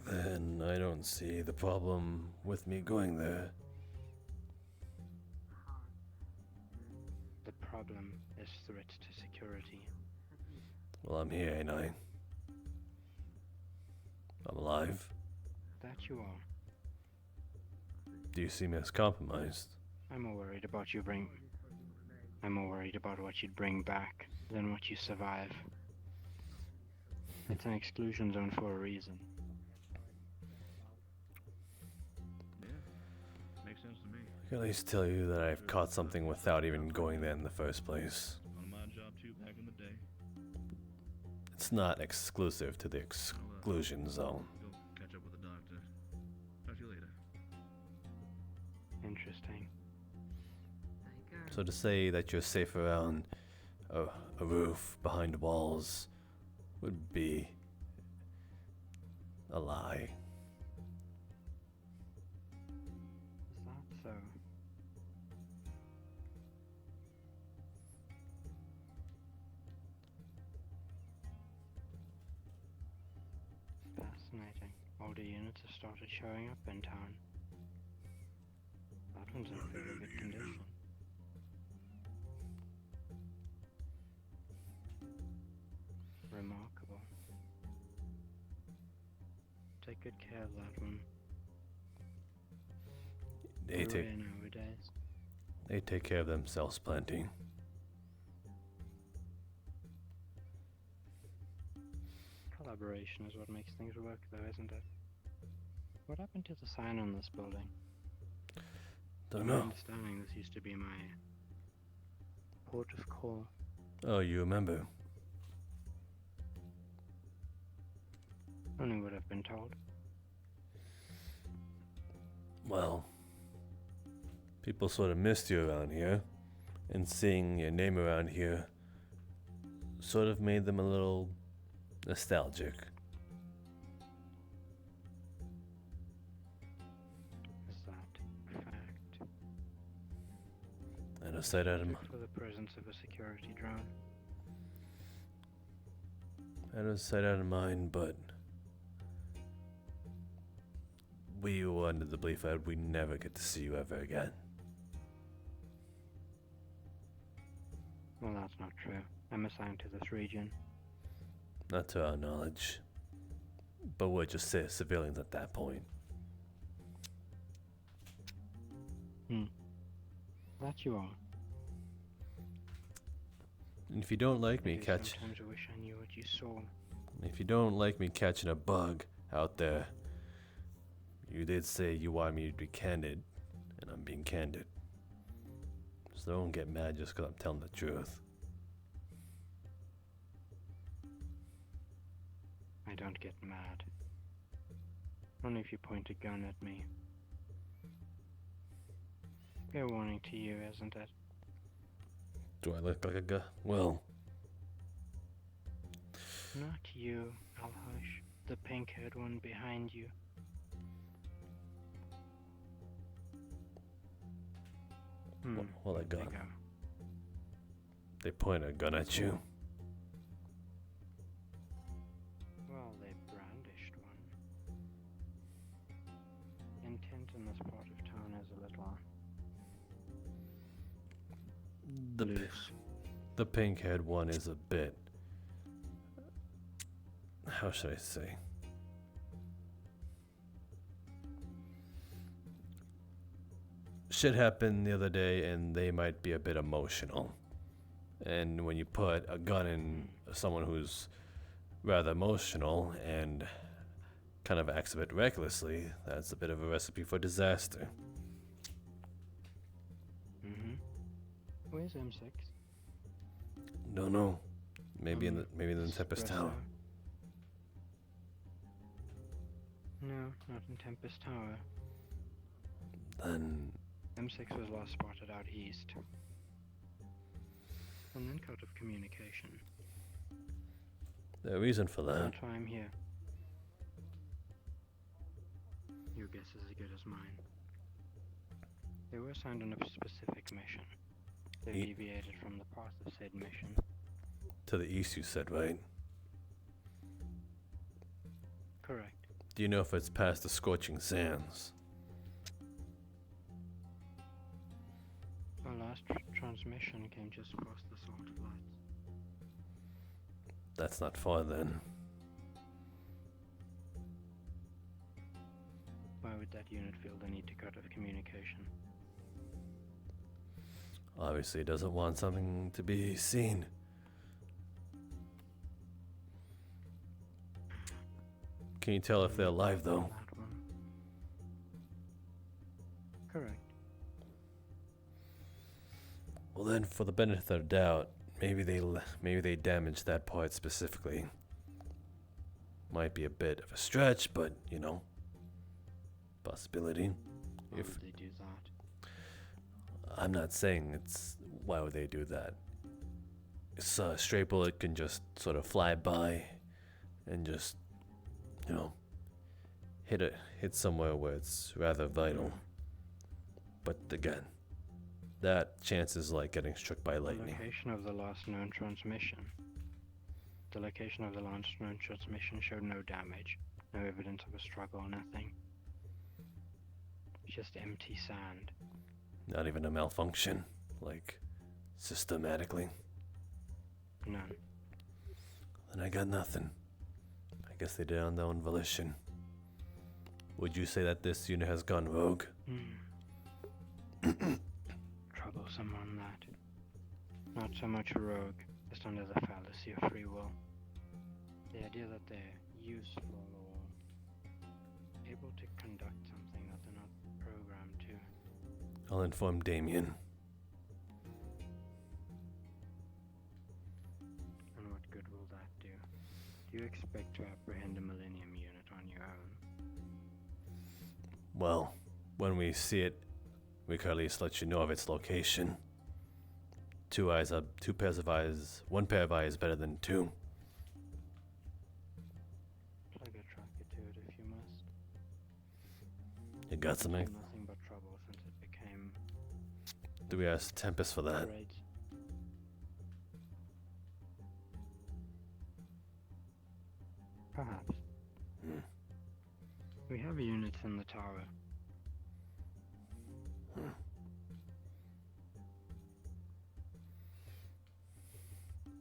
Then I don't see the problem with me going there. The problem is threats to security. Well, I'm here, ain't I? I'm alive. That you are. Do you see me as compromised? I'm more worried about what you'd bring back than what you survive. It's an exclusion zone for a reason. Yeah, makes sense to me. I can at least tell you that I've caught something without even going there in the first place. On my job too back in the day. It's not exclusive to the exclusion zone. Go catch up with the doctor. Talk to you later. Interesting. So to say that you're safe around a roof behind walls would be a lie. Is that so? Fascinating. Older units have started showing up in town. That one's in very good condition. Remarkable. Take good care of that one. They take, Rare nowadays. they take care of themselves plenty. Collaboration is what makes things work, though, isn't it? What happened to the sign on this building? Don't My know. understanding this used to be my port of call. Oh, you remember? Only what I've been told. Well, people sort of missed you around here, and seeing your name around here sort of made them a little nostalgic. Is that a fact? Out of sight, out of mind. For the presence of a security drone. Out of sight, out of mind, but we were under the belief that we never get to see you ever again. Well, that's not true. I'm assigned to this region. Not to our knowledge. But we're just civilians at that point. That you are. And if you don't like me Maybe sometimes I wish I knew what you saw. if you don't like me catching a bug out there, you did say you want me to be candid, and I'm being candid. So don't get mad just because I'm telling the truth. I don't get mad. Only if you point a gun at me. Fair warning to you, isn't it? Do I look like a guy? Well, Not you, Alhush. The pink-haired one behind you. well, a There gun. you go. They point a gun at you. Well, they brandished one. Intent in this part of town is a little The pink-haired one is a bit. How should I say? Shit happened the other day, and they might be a bit emotional. And when you put a gun in someone who's rather emotional and kind of acts a bit recklessly, that's a bit of a recipe for disaster. Mm-hmm. Where's M6? Don't know. Maybe in the Tempest espresso. Tower. No, not in Tempest Tower. Then M6 was last spotted out east. And then cut of communication. the reason for that. That's why I'm here. Your guess is as good as mine. They were assigned on a specific mission. They deviated from the path of said mission. To the east, you said, right? Correct. Do you know if it's past the scorching sands? Our last transmission came just past the salt flats. That's not far then. Why would that unit feel the need to cut off communication? Obviously, it doesn't want something to be seen. Can you tell if they're alive, though? Correct. Well, then, for the benefit of the doubt, maybe they damaged that part specifically. Might be a bit of a stretch, but you know, possibility. Why would they do that? I'm not saying it's why would they do that. It's a stray bullet can just sort of fly by and just, you know, hit somewhere where it's rather vital. But again, that chance is like getting struck by lightning. The location of the last known transmission. The location of the last known transmission showed no damage, no evidence of a struggle, nothing. Just empty sand. Not even a malfunction, like systematically. None. Then I got nothing. I guess they did it on their own volition. Would you say that this unit has gone rogue? Troublesome on that. Not so much a rogue, just under the fallacy of free will. The idea that they're useful or able to conduct something that they're not programmed to. I'll inform Damien. And what good will that do? Do you expect to apprehend a Millennium unit on your own? Well, when we see it, we can at least let you know of its location. Two pairs of eyes. One pair of eyes better than two. Plug a tracker to it if you must. You got something? Nothing but trouble since it became Do we ask Tempest for that? great. Perhaps. We have units in the tower.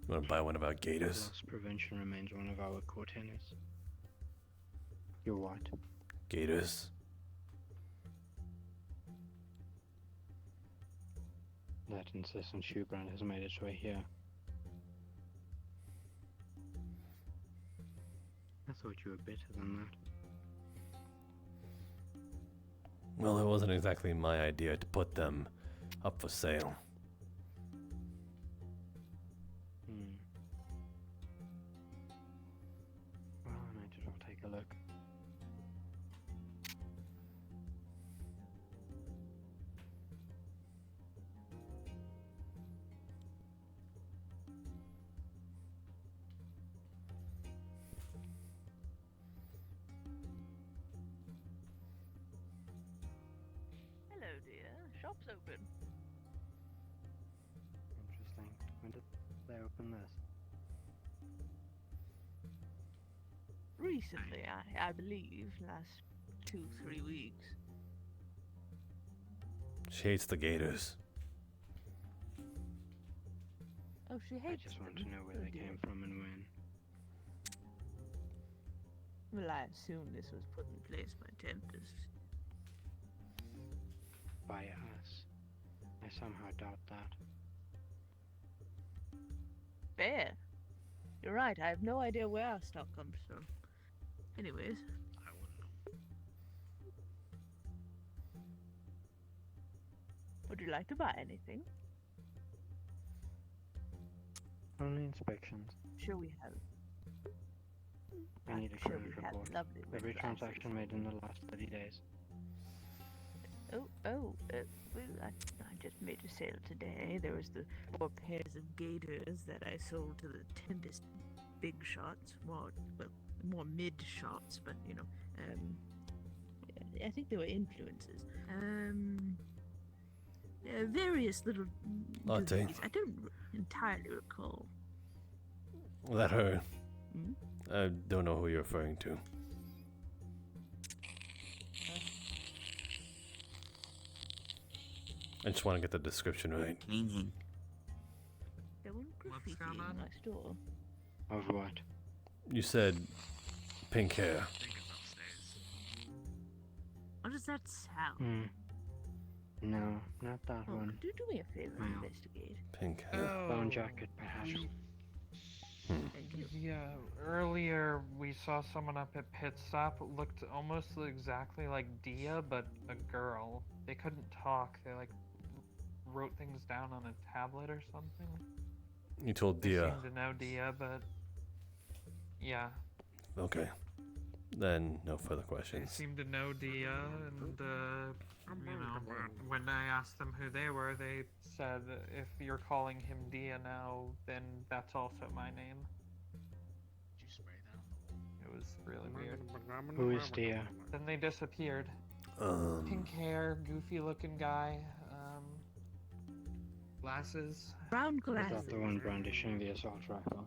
You want to buy one of our gators? Loss prevention remains one of our core tenets. Your what? Gators. That incessant shoe brand has made its way here. I thought you were better than that. Well, it wasn't exactly my idea to put them up for sale. Well, I might as well take a look. Hello, dear. Shop's open. Interesting. When did they open this? Recently, I believe, last 2-3 weeks. She hates the gators. Oh, she hates I just want to them? know where Oh, they dear. came from and when. Well, I assume this was put in place by Tempest. By us. I somehow doubt that. Fair. You're right, I have no idea where our stock comes from. Anyways. I Would you like to buy anything? Only inspections. Sure we have. I need a Sure credit we have report. lovely Every red transaction made in the last 30 days. Well, I just made a sale today. There was the 4 pairs of gaiters that I sold to the Tempest big shots. More mid shots, but you know, I think they were influences. Various little Latte. goodies. I don't entirely recall. That her. Hmm? I don't know who you're referring to. I just want to get the description right. Cleaning. There was graffiti in my store. Of what? You said pink hair. What does that sound? Hmm. No, not that Oh, one. could you do me a favor and No. investigate? Pink hair. Bone jacket, perhaps. Yeah, earlier we saw someone up at Pit Stop. Looked almost exactly like Dia, but a girl. They couldn't talk. They like wrote things down on a tablet or something. You told They Dia. seemed to know Dia, but yeah, Okay. Then no further they questions. seemed to know Dia, and you know, when I asked them who they were, they said if you're calling him Dia now, then that's also my name. Did you spray that on the wall? It was really weird. Who is Dia? Then they disappeared. Pink hair, goofy looking guy, glasses. Brown Is glasses. that the one brandishing the assault rifle?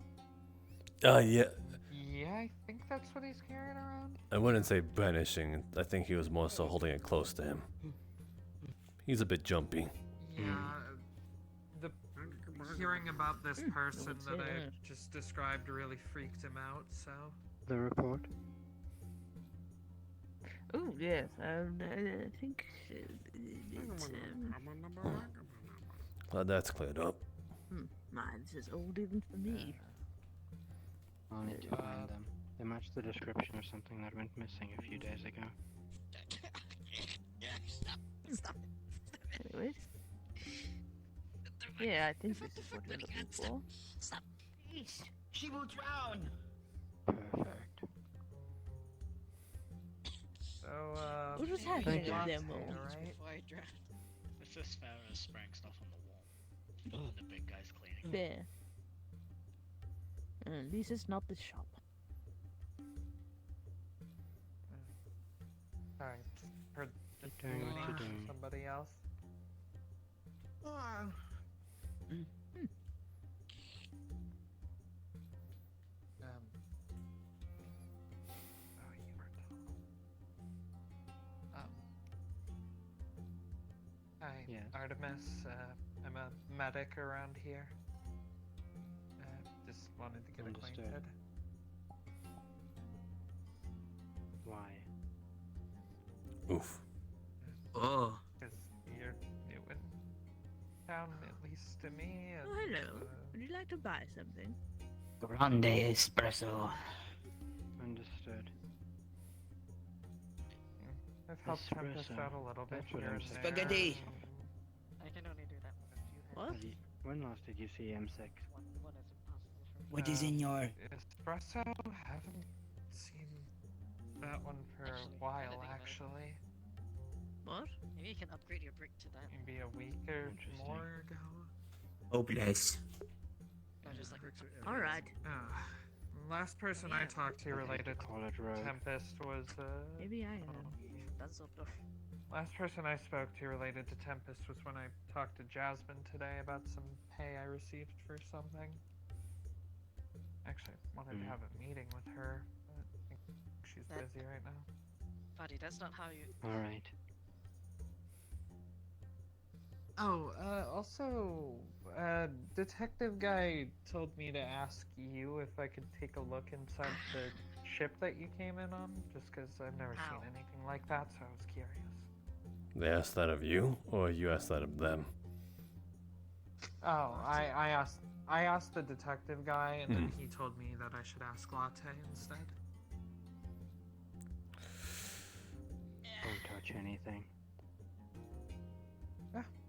Yeah. Yeah, I think that's what he's carrying around. I wouldn't say brandishing. I think he was more so holding it close to him. He's a bit jumpy. Yeah, the hearing about this person that I just described really freaked him out, so. The report? Oh yes, I think it's Glad that's cleared up. mine's as old even for me. I'll need to find them. They match the description of something that went missing a few days ago. Anyways. Yeah, I think this is what we're looking for. Stop. Please. She will drown. Perfect. So, What was happening you. at that Latte, moment? right? Before I drown. It's just Farrah spraying stuff on the wall. And the big guy's cleaning. Fair. At least it's not the shop. Alright, heard the Doing what you're doing. somebody else. Oh, you were tall. Hi, Yes. Artemis. I'm a medic around here. Just wanted to get Understood. acquainted. Why? Oof. Oh. Because you're new in town, at least to me. And, Oh, hello. Would you like to buy something? Grande espresso. Understood. I've helped Tempest Espresso. out a little bit That's what here I'm and saying. there. Spaghetti. I can only do that with a few What? When last did you see M6? One is impossible for me. What is in your... Espresso? Haven't seen that one for a while, actually. What? Maybe you can upgrade your brick to that. Maybe a week or Interesting. more ago. Hopeless. Or just like Alright. Last person I talked to related Call it to rogue. Tempest was, Maybe I am. That's up there. last person I spoke to related to Tempest was when I talked to Jasmine today about some pay I received for something. Actually, I wanted to have a meeting with her, but I think she's busy right now. Buddy, that's not how you. Alright. Oh, also, detective guy told me to ask you if I could take a look inside the ship that you came in on, just because I've never seen anything like that, so I was curious. They asked that of you, or you asked that of them? Oh, I asked the detective guy, and then he told me that I should ask Latte instead. Don't touch anything.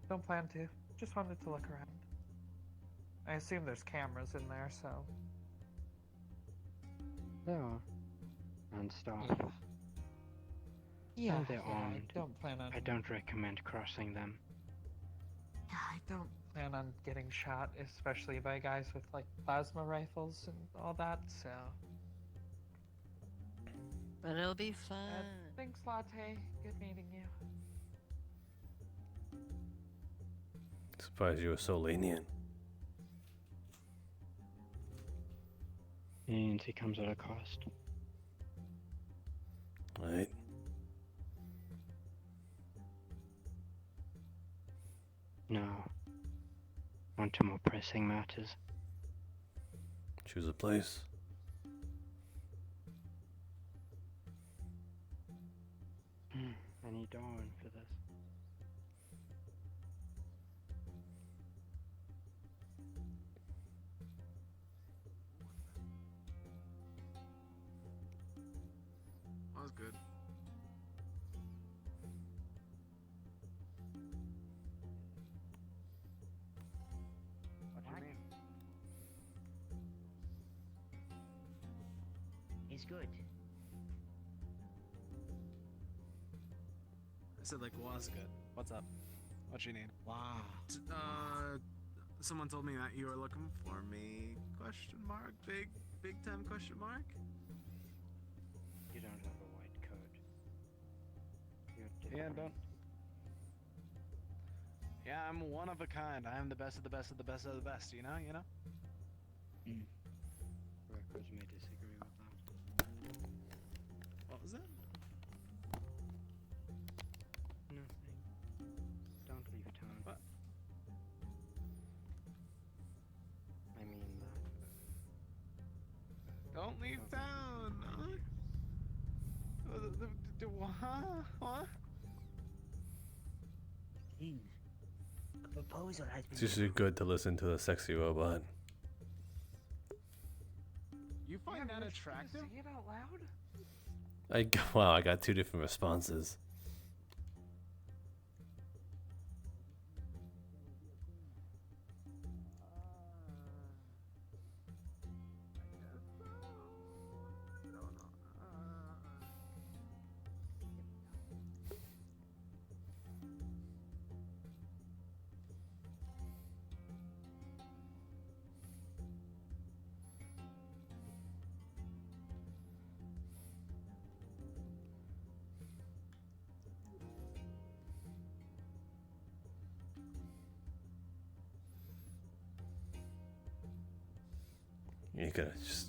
Don't plan to. Just wanted to look around. I assume there's cameras in there, so. There are. And stuff. Yeah, And they're yeah, armed. I don't plan on. I don't recommend crossing them. Yeah, I don't plan on getting shot, especially by guys with like plasma rifles and all that. So. But it'll be fun. Thanks, Latte. Good meeting you. Surprised you were so lenient. And it comes at a cost. Right. Now, on to more pressing matters. Choose a place. I need Darwin for this. That was good. What's your name? He's good. I said like, was good. What's up? What's your name? Wow. Someone told me that you were looking for me? Question mark? Big time question mark? You don't have a white coat. You're Yeah, different. don't. Yeah, I'm one of a kind. I am the best of the best of the best of the best. You know. Records may disagree with that. What was that? Nothing. Don't leave town. What? I mean that. Don't leave town. What? King, a proposal has been It's usually good to listen to the sexy robot. You find that attractive? Say it out loud. Wow, I got two different responses.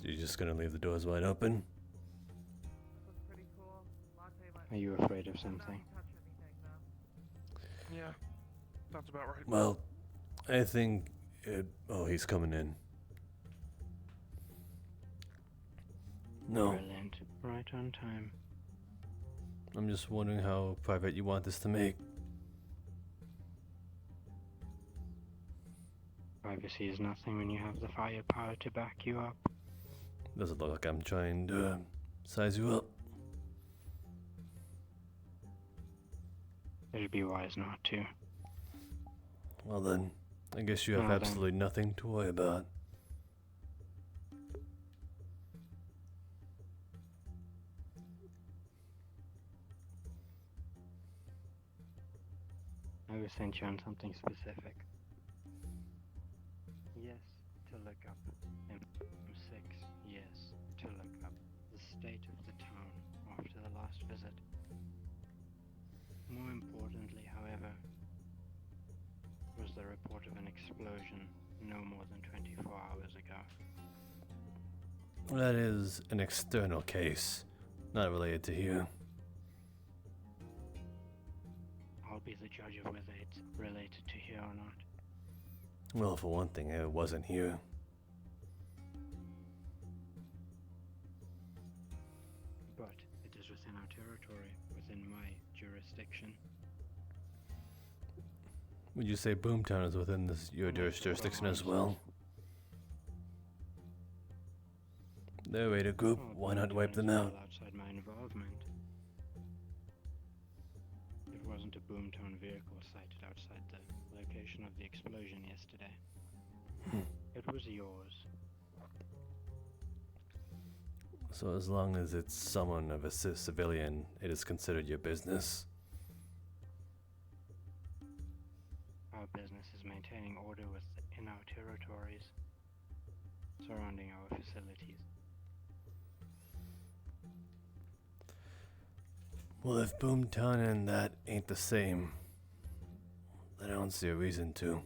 You're just gonna leave the doors wide open? Are you afraid of something? Yeah, that's about right. Well, I think it. Oh, he's coming in. No, Brilliant. Right on time. I'm just wondering how private you want this to make. Privacy is nothing when you have the firepower to back you up. Does it look like I'm trying to size you up? It'd be wise not to. Well then, I guess you have Well then. absolutely nothing to worry about. I was sent you on something specific. Yes, to look up M6. Yes, to look up the state of the town after the last visit. More importantly, however, was the report of an explosion no more than 24 hours ago. That is an external case, not related to you. I'll be the judge of whether it's related to here or not. Well, for one thing, it wasn't here. But it is within our territory, within my jurisdiction. Would you say Boomtown is within your jurisdiction as well? They're a raided group. Why not wipe them out? Outside my involvement. It wasn't wasn't a boomtone vehicle sighted outside the location of the explosion yesterday. It was yours. So as long as it's someone of a civilian, it is considered your business. Our business is maintaining order within our territories surrounding our facilities. Well, if Boomtown and that ain't the same, then I don't see a reason to.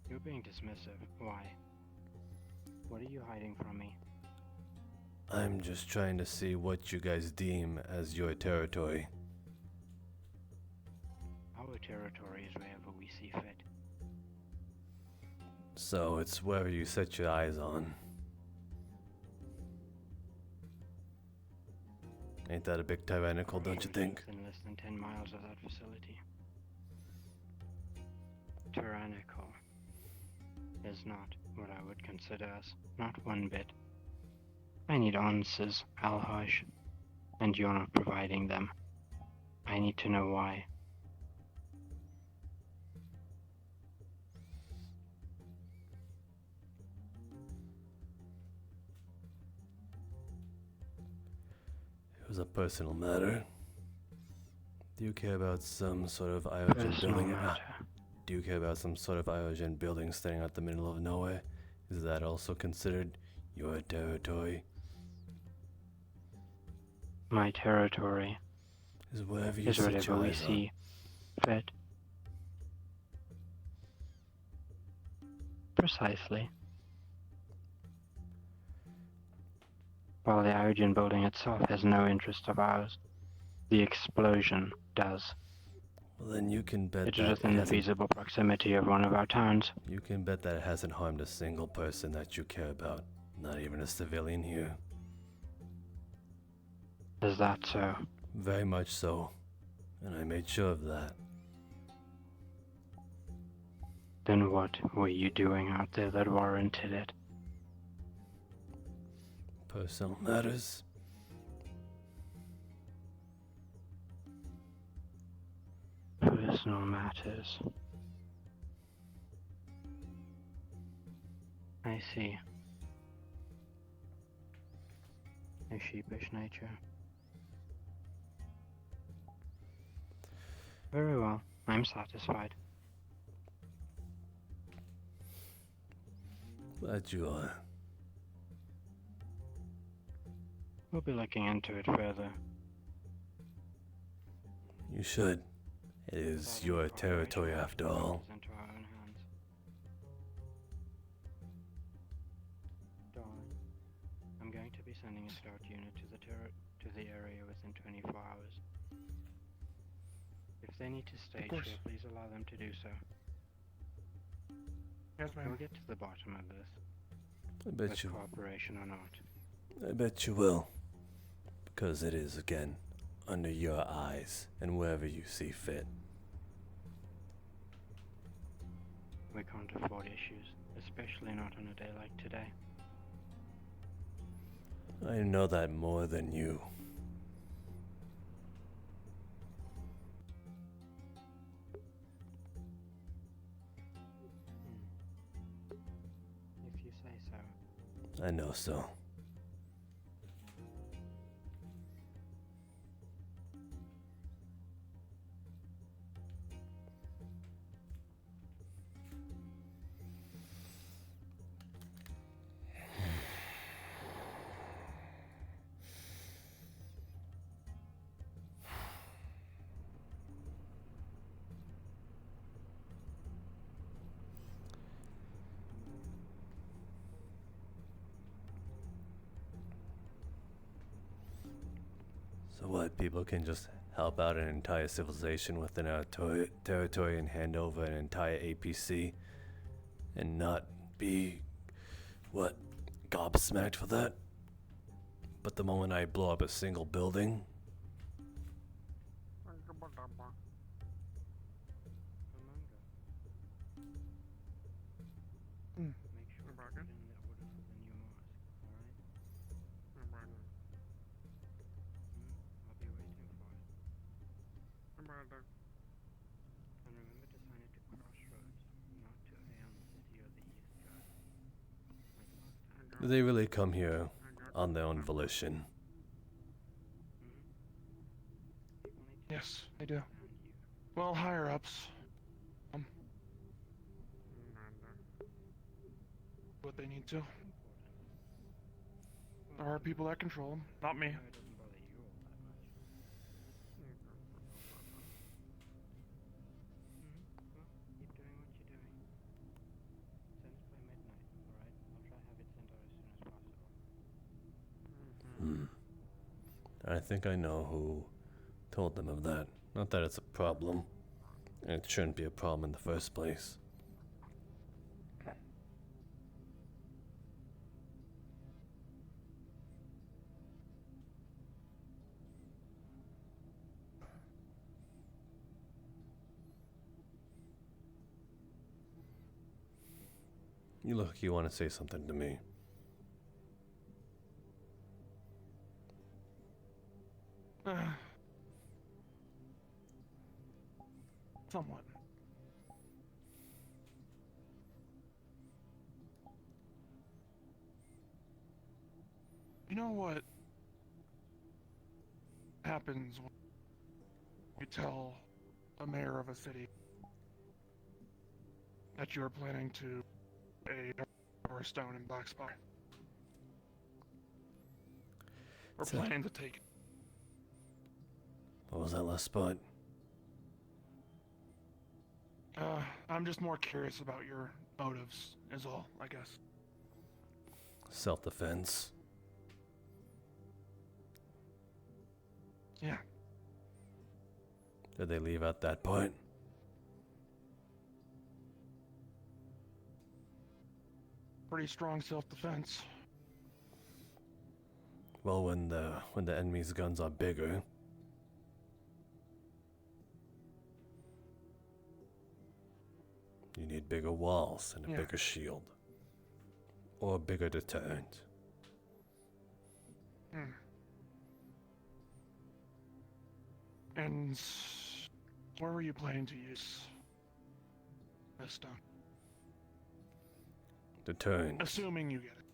You're being dismissive. Why? What are you hiding from me? I'm just trying to see what you guys deem as your territory. Our territory is wherever we see fit. So it's wherever you set your eyes on. Ain't that a bit tyrannical, don't you think? Within less than 10 miles of that facility. Tyrannical is not what I would consider us, not one bit. I need answers, Alhaj, and you're not providing them. I need to know why. It was a personal matter. Do you care about some sort of Iogen building? Do you care about some sort of Iogen building standing out the middle of nowhere? Is that also considered your territory? My territory is wherever you is set whatever your we eyes on. see fit. Precisely. While the Iogen building itself has no interest of ours, the explosion does. Well, then you can bet It's that within the hasn't- feasible proximity of one of our towns. You can bet that it hasn't harmed a single person that you care about. Not even a civilian here. Is that so? Very much so. And I made sure of that. Then what were you doing out there that warranted it? Personal matters. Personal matters. I see. A sheepish nature. Very well. I'm satisfied. Glad you are. We'll be looking into it further. You should. It is your territory after all. Into our own hands. Darling, I'm going to be sending a scout unit to the area within 24 hours. If they need to stay course. here, please allow them to do so. Yes, ma'am. We'll get to the bottom of this. I bet with you. cooperation or not. I bet you will. Because it is, again, under your eyes and wherever you see fit. We can't afford issues, especially not on a day like today. I know that more than you. If you say so. I know so. So what, people can just help out an entire civilization within our territory and hand over an entire APC and not be, what, gobsmacked for that? But the moment I blow up a single building, Make sure to put in the order for the new mask, alright? I'll be waiting for it. And remember to sign it to Crossroads, not to Aeon City or the East Guard. Like last time. Do they really come here on their own volition? Yes, I do. Well, higher ups. What they need to. There are people that control them, not me. I think I know who told them of that. Not that it's a problem. And it shouldn't be a problem in the first place. You look like you want to say something to me. Somewhat. You know what happens when you tell a mayor of a city that you are planning to a stone in Black Spot? Or planning to take it? What was that last spot? I'm just more curious about your motives, is all, I guess. Self-defense. Yeah. Did they leave at that point? Pretty strong self-defense. Well, when the enemy's guns are bigger, you need bigger walls and a bigger shield. Or a bigger deterrent. And where were you planning to use this stone? Deterrent. Assuming you get it.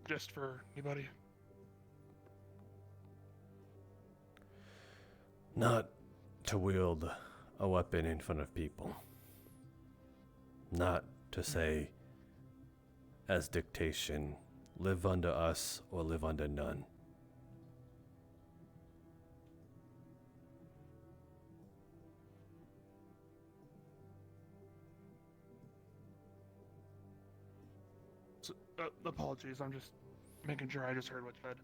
Just for anybody? Not to wield a weapon in front of people. Not to say, as dictation, live under us or live under none. So, apologies, I'm just making sure I just heard what you said.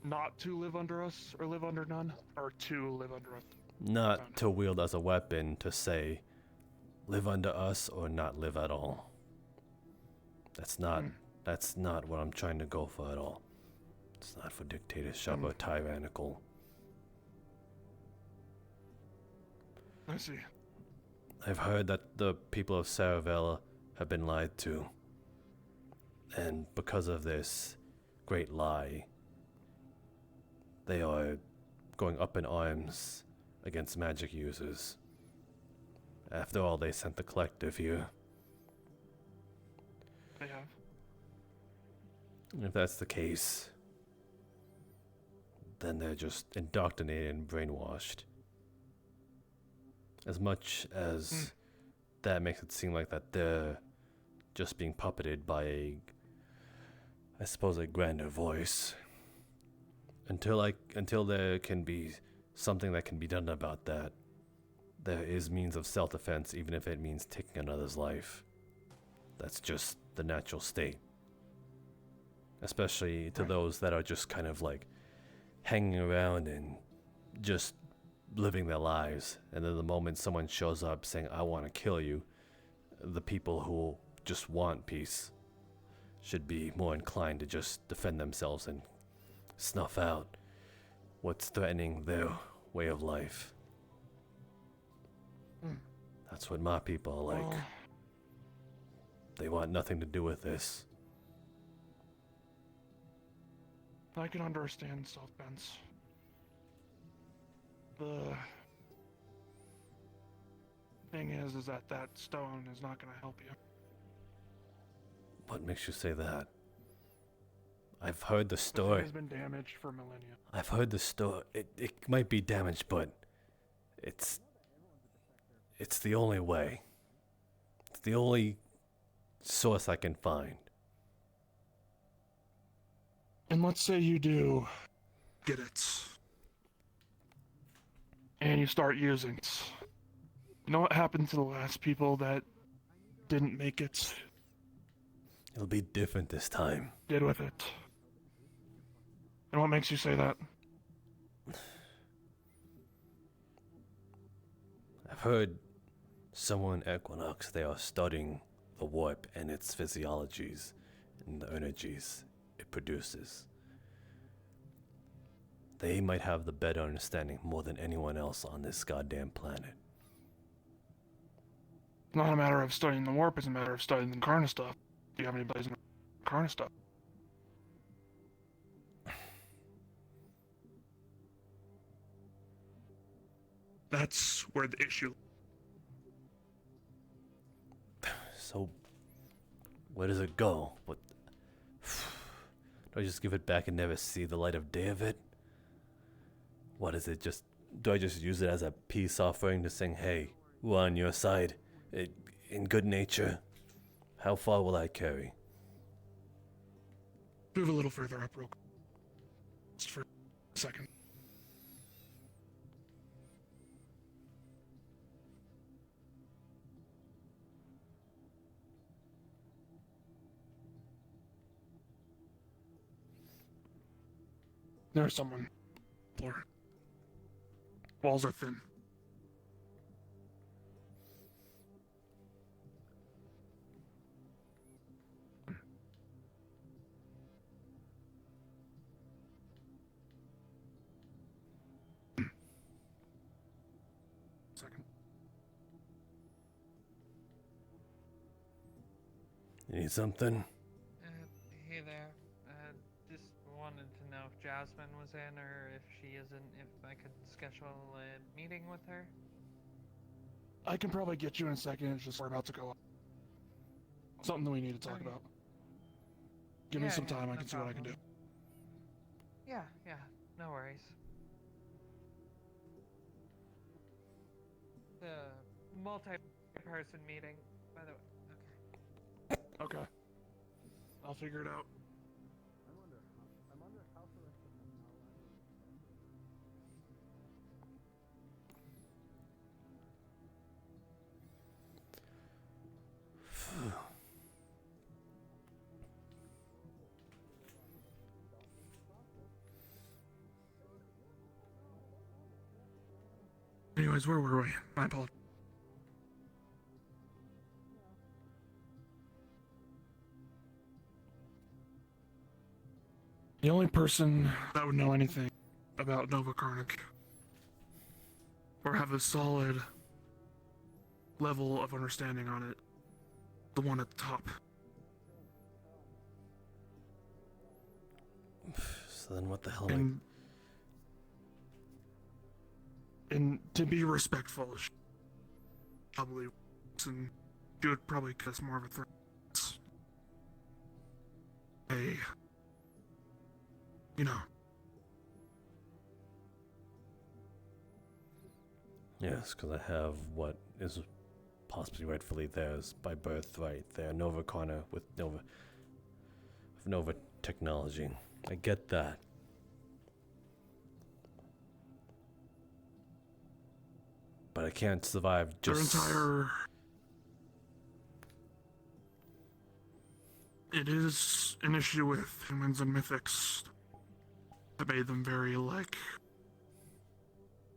Not to live under us or live under none, or to live under us? Not to wield as a weapon to say, live under us or not live at all. That's not what I'm trying to go for at all. It's not for dictatorship or tyrannical. I see. I've heard that the people of Saravella have been lied to. And because of this great lie, they are going up in arms against magic users. After all, they sent the collective here. They have. If that's the case, then they're just indoctrinated and brainwashed. As much as that makes it seem like that they're just being puppeted by I suppose a grander voice. Until there can be something that can be done about that, there is means of self-defense, even if it means taking another's life. That's just the natural state. Especially to those that are just kind of like hanging around and just living their lives. And then the moment someone shows up saying, I want to kill you, the people who just want peace should be more inclined to just defend themselves and snuff out what's threatening their way of life. That's what my people are like. They want nothing to do with this. I can understand self-defense. The thing is that stone is not going to help you. What makes you say that? I've heard the The thing story. has been damaged for millennia. I've heard the story. It might be damaged, but it's the only way. It's the only source I can find. And let's say you do get it. And you start using it. You know what happened to the last people that didn't make it? It'll be different this time. Did with it. And what makes you say that? I've heard someone in Equinox, they are studying the warp and its physiologies and the energies it produces. They might have the better understanding more than anyone else on this goddamn planet. It's not a matter of studying the warp, it's a matter of studying the Incarna stuff. Do you have any blazing Incarna stuff? That's where the issue. So, where does it go? What? Do I just give it back and never see the light of day of it? What is it? Do I just use it as a peace offering to sing, hey, we're on your side, in good nature? How far will I carry? Move a little further up real quick. Just for a second. There's someone. Floor. Walls are thin. Second. You need something? Hey there. Just wanted to know if Jasmine was in or if she isn't, if I could schedule a meeting with her. I can probably get you in a second, it's just we're about to go up. Something that we need to talk about. Give me some time, I can see what I can do. Yeah, no worries. The multi-person meeting, by the way. Okay. I'll figure it out. Anyways, where were we? My apologies. The only person that would know anything about Nova Karnak or have a solid level of understanding on it, the one at the top. So then what the hell am And to be respectful, she probably and she would probably cause more of a threat. Hey, you know. Yes, because I have what is possibly rightfully theirs by birthright. They are Nova Corner with Nova technology. I get that. But I can't survive just... Their entire... It is an issue with humans and mythics that made them very,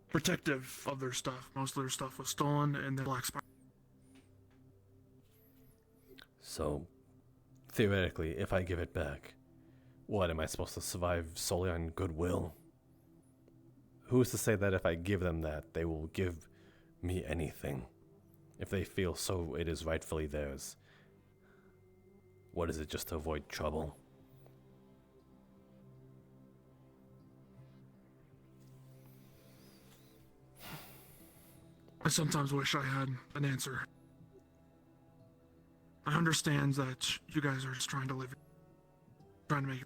protective of their stuff. Most of their stuff was stolen and then black spot. So, theoretically, if I give it back, what, am I supposed to survive solely on goodwill? Who's to say that if I give them that, they will give me anything? If they feel so it is rightfully theirs. What is it, just to avoid trouble? I sometimes wish I had an answer. I understand that you guys are just trying to live, trying to make.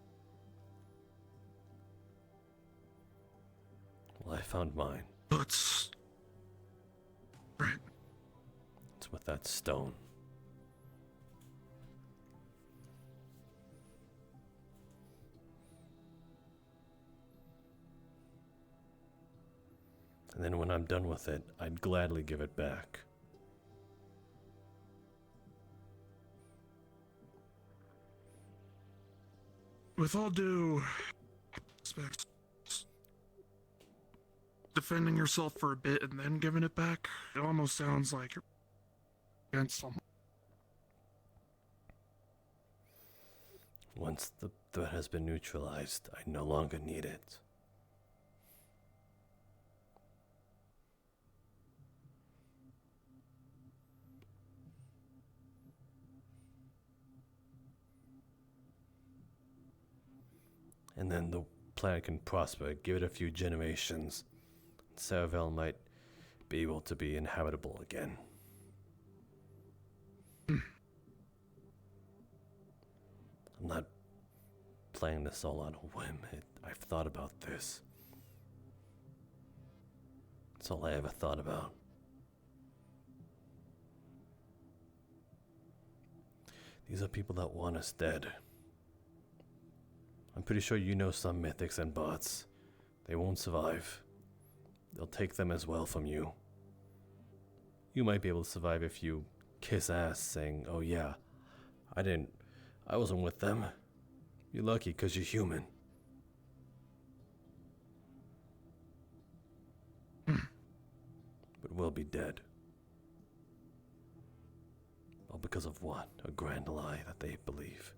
Well, I found mine. But right. It's with that stone. And then when I'm done with it, I'd gladly give it back. With all due respect, defending yourself for a bit and then giving it back, it almost sounds like you're against someone. Once the threat has been neutralized, I no longer need it. And then the planet can prosper, give it a few generations, and Saravel might be able to be inhabitable again. I'm not playing this all on a whim. I've thought about this. It's all I ever thought about. These are people that want us dead. I'm pretty sure you know some mythics and bots. They won't survive. They'll take them as well from you. You might be able to survive if you kiss ass saying, oh yeah, I wasn't with them. You're lucky because you're human. But we'll be dead. All because of what? A grand lie that they believe.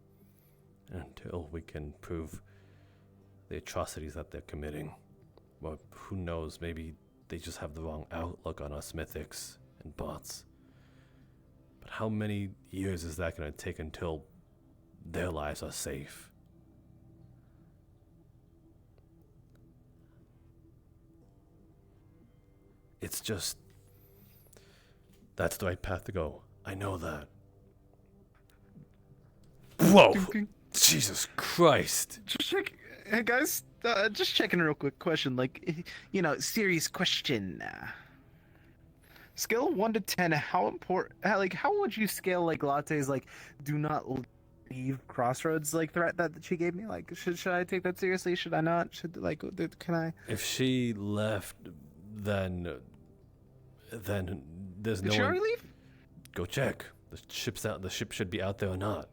Until we can prove the atrocities that they're committing. Well, who knows, maybe they just have the wrong outlook on us mythics and bots. But how many years is that going to take until their lives are safe? It's just... that's the right path to go. I know that. Whoa! Jesus Christ! Just check, hey guys. Just checking a real quick question. Like, serious question. Scale 1 to 10. How important? How would you scale like Latte's like do not leave crossroads like threat that she gave me? Like, should I take that seriously? Should I not? Can I? If she left, then there's no. Did she already leave? Go check. The ship's out. The ship should be out there or not.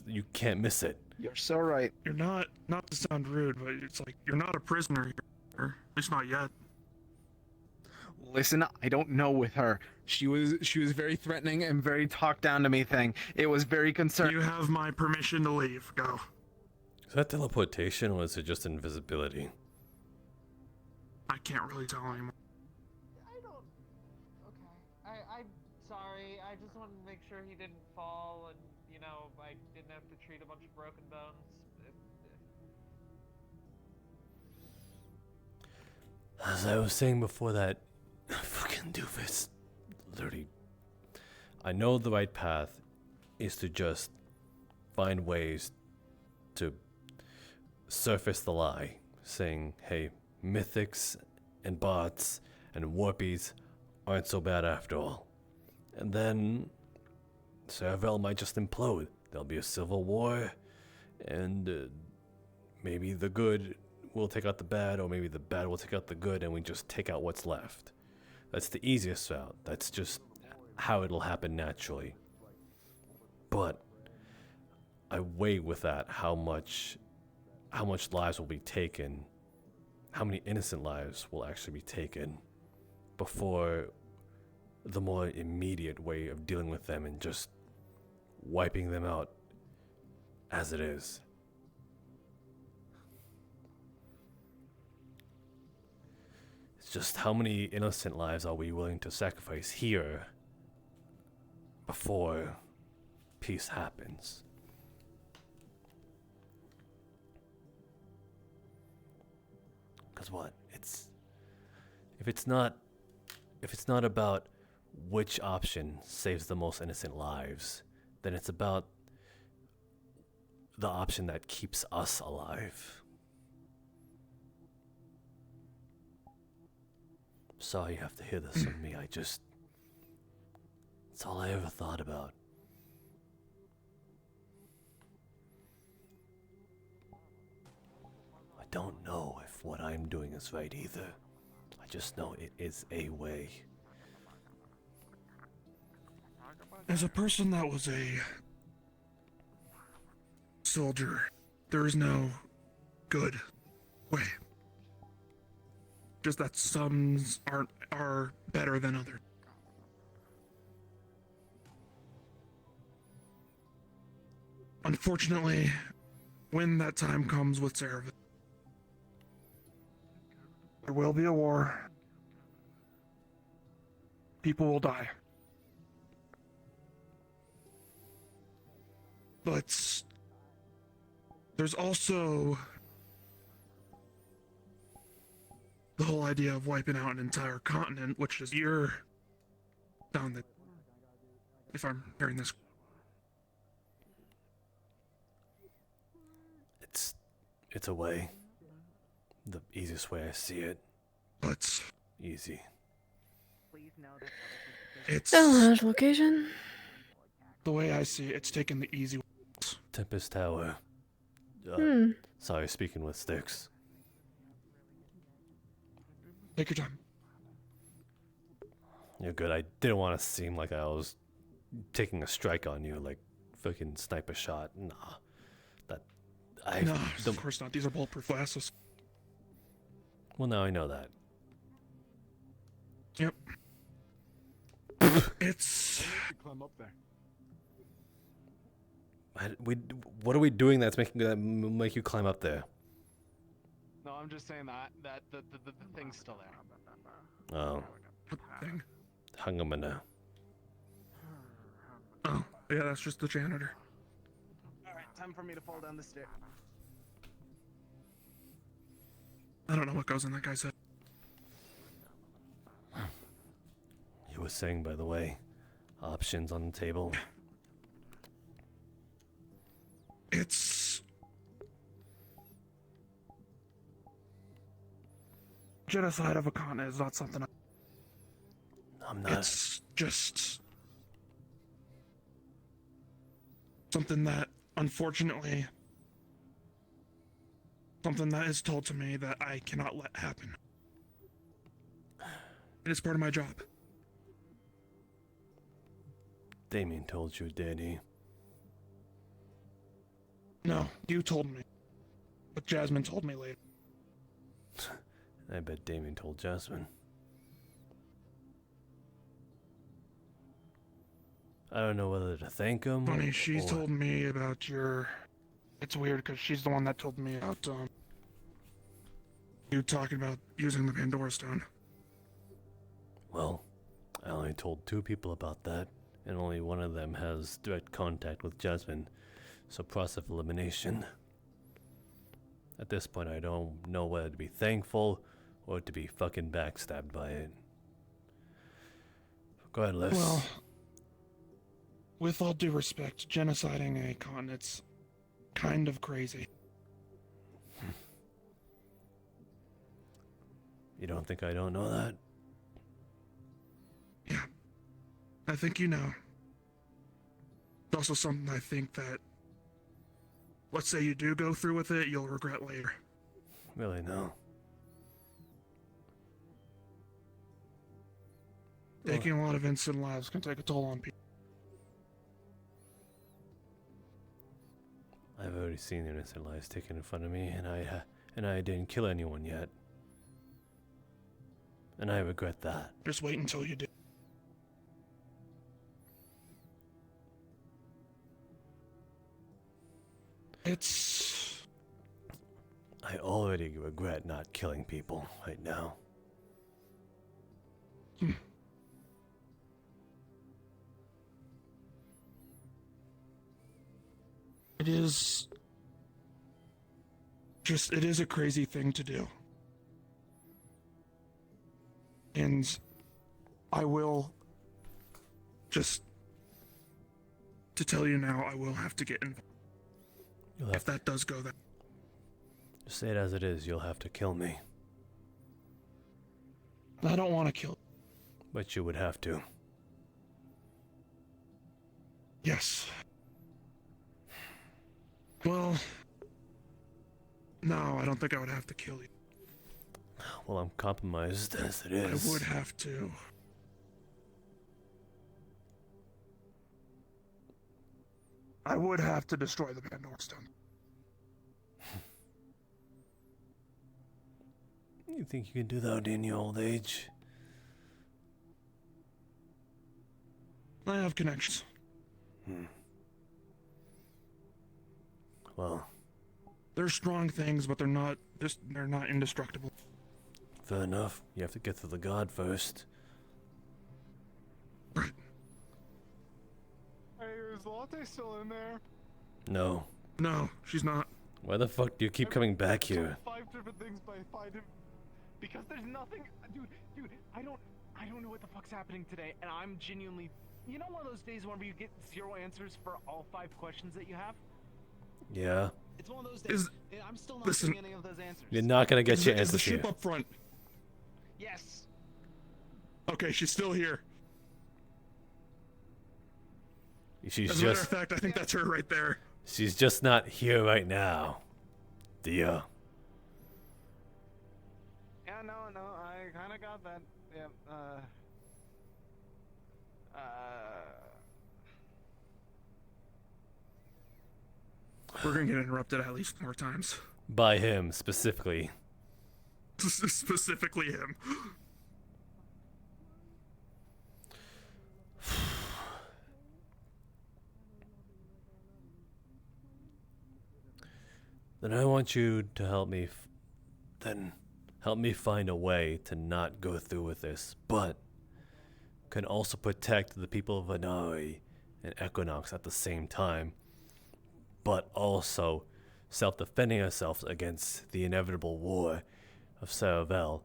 You can't miss it. You're so right. You're not to sound rude, but it's like you're not a prisoner here. At least not yet. Listen, I don't know with her. She was very threatening and very talk down to me thing. It was very concerning. You have my permission to leave. Go. Is that teleportation or is it just invisibility? I can't really tell anymore. I'm sorry. I just wanted to make sure he didn't fall and, I didn't have to treat a bunch of broken bones. As I was saying before, that fucking doofus, literally, I know the right path is to just find ways to surface the lie, saying, hey, mythics and bots and warpies aren't so bad after all. And then Saravel might just implode. There'll be a civil war, and maybe the good will take out the bad, or maybe the bad will take out the good, and we just take out what's left. That's the easiest route. That's just how it'll happen naturally. But I weigh with that how much lives will be taken, how many innocent lives will actually be taken before the more immediate way of dealing with them and just wiping them out as it is. It's just how many innocent lives are we willing to sacrifice here before peace happens? Because what? If it's not about which option saves the most innocent lives, then it's about the option that keeps us alive. Sorry you have to hear this from me. It's all I ever thought about. I don't know if what I'm doing is right either. I just know it is a way. As a person that was a soldier, there is no good way. Just that some are better than others. Unfortunately, when that time comes with Sarah, there will be a war. People will die. But there's also the whole idea of wiping out an entire continent, which is you're down the, if I'm hearing this. It's a way. The easiest way I see it. But easy. It's Download location. the way I see it, it's taking the easy way. Tempest Tower. Sorry, speaking with sticks. Take your time. You're good. I didn't want to seem like I was taking a strike on you, like fucking sniper shot. Nah. No, of course not. These are bulletproof glasses. Well, now I know that. Yep. It's. Climb up there. What are we doing that's making that make you climb up there? No, I'm just saying that the thing's still there. Oh. Thing. Hungamana. Oh, yeah, that's just the janitor. Alright, time for me to fall down the stairs. I don't know what goes in that guy's head. You were saying, by the way, options on the table. It's genocide of a continent is not something I'm not. It's just something that, unfortunately, something that is told to me that I cannot let happen. It is part of my job. Damien told you, did he? No, you told me. But Jasmine told me later. I bet Damien told Jasmine. I don't know whether to thank him. Funny, she or... told me about your... It's weird because she's the one that told me about, you talking about using the Pandora Stone. Well, I only told 2 people about that, and only one of them has direct contact with Jasmine, so process of elimination. At this point, I don't know whether to be thankful or to be fucking backstabbed by it. Go ahead, Liz. Well, with all due respect, genociding a continent's kind of crazy. You don't think I don't know that? Yeah. I think you know. It's also something I think that, let's say you do go through with it, you'll regret later. Really, no. Taking a lot of innocent lives can take a toll on people. I've already seen innocent lives taken in front of me, and I didn't kill anyone yet. And I regret that. Just wait until you do. It's... I already regret not killing people right now. It is just, it is a crazy thing to do. And I will Just to tell you now, I will have to get involved. If that does go that. Just say it as it is. You'll have to kill me. I don't want to kill. But you would have to. Yes. Well, no, I don't think I would have to kill you. Well, I'm compromised as it is. I would have to. I would have to destroy the Pandora Stone. You think you can do that in your old age? I have connections. Well, they're strong things, but they're not indestructible. Fair enough. You have to get through the god first. Right. Hey, is Latte still in there? No. No, she's not. Why the fuck do you keep coming back here? 5 different things by 5 different... Because there's nothing... Dude, I don't know what the fuck's happening today, and I'm genuinely... You know one of those days whenever you get 0 answers for all 5 questions that you have? Yeah. It's one of those days, and I'm still not listen, getting any of those answers. You're not gonna get your Is the answers ship here. up front? Yes. Okay, she's still here. She's As a matter just... of fact, I think that's her right there. She's just not here right now. Dear. Yeah, no, I kind of got that. Yeah, We're gonna get interrupted at least more times. By him, specifically. Specifically him. Then I want you to help me... help me find a way to not go through with this, but can also protect the people of Inari and Equinox at the same time, but also self-defending ourselves against the inevitable war of Saravel,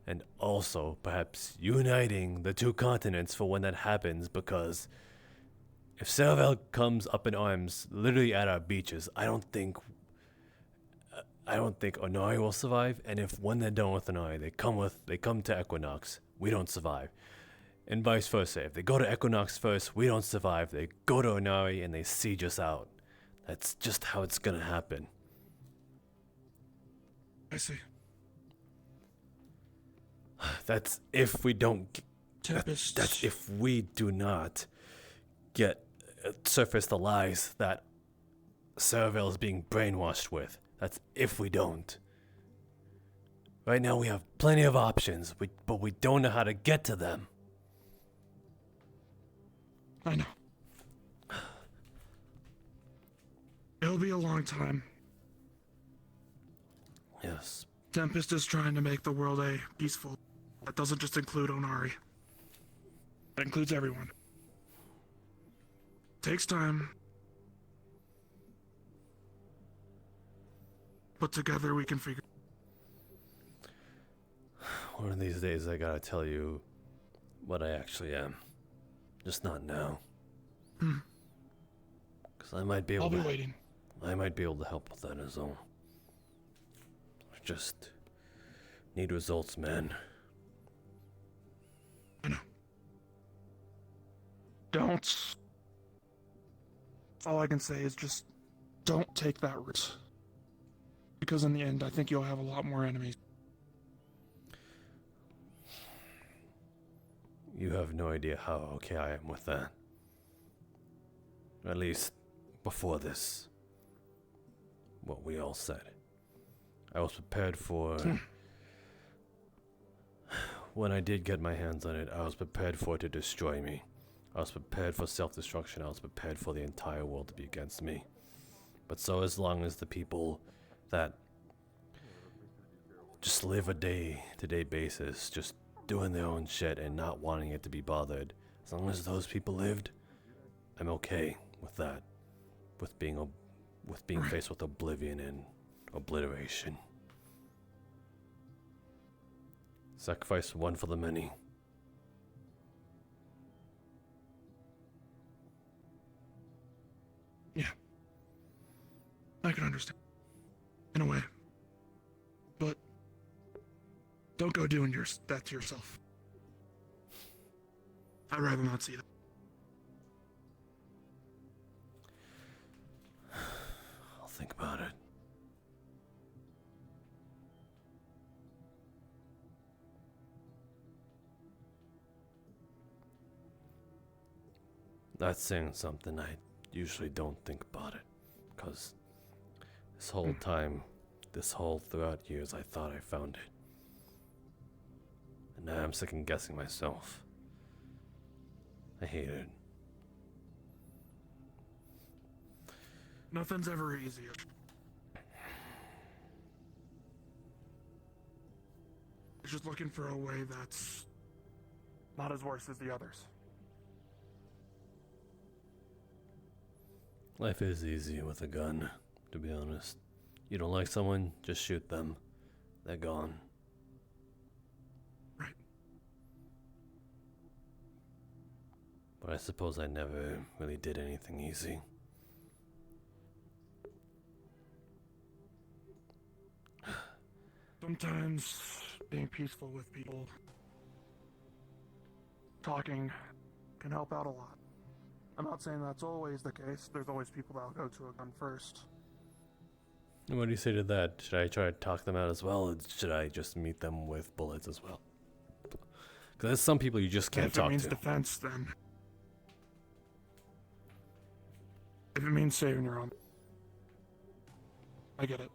and also perhaps uniting the 2 continents for when that happens, because if Saravel comes up in arms literally at our beaches, I don't think Onari will survive, and if when they're done with Onari, they come to Equinox, we don't survive. And vice versa. If they go to Equinox first, we don't survive. They go to Onari and they siege us out. That's just how it's gonna happen. I see. That's if we don't... Tempest. That's if we do not get surface the lies that Saravel is being brainwashed with. That's if we don't. Right now we have plenty of options, but we don't know how to get to them. I know. It'll be a long time. Yes. Tempest is trying to make the world a peaceful. That doesn't just include Onari. That includes everyone. Takes time. But together we can figure. One of these days I gotta tell you what I actually am. Just not now. Because I might be able I'll be to... waiting. I might be able to help with that as well. I just need results, man. I know. Don't. All I can say is just don't take that risk. Because in the end, I think you'll have a lot more enemies. You have no idea how okay I am with that. At least, before this. What we all said. I was prepared for... When I did get my hands on it, I was prepared for it to destroy me. I was prepared for self-destruction. I was prepared for the entire world to be against me. But so as long as the people that just live a day-to-day basis, just doing their own shit and not wanting it to be bothered, as long as those people lived, I'm okay with that. With being faced with oblivion and obliteration. Sacrifice one for the many. I can understand. In a way. But don't go doing that to yourself. I'd rather not see that. I'll think about it. That's saying something. I usually don't think about it. Because this whole time, throughout years, I thought I found it. And now I'm second guessing myself. I hate it. Nothing's ever easy. You're just looking for a way that's not as worse as the others. Life is easy with a gun, to be honest. You don't like someone, just shoot them. They're gone. Right. But I suppose I never really did anything easy. Sometimes being peaceful with people, talking, can help out a lot. I'm not saying that's always the case. There's always people that'll go to a gun first. What do you say to that? Should I try to talk them out as well, or should I just meet them with bullets as well? Because there's some people you just can't talk If it means to. defense, then. If it means saving your own. I get it.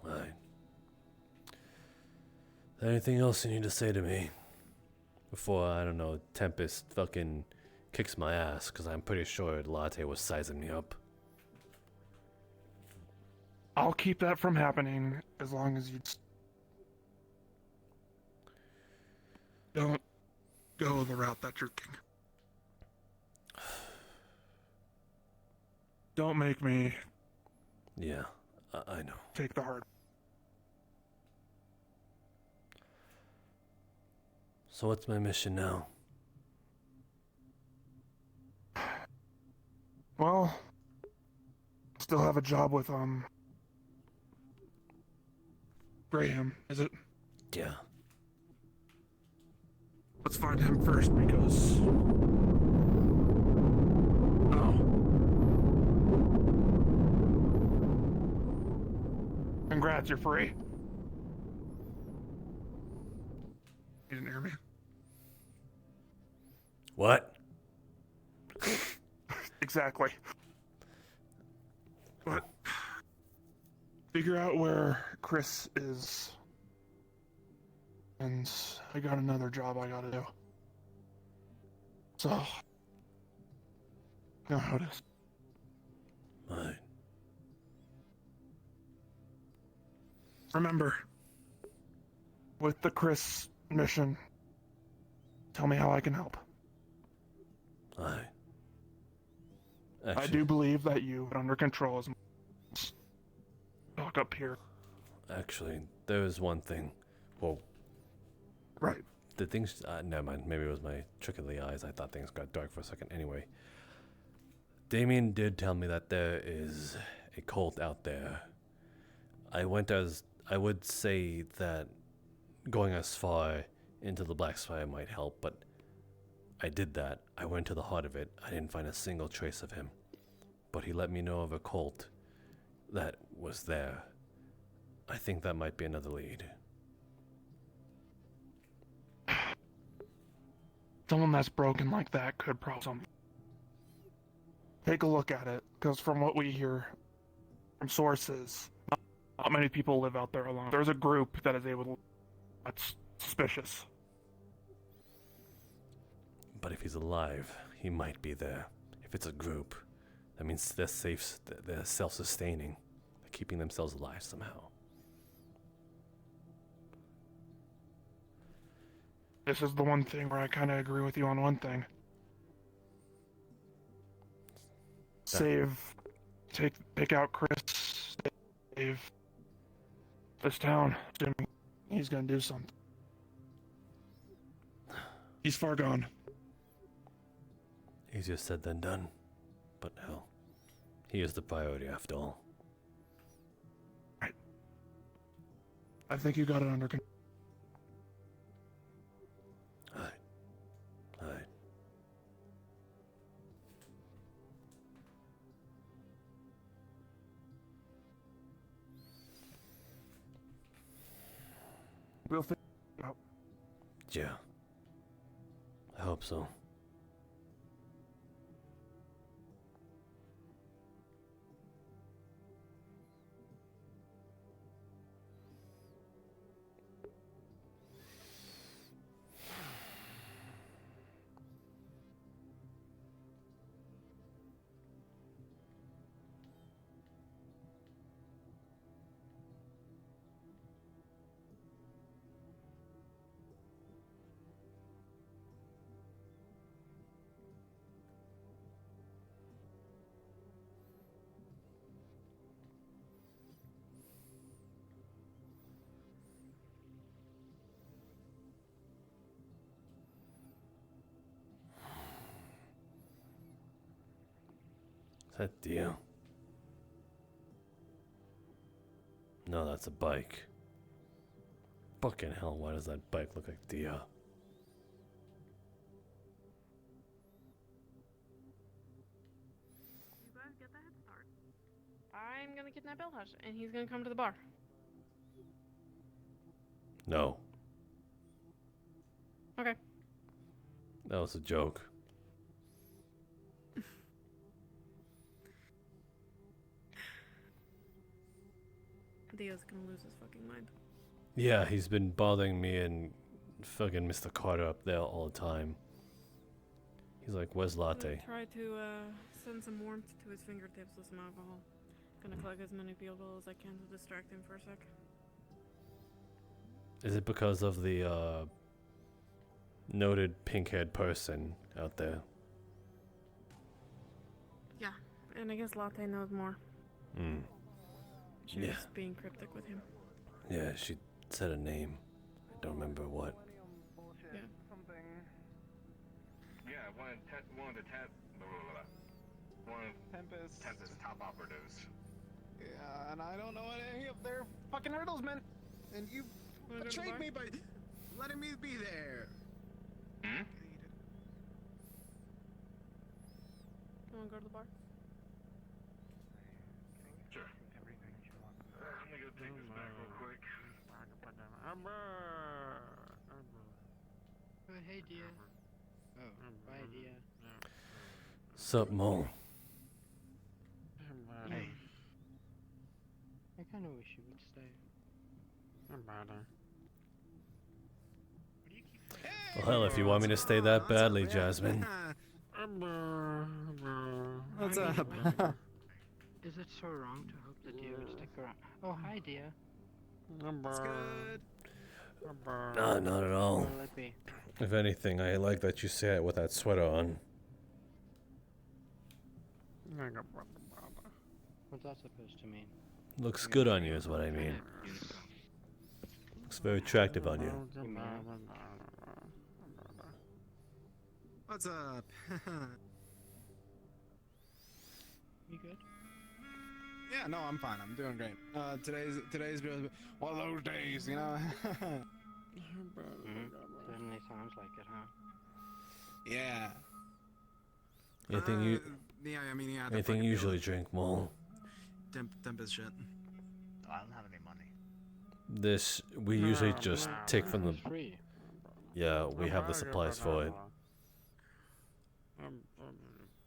Alright. Anything else you need to say to me? Before, I don't know, Tempest fucking kicks my ass, because I'm pretty sure Latte was sizing me up. I'll keep that from happening as long as you don't go the route that you're taking. Don't make me. Yeah, I know. Take the hard. So what's my mission now? Well, still have a job with, Graham, is it? Yeah. Let's find him first, because... Oh. Congrats, you're free. You didn't hear me? What? Exactly. But figure out where Chris is. And I got another job I gotta do. So, you know how it is. Right. Remember, with the Chris mission, tell me how I can help. Aye. I do believe that you are under control as talk up here. Actually, there was one thing. Well, right. The things. Never mind. Maybe it was my trick of the eyes. I thought things got dark for a second. Anyway, Damien did tell me that there is a cult out there. I would say that going as far into the Black Spire might help, but I did that. I went to the heart of it. I didn't find a single trace of him. But he let me know of a cult that was there. I think that might be another lead. Someone that's broken like that could probably take a look at it, because from what we hear from sources, not many people live out there alone. There's a group that is able to. That's suspicious. But if he's alive, he might be there. If it's a group, that means they're safe, they're self-sustaining. They're keeping themselves alive somehow. This is the one thing where I kind of agree with you on one thing. Take out Chris, save this town. He's gonna do something. He's far gone. Easier said than done. But hell, he is the priority after all. I think you got it under control. Alright. We'll figure it out. Yeah. I hope so. Is that Dia? No, that's a bike. Fucking hell, why does that bike look like Dia? You guys get the head start. I'm gonna kidnap Elhash, and he's gonna come to the bar. No, Okay. that was a joke. Theo's gonna lose his fucking mind. Yeah, he's been bothering me and fucking Mr. Carter up there all the time. He's like, where's I'm gonna Latte? try to send some warmth to his fingertips with some alcohol. Gonna collect as many people as I can to distract him for a sec. Is it because of the noted pink-haired person out there? Yeah, and I guess Latte knows more. Hmm. She Yeah. was being cryptic with him. Yeah, she said a name. I don't remember what. Yeah. Yeah, one of Tempest top operatives. Yeah, and I don't know any of their fucking riddles, man. And you betrayed me by letting me be there. Hmm? You wanna go to the bar? Sure. Let me go take this back real quick. Oh, hey, dear. Oh, bye, dear. Sup, Mo? Hey. I kind of wish you would stay. Well, hell, if you want me to stay that badly, Jasmine. What's up? Is it so wrong to hope that dear would stick around? Oh, hi, dear. It's good. Nah, not at all. What'll it be? If anything, I like that you say it with that sweater on. What's that supposed to mean? Looks good on you, is what I mean. Looks very attractive on you. You mean it? What's up? You good? Yeah, no, I'm fine. I'm doing great. Today's been one of those days, you know. Certainly sounds like it, huh? Yeah. Anything you? Yeah, I mean, yeah. Anything you usually drink, Mo? Tempest shit. I don't have any money. This we usually just take from the. It's free. Yeah, we have the supplies for it. Oh,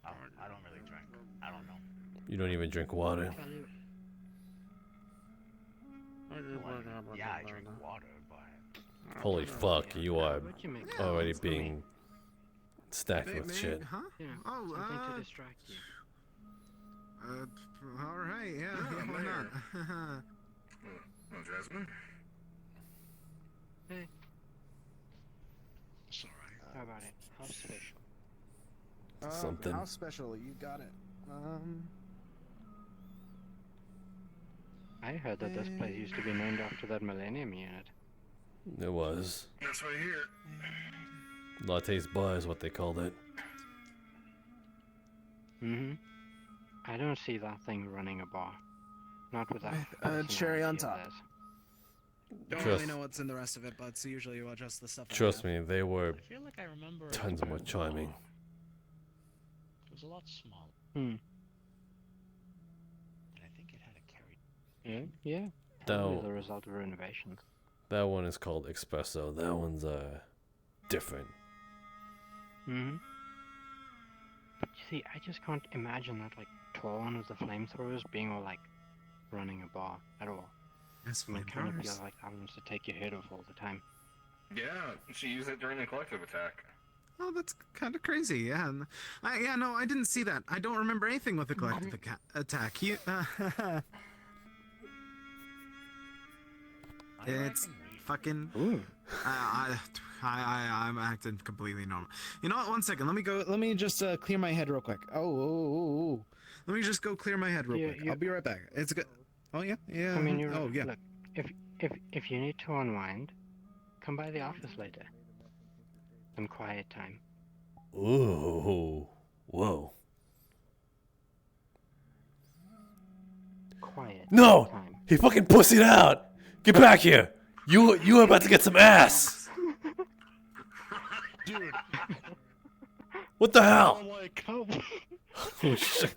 I don't really drink. I don't know. You don't even drink water. Well, yeah, I drink water, but Holy fuck, you are What'd you make? already being stacked with shit. Huh? Yeah, Oh, something to distract you. All right, yeah, why not? Oh, Jasmine? Hey, It's alright. how about it? How special? Something. How special? You got it. I heard that this place used to be named after that Millennium Unit. It was. That's what I hear. Latte's bar is what they called it. Mm-hmm. I don't see that thing running a bar. Not with that. Cherry on personality of top. theirs. Don't Trust- really know what's in the rest of it, but it's usually just the stuff. Trust me, they were I feel like I remember it tons more charming. It was a lot smaller. Hmm. And I think it had a carry. Yeah. That Probably one- the result of renovations. That one is called espresso. That one's different. Mm-hmm. But you see, I just can't imagine that like tall one with the flamethrowers being all like running a bar at all. Yes, I mean, kind of flamethrowers. feels like that wants to take your head off all the time. Yeah, she used it during the collective attack. Oh, that's kind of crazy. Yeah, no, I didn't see that. I don't remember anything with the collective attack. It's fucking. Ooh. I'm acting completely normal. You know what? 1 second. Let me go. Let me just clear my head real quick. Oh. Let me just go clear my head real quick. I'll be right back. It's good. Oh yeah. I mean, you're, Oh yeah. look, if you need to unwind, come by the office later. Some quiet time. Ooh. Whoa. Quiet. No! Time. He fucking pussied out! Get back here! You were about to get some ass! Dude. What the hell? I'm like, Oh shit.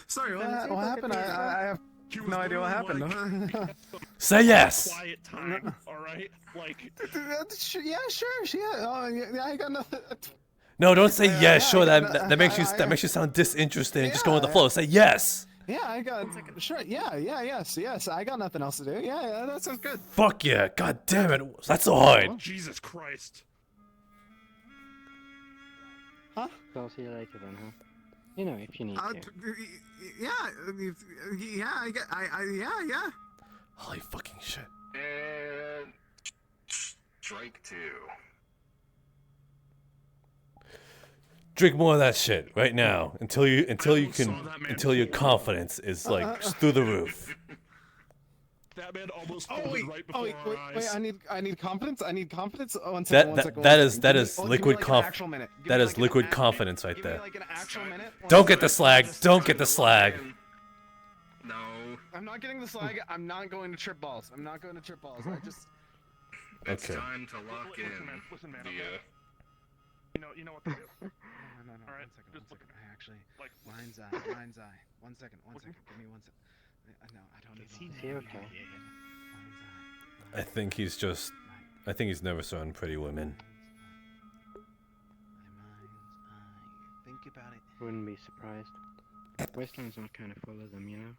Sorry, what happened? I have no idea what happened. Say yes! Quiet time, alright? Like, Yeah, sure. Yeah. Oh, yeah. I got nothing. No, don't say yes. Sure, I that got- that makes you I- that makes you sound disinterested. Just go with the Yeah. flow. Say yes. Yeah, I got. Sure. Yeah. Yes. I got nothing else to do. Yeah. That sounds good. Fuck yeah! God damn it! That's so hard. Jesus Christ. Huh? So I'll see you later then, huh? You know, if you need to. Yeah. Yeah. Holy fucking shit. And strike two. Drink more of that shit right now until your confidence is like through the roof. That man almost Oh folded wait, right before our eyes. I need confidence. Oh, 1 second. That is Give me liquid like an actual minute. Give that me is like an liquid act- confidence right give me there. like an actual minute. Don't get the slag. Don't get the slag. No. I'm not getting the slag. I'm not going to trip balls. I just. It's Okay. time to lock in. Listen, man. the, You know what to do. No. All right, 1 second. just look I actually. like- Mind's eye. 1 second. Give me 1 second. No, I don't need. Is he okay? I think he's nervous around pretty women. Think about it. Wouldn't be surprised. Western's not kind of full of them, you know?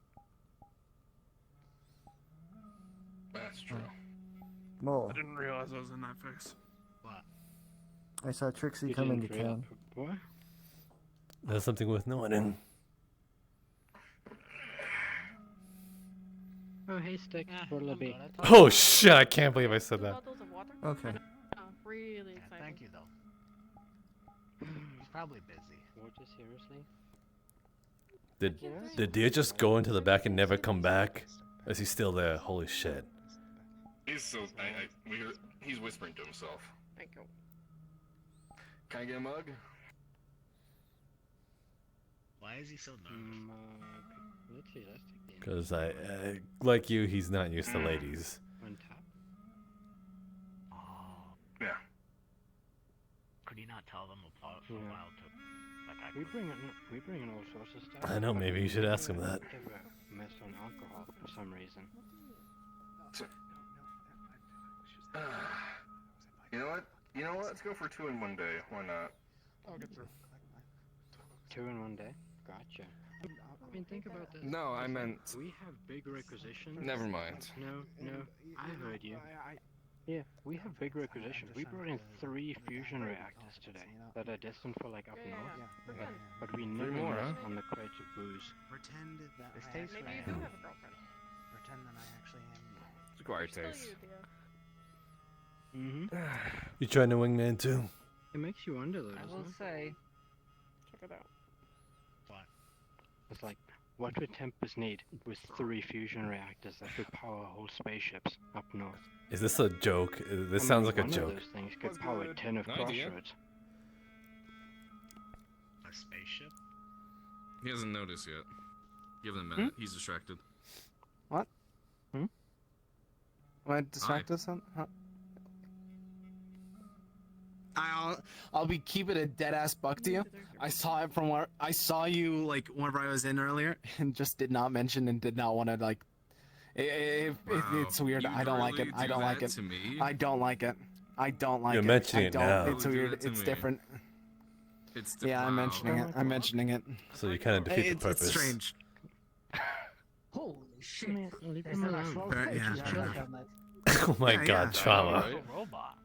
That's true. Mo, I didn't realize I was in that face. What? I saw Trixie You come into didn't realize- town. What? There's something worth knowing. Oh, hey, Stick. What'll it be? Oh shit! I can't believe I said Two that. bottles of water? Okay. Oh, really excited. Thank you, though. He's probably busy. Water, seriously? Did deer just go into the back and never come back? Or is he still there? Holy shit! He's so. He's whispering to himself. Thank you. Can I get a mug? Why is he so nervous? Let's see, let's take the Because like you, he's not used to ladies. on top. Oh. Yeah. Could you not tell them apart for a Yeah. while to like We bring in all sorts of stuff. I know, but maybe we you should ask him never that. ever mess on alcohol for some reason. You know what? Let's go for 2 in 1 day. Why not? I'll get through. 2 in 1 day? Gotcha. I mean, think about this. No, I Listen, meant- We have big requisitions. Never mind. No, I heard you. Yeah, we have big requisitions. We brought in 3 fusion reactors today that are destined for like up north. But we never more, missed huh? on the crates of booze. Pretend that This I tastes actually Maybe you am. do have a girlfriend. Pretend that I actually am. It's acquired Still taste. you, dear. Mm-hmm. You trying to wingman too? It makes you wonder though, I doesn't will it? say, Check it out. What? It's like, what would Tempest need with 3 fusion reactors that could power whole spaceships up north? Is this a joke? This I sounds mean, like a one joke. Of those things could power 10 of Idea. Crossroads. a spaceship? He hasn't noticed yet. Give him a minute. He's distracted. What? Am I distracted? Huh? I'll be keeping a dead ass buck to you. I saw it from where I saw you like whenever I was in earlier, and just did not mention and did not want to like. It's weird. I don't like it. I don't like it. I don't like it. I don't like it. You're mentioning I it don't. now. It's weird. It's different. Yeah, I'm mentioning it. I'm mentioning it. So you kind of defeat the purpose. It's strange. Holy shit. There's an actual Oh my god, trauma. Robot.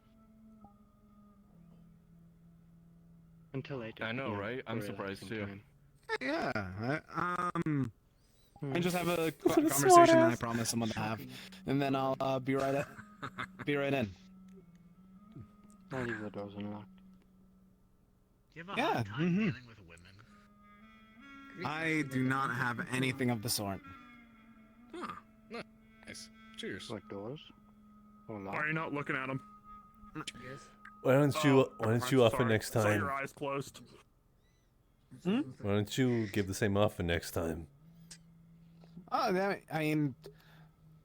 Until later. I know, right? I'm surprised too. Yeah. I just have a conversation that I promised someone to have, and then I'll be right in. I'll leave the doors unlocked. Do you have a hard time dealing with women? I do not have anything of the sort. Huh. Nice. Cheers. Like doors? Or Why are you not looking at him? Why don't you offer next Saw time? your eyes closed. Why don't you give the same offer next time? Oh, I mean,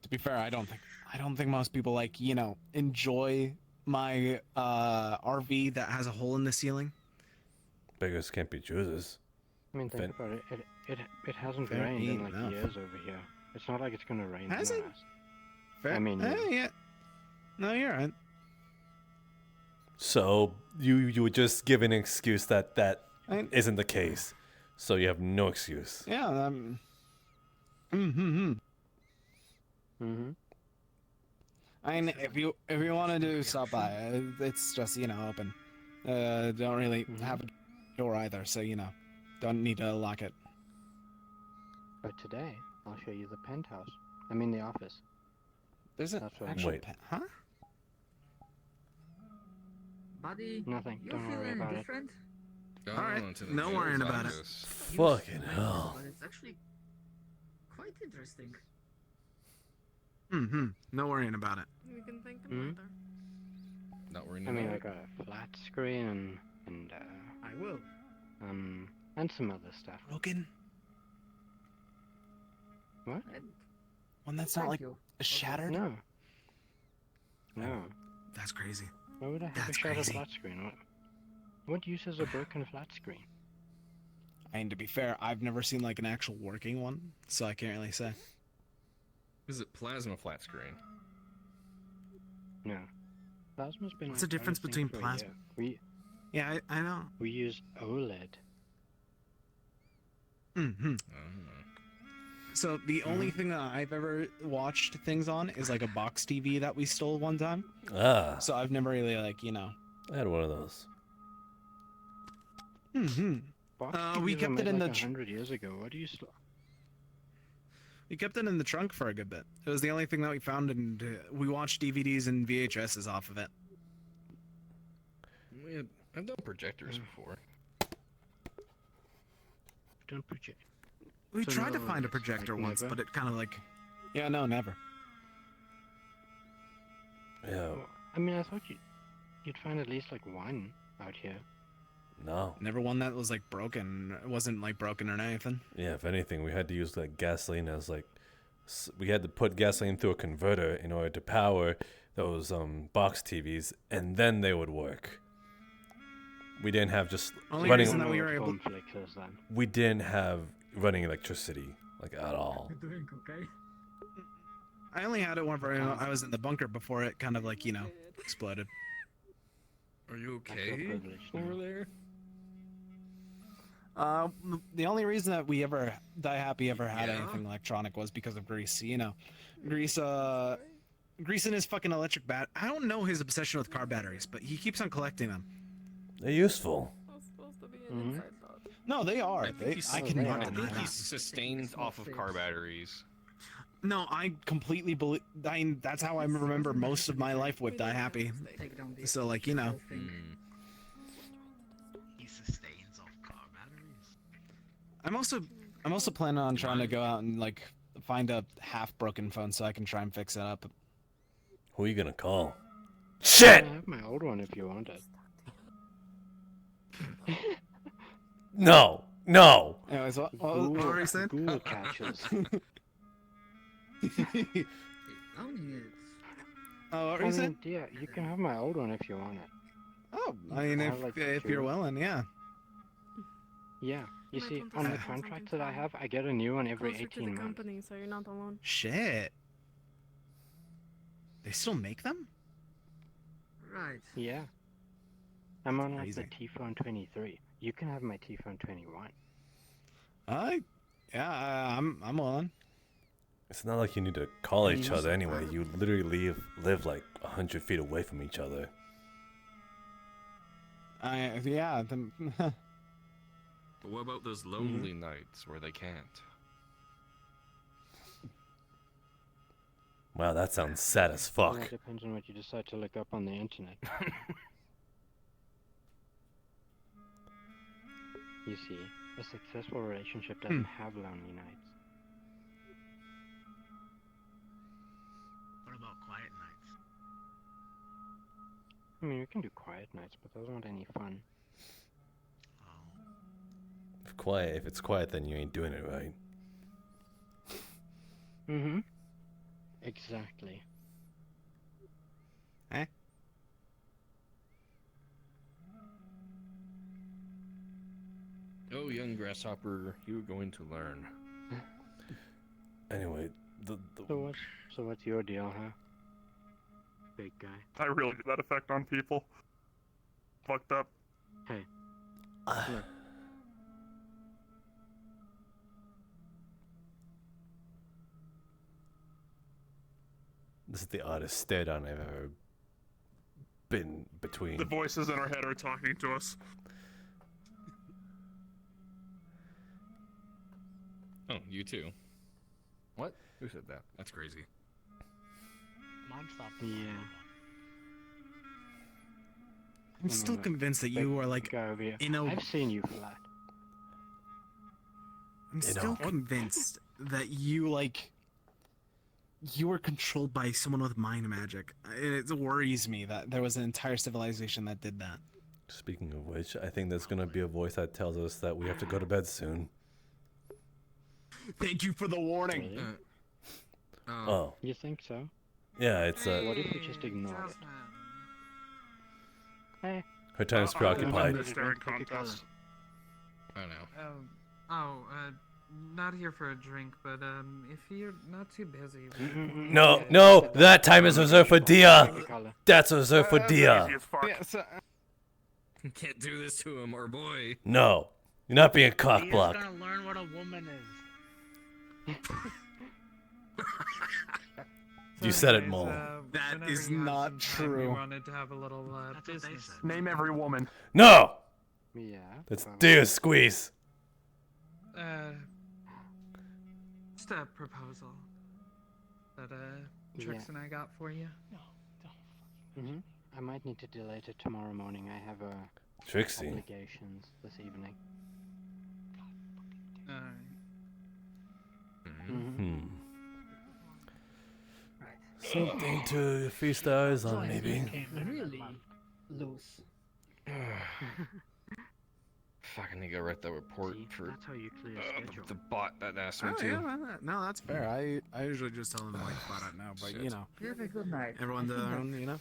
to be fair, I don't think most people like enjoy my RV that has a hole in the ceiling. Beggars can't be choosers. I mean, think about it. It hasn't Fair rained in like enough. years over here. It's not like it's gonna rain. Has it? I mean, yeah. No, you're right. So you would just give an excuse that isn't the case. So you have no excuse. Yeah. I mean, if you want to do stop by, it's just open. Don't really have a door either, so don't need to lock it. But today, I'll show you the penthouse. I mean, the office. There's an That's what actual Wait. Huh? Buddy, Nothing. you Don't worry feeling about it. different? All right. No worrying about it. Fucking hell. But it's actually quite interesting. No worrying about it. You can thank them Hmm? later. Not worrying I mean, about I got a flat screen and I will. and some other stuff. Broken. What? One that's not Thank like you. shattered. No. No. That's crazy. Why would I have a That's shattered crazy. flat screen? What use is a broken flat screen? I mean, to be fair, I've never seen like an actual working one, so I can't really say. Is it plasma flat screen? No. Plasma's been. What's the difference between plasma? Yeah, I know. We use OLED. So the only thing that I've ever watched things on is like a box TV that we stole one time. Ah. So I've never really I had one of those. Box We TVs kept were it made in like the 100 years ago. What do you? We kept it in the trunk for a good bit. It was the only thing that we found, and we watched DVDs and VHSs off of it. I've done projectors before. Don't project. We So tried to no, find a it's projector like once, never? but it kind of like... Yeah, no, never. Yeah. I mean, I thought you'd find at least like one out here. No. Never one that was like broken. It wasn't like broken or anything. Yeah, if anything, we had to use like gasoline as like we had to put gasoline through a converter in order to power those box TVs, and then they would work. We didn't have just Only running. reason that we were able. Foam flicks then. We didn't have running electricity like at all. Doing okay? I only had it whenever I was in the bunker before it kind of like exploded. Are you I feel okay privileged over now. there? The only reason that Die Happy ever had anything electronic was because of Grease. Grease in his fucking electric bat. I don't know his obsession with car batteries, but he keeps on collecting them. They're useful. That's supposed to be an inside thought. No, they are. I think I I cannot think deny he that. sustains off of car batteries. No, I completely believe. That's how I remember most of my life with Die Happy. So like He sustains off car batteries. I'm also planning on trying to go out and like find a half broken phone so I can try and fix it up. Who are you gonna call? I Shit! have my old one if you want it. No, no. Anyways, what were you saying? Ghoul catchers. Oh, what were you saying? Yeah, you can have my old one if you want it. Oh, I mean, have, like, if two. you're willing, yeah. Yeah, you Might see, want to on the set something contract that I fun. have, I get a new one every Closer to 18 the months. company, so you're not alone. Shit. They still make them? Right. Yeah. I'm on like the Crazy. T-Phone 23. You can have my T-Phone 21. Yeah, I'm willing. It's not like you need to call each other anyway. You literally live like 100 feet away from each other. Yeah. But what about those lonely nights where they can't? Wow, that sounds sad as Well, fuck. that depends on what you decide to look up on the internet. You see, a successful relationship doesn't have lonely nights. What about quiet nights? I mean, we can do quiet nights, but those aren't any fun. If it's quiet, then you ain't doing it right. Mm-hmm. Exactly. Eh? Oh, young grasshopper, you were going to learn. Anyway, So what's your deal, huh? Big guy. I really get that effect on people. Fucked up. Hey. Look. This is the oddest stare down I've ever been between. The voices in our head are talking to us. Oh, you too. What? Who said that? That's crazy. Mine stopped. Yeah. I'm still convinced that you are like in a. I've seen you flat. I'm still convinced that you were controlled by someone with mind magic. It worries me that there was an entire civilization that did that. Speaking of which, I think there's gonna be a voice that tells us that we have to go to bed soon. Thank you for the warning. Oh. You think so? Yeah, it's What if we just ignore it? Hey. her time's preoccupied. The staring contest. I know. Not here for a drink, but if you're not too busy. No, no, that time is reserved for Dia. That's reserved for Dia. Can't do this to him, our boy. No, you're not being cock He's blocked. gonna learn what a woman is. You said it, Mole. That is not We true. wanted to have a little business. Name every woman. No! Yeah. That's Dia squeeze. Just a proposal that Trix and I got for you. Mm-hmm. I might need to delay to tomorrow morning. I have Trixie. obligations this evening. Hmm. Something to feast our eyes on, maybe. Really loose. Fuck, I need to go write that report for That's how you clear schedule. the bot that asked me Oh, to. yeah, no, that's fair. I usually just tell them like flat out now, but you know, Have a good night. everyone their own, you know.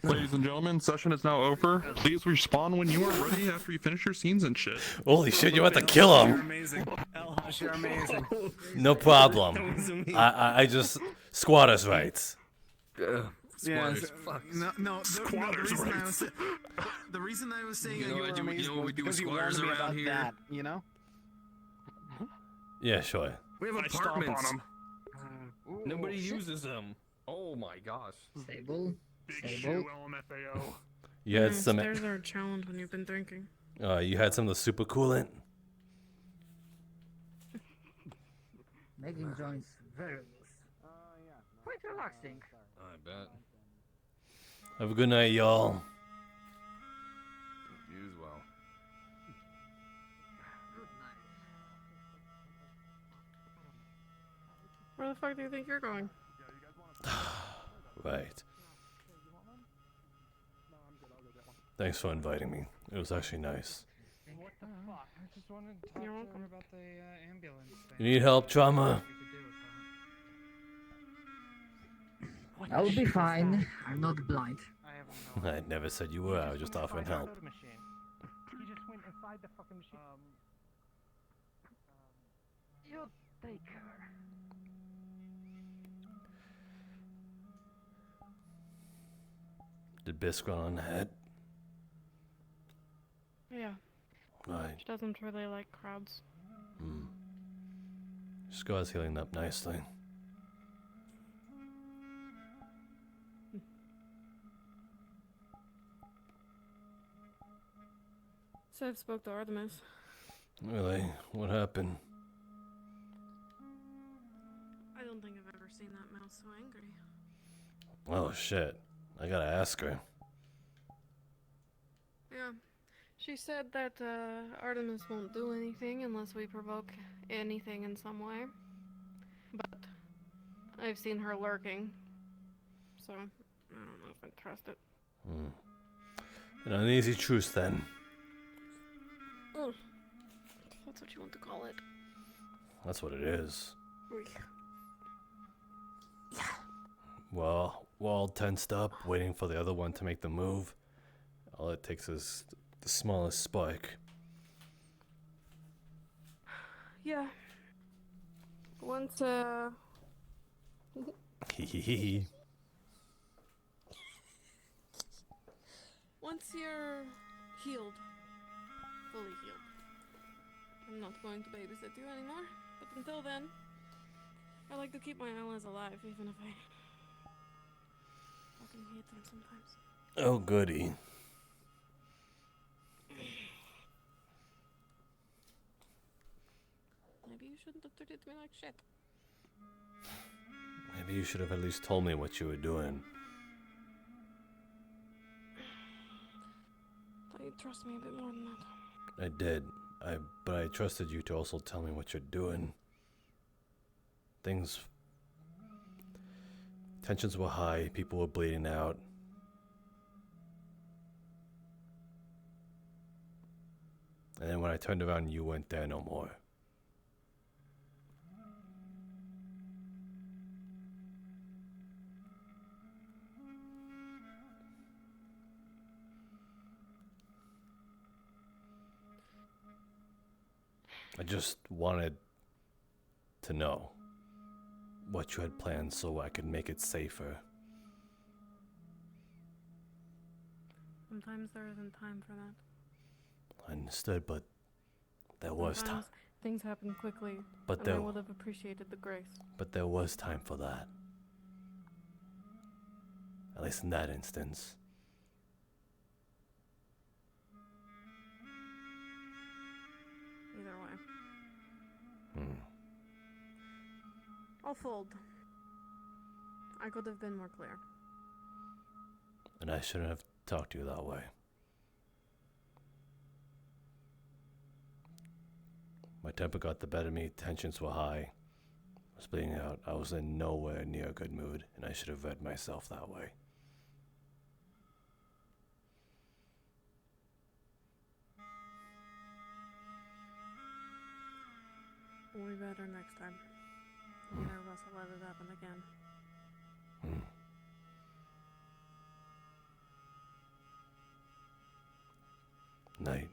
Ladies and gentlemen, session is now over. Please respawn when you are ready after you finish your scenes and shit. Holy shit, you have to kill You're him. amazing. El Hush, you're amazing. No problem. I just squatters' rights. Yeah, Squatters. no. Squatters' The reason I rights. was, the reason I was saying You that know you what were I do- you amazing know what was we do with because you squatters warned me around about here? that, you know. Yeah, sure. We have I stomp on apartments. them. Nobody uses them. Oh my gosh. Stable. Big Stable. shoe, LMFAO. You had some. Stairs are a challenge when you've been drinking. You had some of the super coolant. Making joints very loose. Quite relaxing. I bet. Have a good night, y'all. You as well. Where the fuck do you think you're going? Right. Thanks for inviting me. It was actually nice. What the fuck? I just wanted to talk You're to welcome. her about the ambulance thing. You need help, Trauma? I'll be fine. I'm not blind. I have no I never said you were. I was just offering help. He just went inside the fucking machine. You'll take her. Did Bisk run on ahead? Yeah. Right. She doesn't really like crowds. Scar's healing up nicely. Sev spoke to Artemis. Really? What happened? I don't think I've ever seen that mouse so angry. Oh shit. I gotta ask her. Yeah. She said that Artemis won't do anything unless we provoke anything in some way. But I've seen her lurking. So, I don't know if I trust it. An uneasy truce then. Oh. That's what you want to call it. That's what it is. Oy. Well, we're all tensed up, waiting for the other one to make the move. All it takes is the smallest spark. Yeah. Once, Hehehe. Once you're healed, fully healed, I'm not going to babysit you anymore. But until then, I like to keep my allies alive, even if I fucking hate them sometimes. Oh, goody. Maybe you shouldn't have treated me like shit. Maybe you should have at least told me what you were doing. Thought you'd trust me a bit more than that. I did. But I trusted you to also tell me what you're doing. Tensions were high, people were bleeding out. And then when I turned around, you weren't there no more. I just wanted to know what you had planned so I could make it safer. Sometimes there isn't time for that. I understood, but there was time. Sometimes things happen quickly, But and I there- would have appreciated the grace. But there was time for that. At least in that instance. Either way. I'll fold. I could have been more clear. And I shouldn't have talked to you that way. My temper got the better of me, tensions were high. I was bleeding out. I was in nowhere near a good mood, and I should have read myself that way. Way better next time. Neither of us will let it happen again. Night.